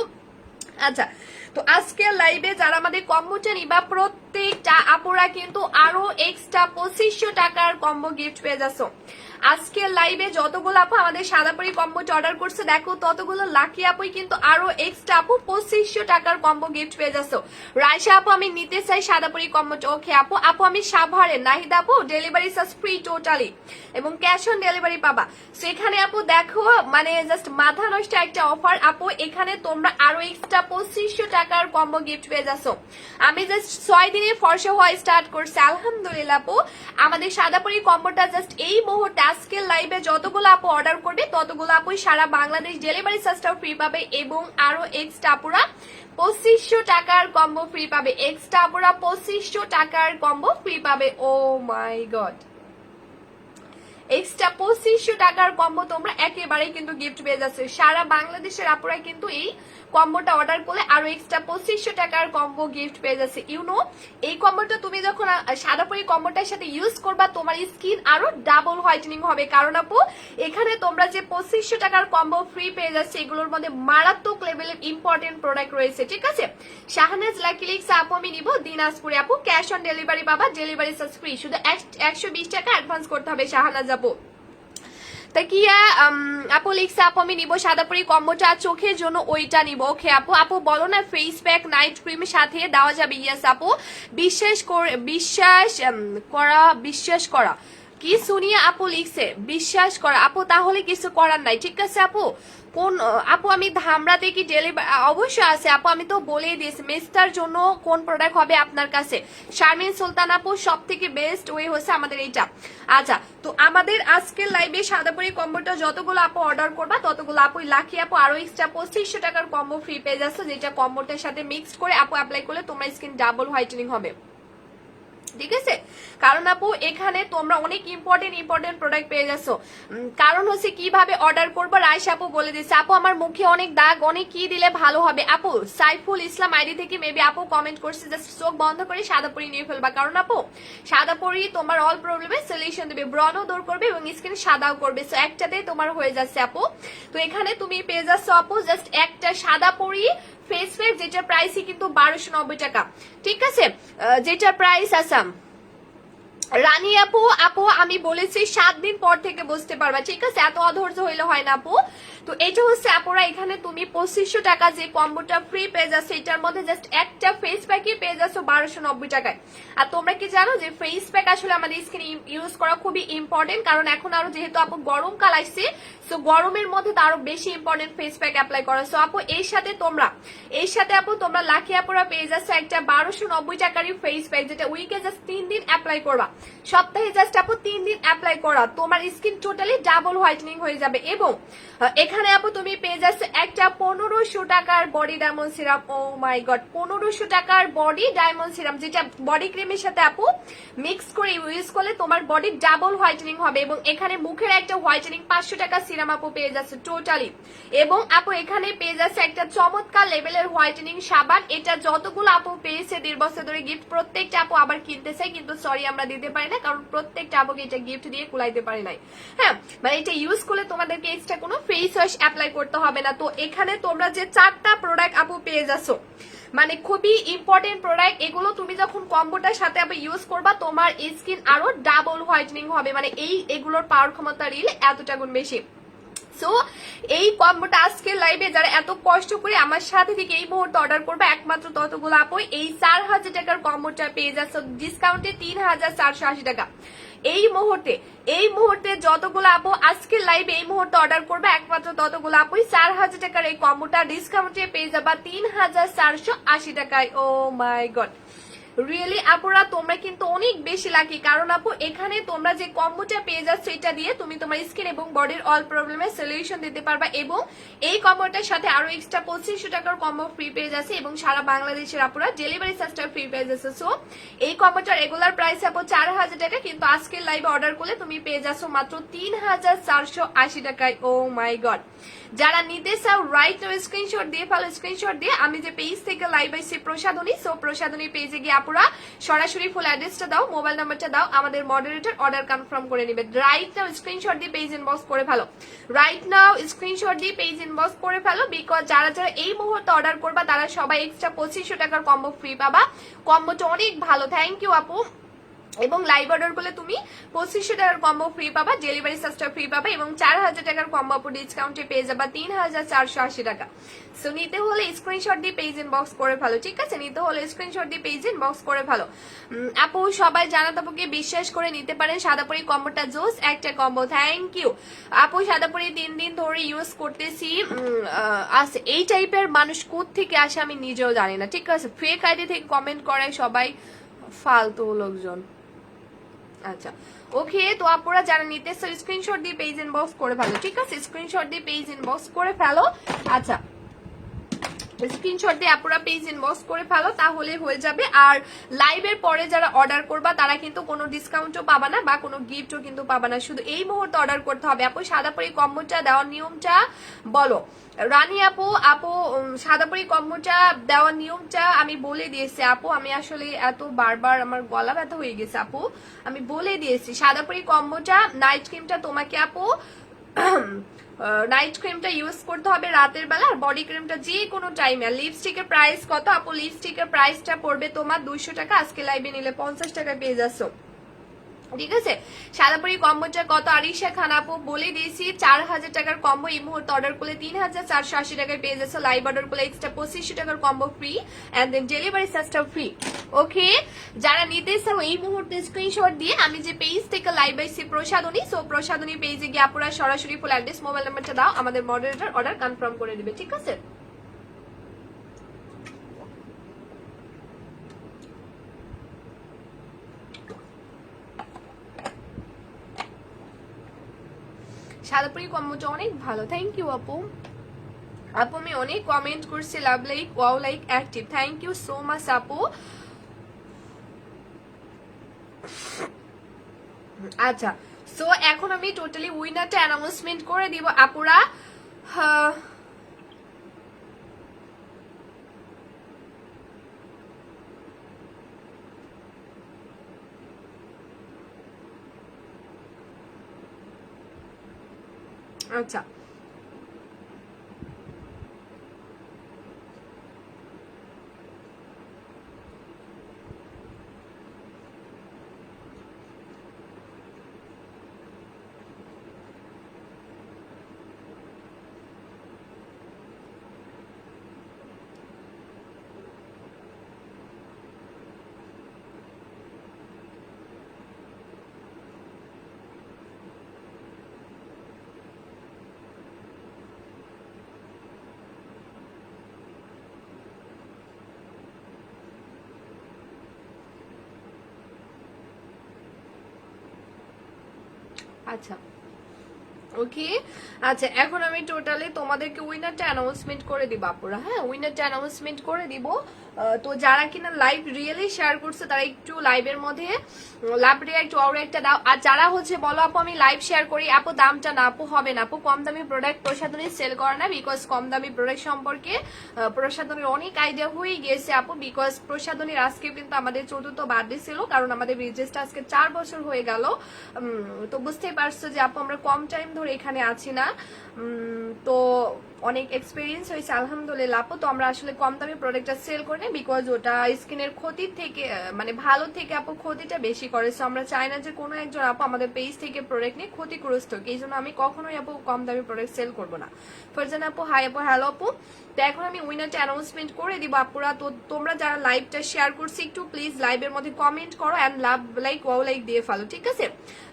Speaker 1: আচ্ছা, তো আজকের লাইভে যারা আমাদের কম্বোটা নিবা প্রত্যেকটা আপুরা কিন্তু আরো এক্সট্রা 2500 টাকার কম্বো গিফট পেয়ে যাচ্ছ। আজকের লাইভে যতগুলো আপু আমাদের সাদাপুরি কম্বোটা অর্ডার করছে দেখো ততগুলো লাকি আপুই কিন্তু আরো এক্সট্রা আপু 2500 টাকার কম্বো গিফট পেয়ে যাচ্ছ। রাইসা আপু আমি নিতে চাই সাদাপুরি কম্বোটা, ওকে আপু। আপু আমি সাভারে, নাহিদা আপু ডেলিভারি চার্জ ফ্রি টোটালি এবং ক্যাশ অন ডেলিভারি পাবা। সেখানে আপু দেখো মানে জাস্ট মাথা নষ্ট একটা অফার আপু, এখানে তোমরা আরো এক্সট্রা 2500 টাকার কম্বো গিফট পেয়ে যাচ্ছ। আমি জাস্ট 6 দিনে ফর্সা হওয়া স্টার্ট করছি, আলহামদুলিল্লাহ আপু। আমাদের সাদাপুরি কম্বোটা জাস্ট এই মুহূর্তে আজকের লাইভে যতগুলো আপু অর্ডার করবে ততগুলো আপুই সারা বাংলাদেশ ডেলিভারি চার্জটাও ফ্রি পাবে, এবং আরো এক্সট্রা আপুরা 2500 টাকার কম্বো ফ্রি পাবে, এক্সট্রা আপুরা 2500 টাকার কম্বো ফ্রি পাবে। ও মাই গড, এক্সট্রা 2500 টাকার কম্বো তোমরা একেবারেই কিন্তু গিফট পেয়ে যাচ্ছে। সারা বাংলাদেশের আপুরা কিন্তু এই কম্বোটা অর্ডার করলে আরো এক্সট্রা 2500 টাকার কম্বো গিফট পেয়ে যাচ্ছে। ইউনো এই কম্বোটা তুমি যখন সাদাপুরি কম্বোটার সাথে ইউজ করবা তোমার স্কিন আরো ডাবল হোয়াইটেনিং হবে, কারণ আপু এখানে তোমরা যে 2500 টাকার কম্বো ফ্রি পেয়ে যাচ্ছে এগুলোর মধ্যে মারাত্মক লেভেলের ইম্পর্টেন্ট প্রোডাক্ট রয়েছে, ঠিক আছে। শাহনাজ লাকি লিখছে আপু আমি নিব দিনাজপুরে, আপু ক্যাশ অন ডেলিভারি পাবা, ডেলিভারি চার্জ ফ্রি, শুধু 120 টাকা অ্যাডভান্স করতে হবে শাহনাজ আপু। তাকিয়া আপু লিখছে আপু আমি নিব সাদাপুরি কম্বোটা, চোখের জন্য ওইটা নিব, ওকে আপু। আপু বলো না ফেস প্যাক নাইট ক্রিমের সাথে দেওয়া যাবে, ইয়েস আপু। বিশ্বাস করা কি সুনিয়া আপু লিখছে, বিশ্বাস কর আপু, তাহলে কিছু করার নাই, ঠিক আছে আপু। কোন আপু আমি ধামরাতে কি ডেলিভারি অবশ্যই আছে আপু, আমি তো বলেই দিয়েছি মেস্তার জন্য কোন প্রোডাক্ট হবে আপনার কাছে। শারমিন সুলতান আপু সব থেকে বেস্ট ওয়ে হচ্ছে আমাদের এইটা। আচ্ছা, তো আমাদের আজকের লাইভে সাদাপুরি কম্বোটা যতগুলো আপু অর্ডার করবা ততগুলো আপু লাকি আপু আরো এক্সট্রা 2500 টাকার কম্বো ফ্রি পেয়ে যাচ্ছে, যেটা কম্বোটার সাথে মিক্সড করে আপু অ্যাপ্লাই করলে তোমার স্কিন ডাবল হোয়াইটেনিং হবে, ঠিক আছে। কারণ আপু এখানে তোমরা অনেক ইম্পর্টেন্ট প্রোডাক্ট পেয়ে যাচ্ছ। কারণ হচ্ছে কিভাবে অর্ডার করবো রাইস আপু বলে দিচ্ছে। আপু আমার মুখে অনেক দাগ, অনেক কি দিলে ভালো হবে আপু? সাইফুল ইসলাম আইডি থেকে মেবি আপু কমেন্ট করছে জাস্ট চোখ বন্ধ করে সাদা পরি নিয়ে ফেলবা, কারণ আপু সাদা পরি তোমার অল প্রবলেমের সলিউশন দেবে, ব্রণ দূর করবে এবং স্কিন সাদাও করবে, সো একটাতেই তোমার হয়ে যাচ্ছে আপু। তো এখানে তুমি পেয়ে যাচ্ছ আপু জাস্ট একটা সাদা পরি ফেস প্যাক, যেটার প্রাইসই কিন্তু 1290 টাকা, ঠিক আছে, যেটার প্রাইস আসাম। রানী আপু আপু আমি বলেছি 7 দিন পর থেকে বুঝতে পারবা, ঠিক আছে, এত অধৈর্য হইলে হয় না আপু। তো এটা হচ্ছে আপুরা, এখানে তুমি 2500 টাকা যে কম্বোটা ফ্রি পেয়ে যাচ্ছে, এটার মধ্যে জাস্ট একটা ফেস প্যাকই পেয়ে যাচ্ছ 1290 টাকায়। আর তোমরা কি জানো যে ফেস প্যাক আসলে আমাদের স্কিনে ইউজ করা খুবই ইম্পর্টেন্ট, কারণ এখন আরো যেহেতু আপু গরমকাল আসছে, সো গরমের মধ্যে তো আরো বেশি ইম্পর্টেন্ট ফেস প্যাক অ্যাপ্লাই করা। সো আপু এর সাথে আপু তোমরা লাকি আপুরা পেয়ে যাচ্ছে একটা 1290 টাকারই ফেস প্যাক, যেটা উইকে জাস্ট 3 দিন অ্যাপ্লাই করবা, সপ্তাহে জাস্ট আপু 3 দিন অ্যাপ্লাই করা, তোমার স্কিন টোটালি ডাবল হোয়াইটেনিং হয়ে যাবে। এবং এখানে আপু তুমি পেয়ে যাচ্ছে একটা 1500 টাকার বডি ডায়মন্ড সিরাম, ও মাই গড 1500 টাকার বডি ডায়মন্ড সিরাম, যেটা বডি ক্রিমের সাথে আপু মিক্স করে ইউজ করলে তোমার বডি ডাবল হোয়াইটেনিং হবে। এবং এখানে মুখের একটা হোয়াইটেনিং 500 টাকা সিরাম আপু পেয়ে যাচ্ছে টোটালি। এবং আপু এখানে পেয়ে যাচ্ছে একটা চমৎকার লেভেলের হোয়াইটেনিং সাবান, এটা যতগুলো আপু পেয়েছে 1.5 বছর ধরে গিফট, প্রত্যেকটা আপু আবার কিনতে চাই, কিন্তু সরি আমরা দিতে পারি না, কারণ প্রত্যেকটা আপুকে এটা গিফট দিয়ে কুলাইতে পারি নাই। হ্যাঁ, মানে এটা ইউজ করলে তোমাদেরকে এক্সট্রা কোনো ফেস ওয়াশ অ্যাপ্লাই করতে হবে না। তো এখানে তোমরা যে 4টা প্রোডাক্ট আপু পেয়ে যাচ্ছ, মানে খুবই ইম্পর্টেন্ট প্রোডাক্ট, এগুলো তুমি যখন কম্বোটার সাথে আপনি ইউজ করবা তোমার স্কিন আরো ডাবল হোয়াইটেনিং হবে, মানে এগুলোর পাওয়ার ক্ষমতা রিল এতটা গুণ বেশি। সো এই কম্বোটা আজকে লাইভে যারা এত কষ্ট করে আমার সাথে থেকে এই মুহূর্তে অর্ডার করবে, একমাত্র ততগুলো আপু এই 4000 টাকার কম্বোটা পেয়ে যাচ্ছে ডিসকাউন্টে 3480 টাকা। এই মুহূর্তে যতগুলো আপু আজকে লাইভে এই মুহূর্তে অর্ডার করবে, একমাত্র ততগুলো আপু 4000 টাকার এই কম্বোটা ডিসকাউন্টে পেয়ে যাবা 3480 টাকায়। ও মাই গড, রিয়েলি আপুরা তোমরা কিন্তু অনেক বেশি লাকি, কারণ আপু এখানে তোমরা যে কম্বোটা পেয়ে যাচ্ছ এটা দিয়ে তুমি তোমার স্কিন এবং বডির অল প্রবলেমের সলিউশন দিতে পারবা। এবং এই কম্বোটার সাথে আরো এক্সট্রা 2500 টাকার কম্বো ফ্রি পেয়ে যাচ্ছে, এবং সারা বাংলাদেশের আপুরা ডেলিভারি চার্জটা ফ্রি পেয়ে যাচ্ছে। সো এই কম্বোটার রেগুলার প্রাইস আপু 4000 টাকা, কিন্তু আজকের লাইভে অর্ডার করলে তুমি পেয়ে যাচ্ছ মাত্র 3480 টাকায়। ও মাই গড, যারা নিতে চাও রাইট নাও স্ক্রিনশট দিয়ে ফেলো, স্ক্রিনশট দিয়ে আমি যে পেজ থেকে লাইভ আইছি প্রসাদনী, সো প্রসাদনী পেজে গিয়ে আপুরা সরাসরি ফুল অ্যাড্রেসটা দাও, মোবাইল নাম্বারটা দাও, আমাদের মডারেটর অর্ডার কনফার্ম করে নেবে। রাইট নাও স্ক্রিনশট দিয়ে পেজ ইনবক্স করে ফেলো, রাইট নাও স্ক্রিনশট দিয়ে পেজ ইনবক্স করে ফেলো, বিকজ যারা যারা এই মুহূর্তে অর্ডার করবা তারা সবাই এক্সট্রা 2500 টাকার কম্বো ফ্রি পাবা। কম্বোটা অনেক ভালো, থ্যাংক ইউ আপু। এবং লাইভ অর্ডার করলে তুমি 2500 টাকার কম্বো ফ্রি পাবা, ডেলিভারি চার্জটা ফ্রি পাবা, এবং 4000 টাকার কম্বো আপু ডিসকাউন্টে পেয়ে যাবা 3480 টাকা। সো নিতে হলে স্ক্রিনশট দিয়ে পেজ ইনবক্স করে ফেলো, ঠিক আছে, নিতে হলে স্ক্রিনশট দিয়ে পেজ ইনবক্স করে ফেলো। আপু সবাই জানাত আপুকে বিশ্বাস করে নিতে পারেন, সাদাপুরি কম্বোটা জোস একটা কম্বো, থ্যাংক ইউ আপু। সাদাপুরি 3 দিন ধরে ইউজ করতেছি, আছে এই টাইপের মানুষ কোত্থেকে আসে আমি নিজেও জানি না, ঠিক আছে, ফেক আইডি থেকে কমেন্ট করে সবাই ফালতু লোকজন। আচ্ছা ওকে, তো আপুরা যারা নিতে স্ক্রিনশট দিয়ে পেজ ইনবক্স করে ফেলো, ঠিক আছে, স্ক্রিনশট দিয়ে পেজ ইনবক্স করে ফেলো। আচ্ছা স্ক্রিনশট দিয়ে আপুরা পেজ ইনবক্স করে ফেলো, তাহলে হয়ে যাবে। আর লাইভের পরে যারা অর্ডার করবা তারা কিন্তু কোনো ডিসকাউন্টও পাবা না বা কোনো গিফটও কিন্তু পাবা না, শুধু এই মুহূর্তে অর্ডার করতে হবে। আপু সাদাপুরি কম্বোটা দেওয়ার নিয়মটা বলো। রানী আপু সাদাপুরি কম্বোটা দেওয়ার নিয়মটা আমি বলে দিয়েছি আপু, আমি আসলে এত বারবার আমার গলা ব্যথা হয়ে গেছে আপু, আমি বলে দিয়েছি। সাদাপুরি কম্বোটা নাইট ক্রিমটা তোমাকে আপু নাইট ক্রিমটা ইউজ করতে হবে রাতের বেলা, আর বডি ক্রিমটা যে কোনো টাইমে। লিপস্টিকের প্রাইস কত আপু? লিপস্টিকের প্রাইসটা পড়বে তোমার 200 টাকা, আজকে লাইভে নিলে 50 টাকায় পেয়ে যাচ্ছ। ঠিক আছে। সাদাপুরি কম্বোটা কত আরিশা খান আপু বলে দিয়েছি, 4000 টাকার কম্বো এই মুহূর্তে অর্ডার করলে 3480 টাকায় পেয়ে যাচ্ছে। লাইভ অর্ডার করলে এক্সট্রা 2500 টাকার combo free and then delivery চার্জটাও ফ্রি। ওকে, যারা নিতে চাও এই মুহূর্তে স্ক্রিনশট দিয়ে আমি যে পেজ থেকে লাইভ আইছি প্রসাদনী, সো প্রসাদনী পেজে গিয়ে আপনারা সরাসরি ফুল অ্যাড্রেস মোবাইল নাম্বারটা দাও, আমাদের মডারেটর অর্ডার কনফার্ম করে দিবে। ঠিক আছে। সাদাপুরি কম্বোটা অনেক ভালো, থ্যাংক ইউ আপু। আপু আমি অনেক কমেন্ট করছি, love like wow like active, thank you so much আপু। আচ্ছা, সো এখন আমি টোটালি উইনারটা অ্যানাউন্সমেন্ট করে দিব আপুরা। আচ্ছা, আচ্ছা, ওকে। আচ্ছা, এখন আমি টোটালি তোমাদেরকে উইনারটা অ্যানাউন্সমেন্ট করে দিব আপুরা। হ্যাঁ, উইনারটা অ্যানাউন্সমেন্ট করে দিব। তো যারা কিনা লাইভ রিয়েলি শেয়ার করছে তারা একটু লাইভের মধ্যে লাভ রিয়াক্ট ওর একটা দাও। আর যারা হচ্ছে বলো আপু আমি লাইভ শেয়ার করি, আপু দামটা না আপু হবে না আপু, কম দামি প্রোডাক্ট প্রসাধনী সেল করে না, বিকজ কম দামি প্রোডাক্ট সম্পর্কে প্রসাধনীর অনেক আইডিয়া হয়ে গিয়েছে আপু, বিকজ প্রসাধনীর আজকে কিন্তু আমাদের 4th বার্থডে ছিল, কারণ আমাদের বিজনেসটা আজকে 4 বছর হয়ে গেল। তো বুঝতেই পারছো যে আপু আমরা কম টাইম ধরে এখানে আছি না, তো অনেক এক্সপিরিয়েন্স হয়েছে আলহামদুলিল্লাহ আপু। তো আমরা আসলে কম দামি প্রোডাক্টটা সেল করি না, বিকজ ওটা স্কিনের ক্ষতির থেকে মানে ভালো থেকে আপু ক্ষতিটা বেশি করে। সো আমরা চাই না যে কোনো একজন আপু আমাদের পেজ থেকে প্রোডাক্ট নিয়ে ক্ষতিগ্রস্ত হোক, এই জন্য আমি কখনোই আপু কম দামি প্রোডাক্ট সেল করবো না। ফারজান আপু হাই আপু, হ্যালো আপু। তো এখন আমি উইনারটা অ্যানাউন্সমেন্ট করে দিব আপুরা। তো তোমরা যারা লাইভটা শেয়ার করছি একটু প্লিজ লাইভের মধ্যে কমেন্ট করো and love like wow like দিয়ে ফেলো। ঠিক আছে,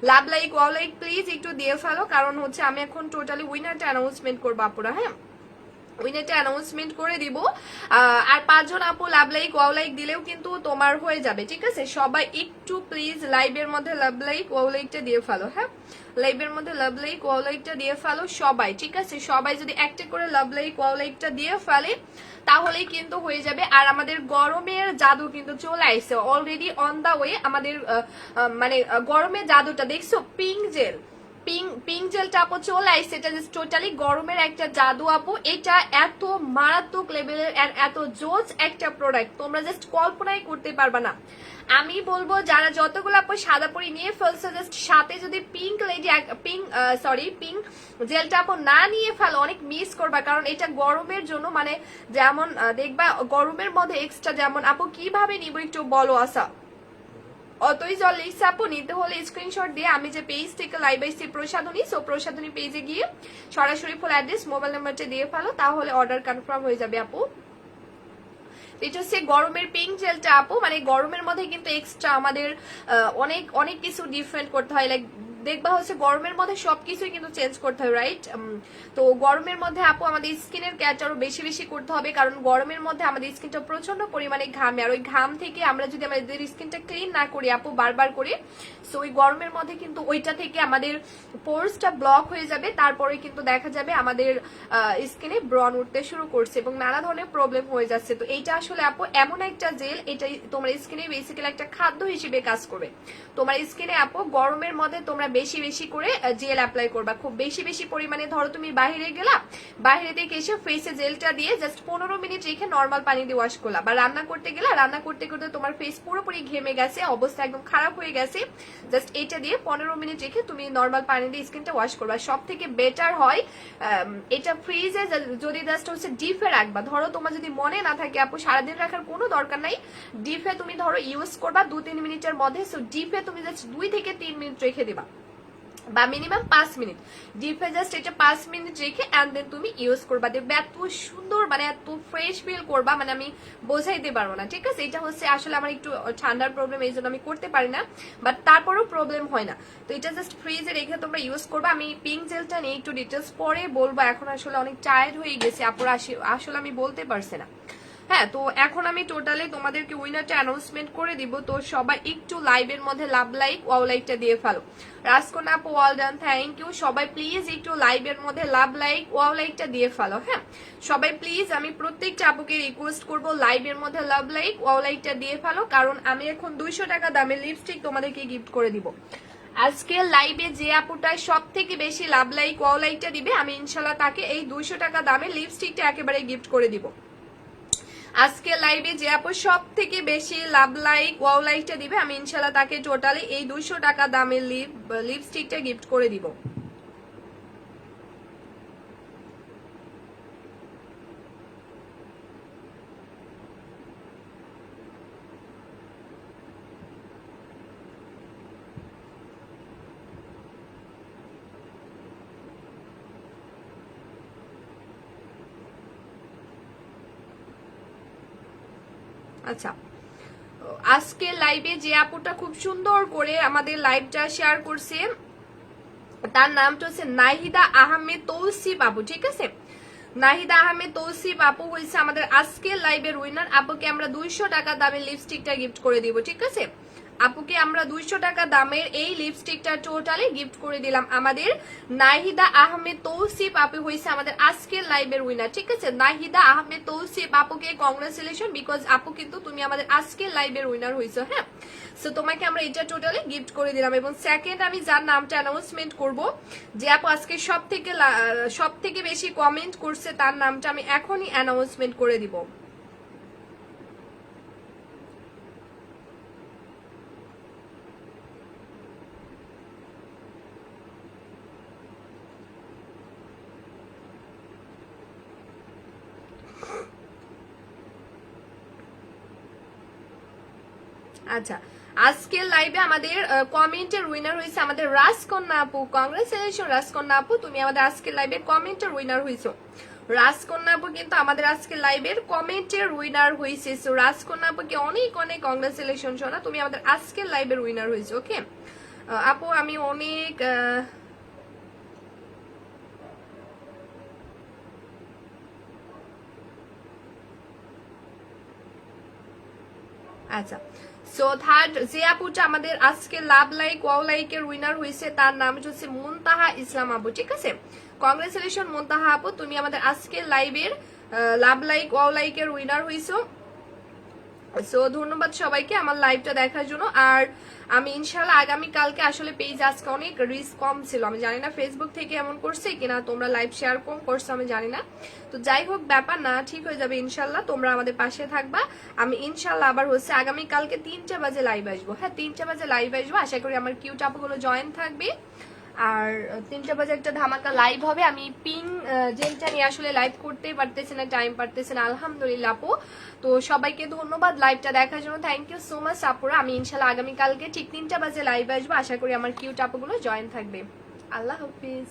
Speaker 1: love like wow like please একটু দিয়ে ফেলো, কারণ হচ্ছে আমি এখন টোটালি উইনারটা অ্যানাউন্সমেন্ট করবো আপুরা। হ্যাঁ, উইনারটা অ্যানাউন্সমেন্ট করে দিব। আর 5 জন আপু লাভ লাইক ওয়াও লাইক দিলেও কিন্তু তোমার হয়ে যাবে। ঠিক আছে, সবাই একটু প্লিজ লাইভের মধ্যে লাভ লাইক ওয়াও লাইকটা দিয়ে ফেলো। হ্যাঁ, লাইভের মধ্যে লাভ লাইক ওয়াও লাইকটা দিয়ে ফেলো সবাই। ঠিক আছে, সবাই যদি একটা করে লাভ লাইক ওয়াও লাইকটা দিয়ে ফেলে তাহলেই কিন্তু হয়ে যাবে। আর আমাদের গরমের জাদু কিন্তু চলে আসছে অলরেডি অন দা ওয়ে। আমাদের মানে গরমের জাদুটা দেখছো, পিঙ্ক জেল, পিঙ্ক জেলটা আপু চলে আসছে। এটা টোটালি গরমের একটা জাদু আপু, এটা এত মারাত্মক লেভেলের এত জোস একটা প্রোডাক্ট তোমরা জাস্ট কল্পনাই করতে পারবা না। আমি বলবো যারা যতগুলো আপু সাদা পরি নিয়ে ফেলছো, জাস্ট সাথে যদি পিঙ্ক পিঙ্ক জেলটা আপু না নিয়ে ফেলো অনেক মিস করবা, কারণ এটা গরমের জন্য মানে যেমন দেখবা গরমের মধ্যে এক্সট্রা যেমন আপু কিভাবে নিব একটু বলো আসা। অতই জল লিখছে আপু, নিতে হলে স্ক্রিনশট দিয়ে আমি যে পেজ থেকে লাইভ আইছি প্রসাধনী, সো প্রসাধনী পেজে গিয়ে সরাসরি ফুল অ্যাড্রেস মোবাইল নাম্বারটা দিয়ে ফেলো, তাহলে অর্ডার কনফার্ম হয়ে যাবে আপু। এটা হচ্ছে গরমের পিঙ্ক জেলটা আপু, মানে গরমের মধ্যে কিন্তু এক্সট্রা আমাদের অনেক অনেক কিছু ডিফারেন্ট করতে হয়, লাইক দেখবা হচ্ছে গরমের মধ্যে সবকিছুই কিন্তু চেঞ্জ করতে হয়, রাইট? তো গরমের মধ্যে আপু আমাদের স্কিনের কেয়ারটা আরো বেশি বেশি করতে হবে, কারণ গরমের মধ্যে আমাদের স্কিনটা প্রচন্ড পরিমাণে ঘামে, আর ওই ঘাম থেকে আমরা যদি আমাদের স্কিনটা ক্লিন না করি আপু বারবার করে, সো ওই গরমের মধ্যে কিন্তু ওইটা থেকে আমাদের পোরসটা ব্লক হয়ে যাবে, তারপরে কিন্তু দেখা যাবে আমাদের স্কিনে ব্রণ উঠতে শুরু করছে এবং নানা ধরনের প্রবলেম হয়ে যাচ্ছে। তো এইটা আসলে আপু এমন একটা জেল, এটা তোমার স্কিনে বেসিক্যালি একটা খাদ্য হিসেবে কাজ করবে। তোমার স্কিনে আপু গরমের মধ্যে তোমরা বেশি বেশি করে জেল অ্যাপ্লাই করবা, খুব বেশি বেশি পরিমাণে। ধরো তুমি বাইরে গেলা, বাইরে থেকে এসে ফেসে জেলটা দিয়ে জাস্ট 15 মিনিট রেখে নর্মাল পানি দিয়ে ওয়াশ করলা, বা রান্না করতে গেলা, রান্না করতে করতে তোমার ফেস পুরোপুরি ঘেমে গেছে, অবস্থা একদম খারাপ হয়ে গেছে, জাস্ট এটা দিয়ে 15 মিনিট রেখে তুমি নর্মাল পানি দিয়ে স্কিনটা ওয়াশ করবা। সব থেকে বেটার হয় এটা ফ্রিজে যদি জাস্ট হচ্ছে ডিপে রাখবা। ধরো তোমার যদি মনে না থাকে আপু সারাদিন রাখার কোনো দরকার নাই, ডিপে তুমি ধরো ইউজ করবা 2-3 মিনিটের মধ্যে। সো ডিপে তুমি জাস্ট 2 থেকে 3 মিনিট রেখে দিবা, বা মিনিমাম 5 মিনিট ডিপে জাস্ট এটা 5 মিনিট রেখে এন্ড দেন তুমি ইউজ করবা। দেখবে এত সুন্দর, মানে এত ফ্রেশ ফিল করবা, মানে আমি বোঝাইতে পারবো না। ঠিক আছে, এটা হচ্ছে আসলে আমার একটু ঠান্ডার প্রবলেম, এই জন্য আমি করতে পারি না, বাট তারপরেও প্রবলেম হয় না। তো এটা জাস্ট ফ্রিজে রেখে তোমরা ইউজ করবা। আমি পিঙ্ক জেলটা নিয়ে একটু ডিটেলস পরে বলবো, এখন আসলে অনেক টায়ার্ড হয়ে গেছে আপুরা, আসলে আমি বলতে পারছি না। হ্যাঁ, তো এখন আমি টোটালি তোমাদেরকে উইনারটা অ্যানাউন্সমেন্ট করে দিব। তো সবাই একটু লাইভের মধ্যে লাভ লাইক ওয়াও লাইকটা দিয়ে ফেলো। রাজকন্যা আপু ওয়াল ডান, থ্যাংক ইউ। সবাই প্লিজ একটু লাইভের মধ্যে লাভ লাইক ওয়াও লাইকটা দিয়ে ফেলো। হ্যাঁ সবাই প্লিজ, আমি প্রত্যেকটা আপুকে রিকোয়েস্ট করব লাইভের মধ্যে লাভ লাইক ওয়াও লাইকটা দিয়ে ফেলো, কারণ আমি এখন 200 টাকা দামের লিপস্টিক তোমাদেরকে গিফট করে দিব। আজকে লাইভে যে আপুটায় সব থেকে বেশি লাভ লাইক ওয়াও লাইকটা দিবে, আমি ইনশাল্লাহ তাকে এই 200 টাকা দামের লিপস্টিকটা একেবারে গিফট করে দিব। আজকে লাইভে যে আপু সব থেকে বেশি লাভ লাইক ওয়াও লাইকটা দিবে, আমি ইনশাল্লাহ তাকে টোটালি এই 200 টাকা দামের লিপস্টিকটা গিফট করে দিব। আচ্ছা, আজকে লাইভে যে আপুটা খুব সুন্দর করে আমাদের লাইভটা শেয়ার করছে, তার নামটা হচ্ছে নাহিদা আহমেদ তৌসিফ আপু। ঠিক আছে, নাহিদা আহমেদ তৌসিফ আপু হয়েছে আমাদের আজকের লাইভের উইনার। আপুকে আমরা 200 টাকা দামের লিপস্টিকটা গিফট করে দিব। ঠিক আছে, আপুকে আমরা 200 টাকা দামের এই লিপস্টিকটা টোটালি গিফট করে দিলাম। আমাদের নাহিদা আহমেদ তৌসিফ আপু হয়েছে আমাদের আজকের লাইভের উইনার। ঠিক আছে, নাহিদা আহমেদ তৌসিফ আপুকে কংগ্রেচুলেশন, বিকজ আপু কিন্তু তুমি আমাদের আজকের লাইভের উইনার হয়েছো। হ্যাঁ, সো তোমাকে আমরা এটা টোটালি গিফট করে দিলাম। এবং সেকেন্ড আমি যার নামটা অ্যানাউন্সমেন্ট করব, যে আপু আজকে সব থেকে বেশি কমেন্ট করছে, তার নামটা আমি এখনই অ্যানাউন্সমেন্ট করে দিব। আচ্ছা, আজকের লাইভে আমাদের কমেন্টের উইনার হয়েছে আমাদের রাজকন্যা আপু। কংগ্রেচুলেশন রাজকন্যা আপু, তুমি আমাদের আজকের লাইভের কমেন্টের উইনার হয়েছো। রাজকন্যা আপু কিন্তু আমাদের আজকের লাইভের কমেন্টের উইনার হয়েছে। সো রাজকন্যা আপুকে অনেক অনেক কংগ্রেচুলেশন সোনা, তুমি আমাদের আজকের লাইভের উইনার হয়েছো। ওকে আপু, আমি অনেক আচ্ছা, সো থার্ড যে আপুটা আমাদের আজকে লাভ লাইক ওয়াও লাইকের উইনার হয়েছে, তার নাম হচ্ছে মুনতাহা ইসলাম আপু। ঠিক আছে, কংগ্রেচুলেশন মুনতাহা আপু, তুমি আমাদের আজকের লাইভের লাভ লাইক ওয়াও লাইকের উইনার হয়েছো। সো ধন্যবাদ সবাইকে আমার লাইভটা দেখার জন্য। আর আমি ইনশাল্লাহ আগামীকালকে, আসলে পেজ আজকে অনেক রিস্ক কম ছিল, আমি জানি না ফেসবুক থেকে এমন করছে কিনা, তোমরা লাইভ শেয়ার কম করছো আমি জানি না। তো যাই হোক, ব্যাপার না, ঠিক হয়ে যাবে ইনশাল্লাহ, তোমরা আমাদের পাশে থাকবা। আমি ইনশাল্লাহ আবার হচ্ছে আগামীকালকে 3টা বাজে লাইভ আসবো। হ্যাঁ 3টা বাজে লাইভ আসবো, আশা করি আমার কিউট আপুগুলো জয়েন থাকবে। আর 3টা বাজে একটা ধামাকা লাইভ হবে। আমি পিং জেলটা নিয়ে আসলে লাইভ করতেই পারতেছি না, টাইম পারতেছি না, আলহামদুলিল্লাহ আপু। তো সবাইকে ধন্যবাদ লাইভটা দেখার জন্য, থ্যাংক ইউ সো মাচ আপুরা। আমি ইনশাল্লাহ আগামীকালকে ঠিক 3টা বাজে লাইভ আসবো, আশা করি আমার কিউট আপুগুলো জয়েন থাকবে। আল্লাহ হাফিজ।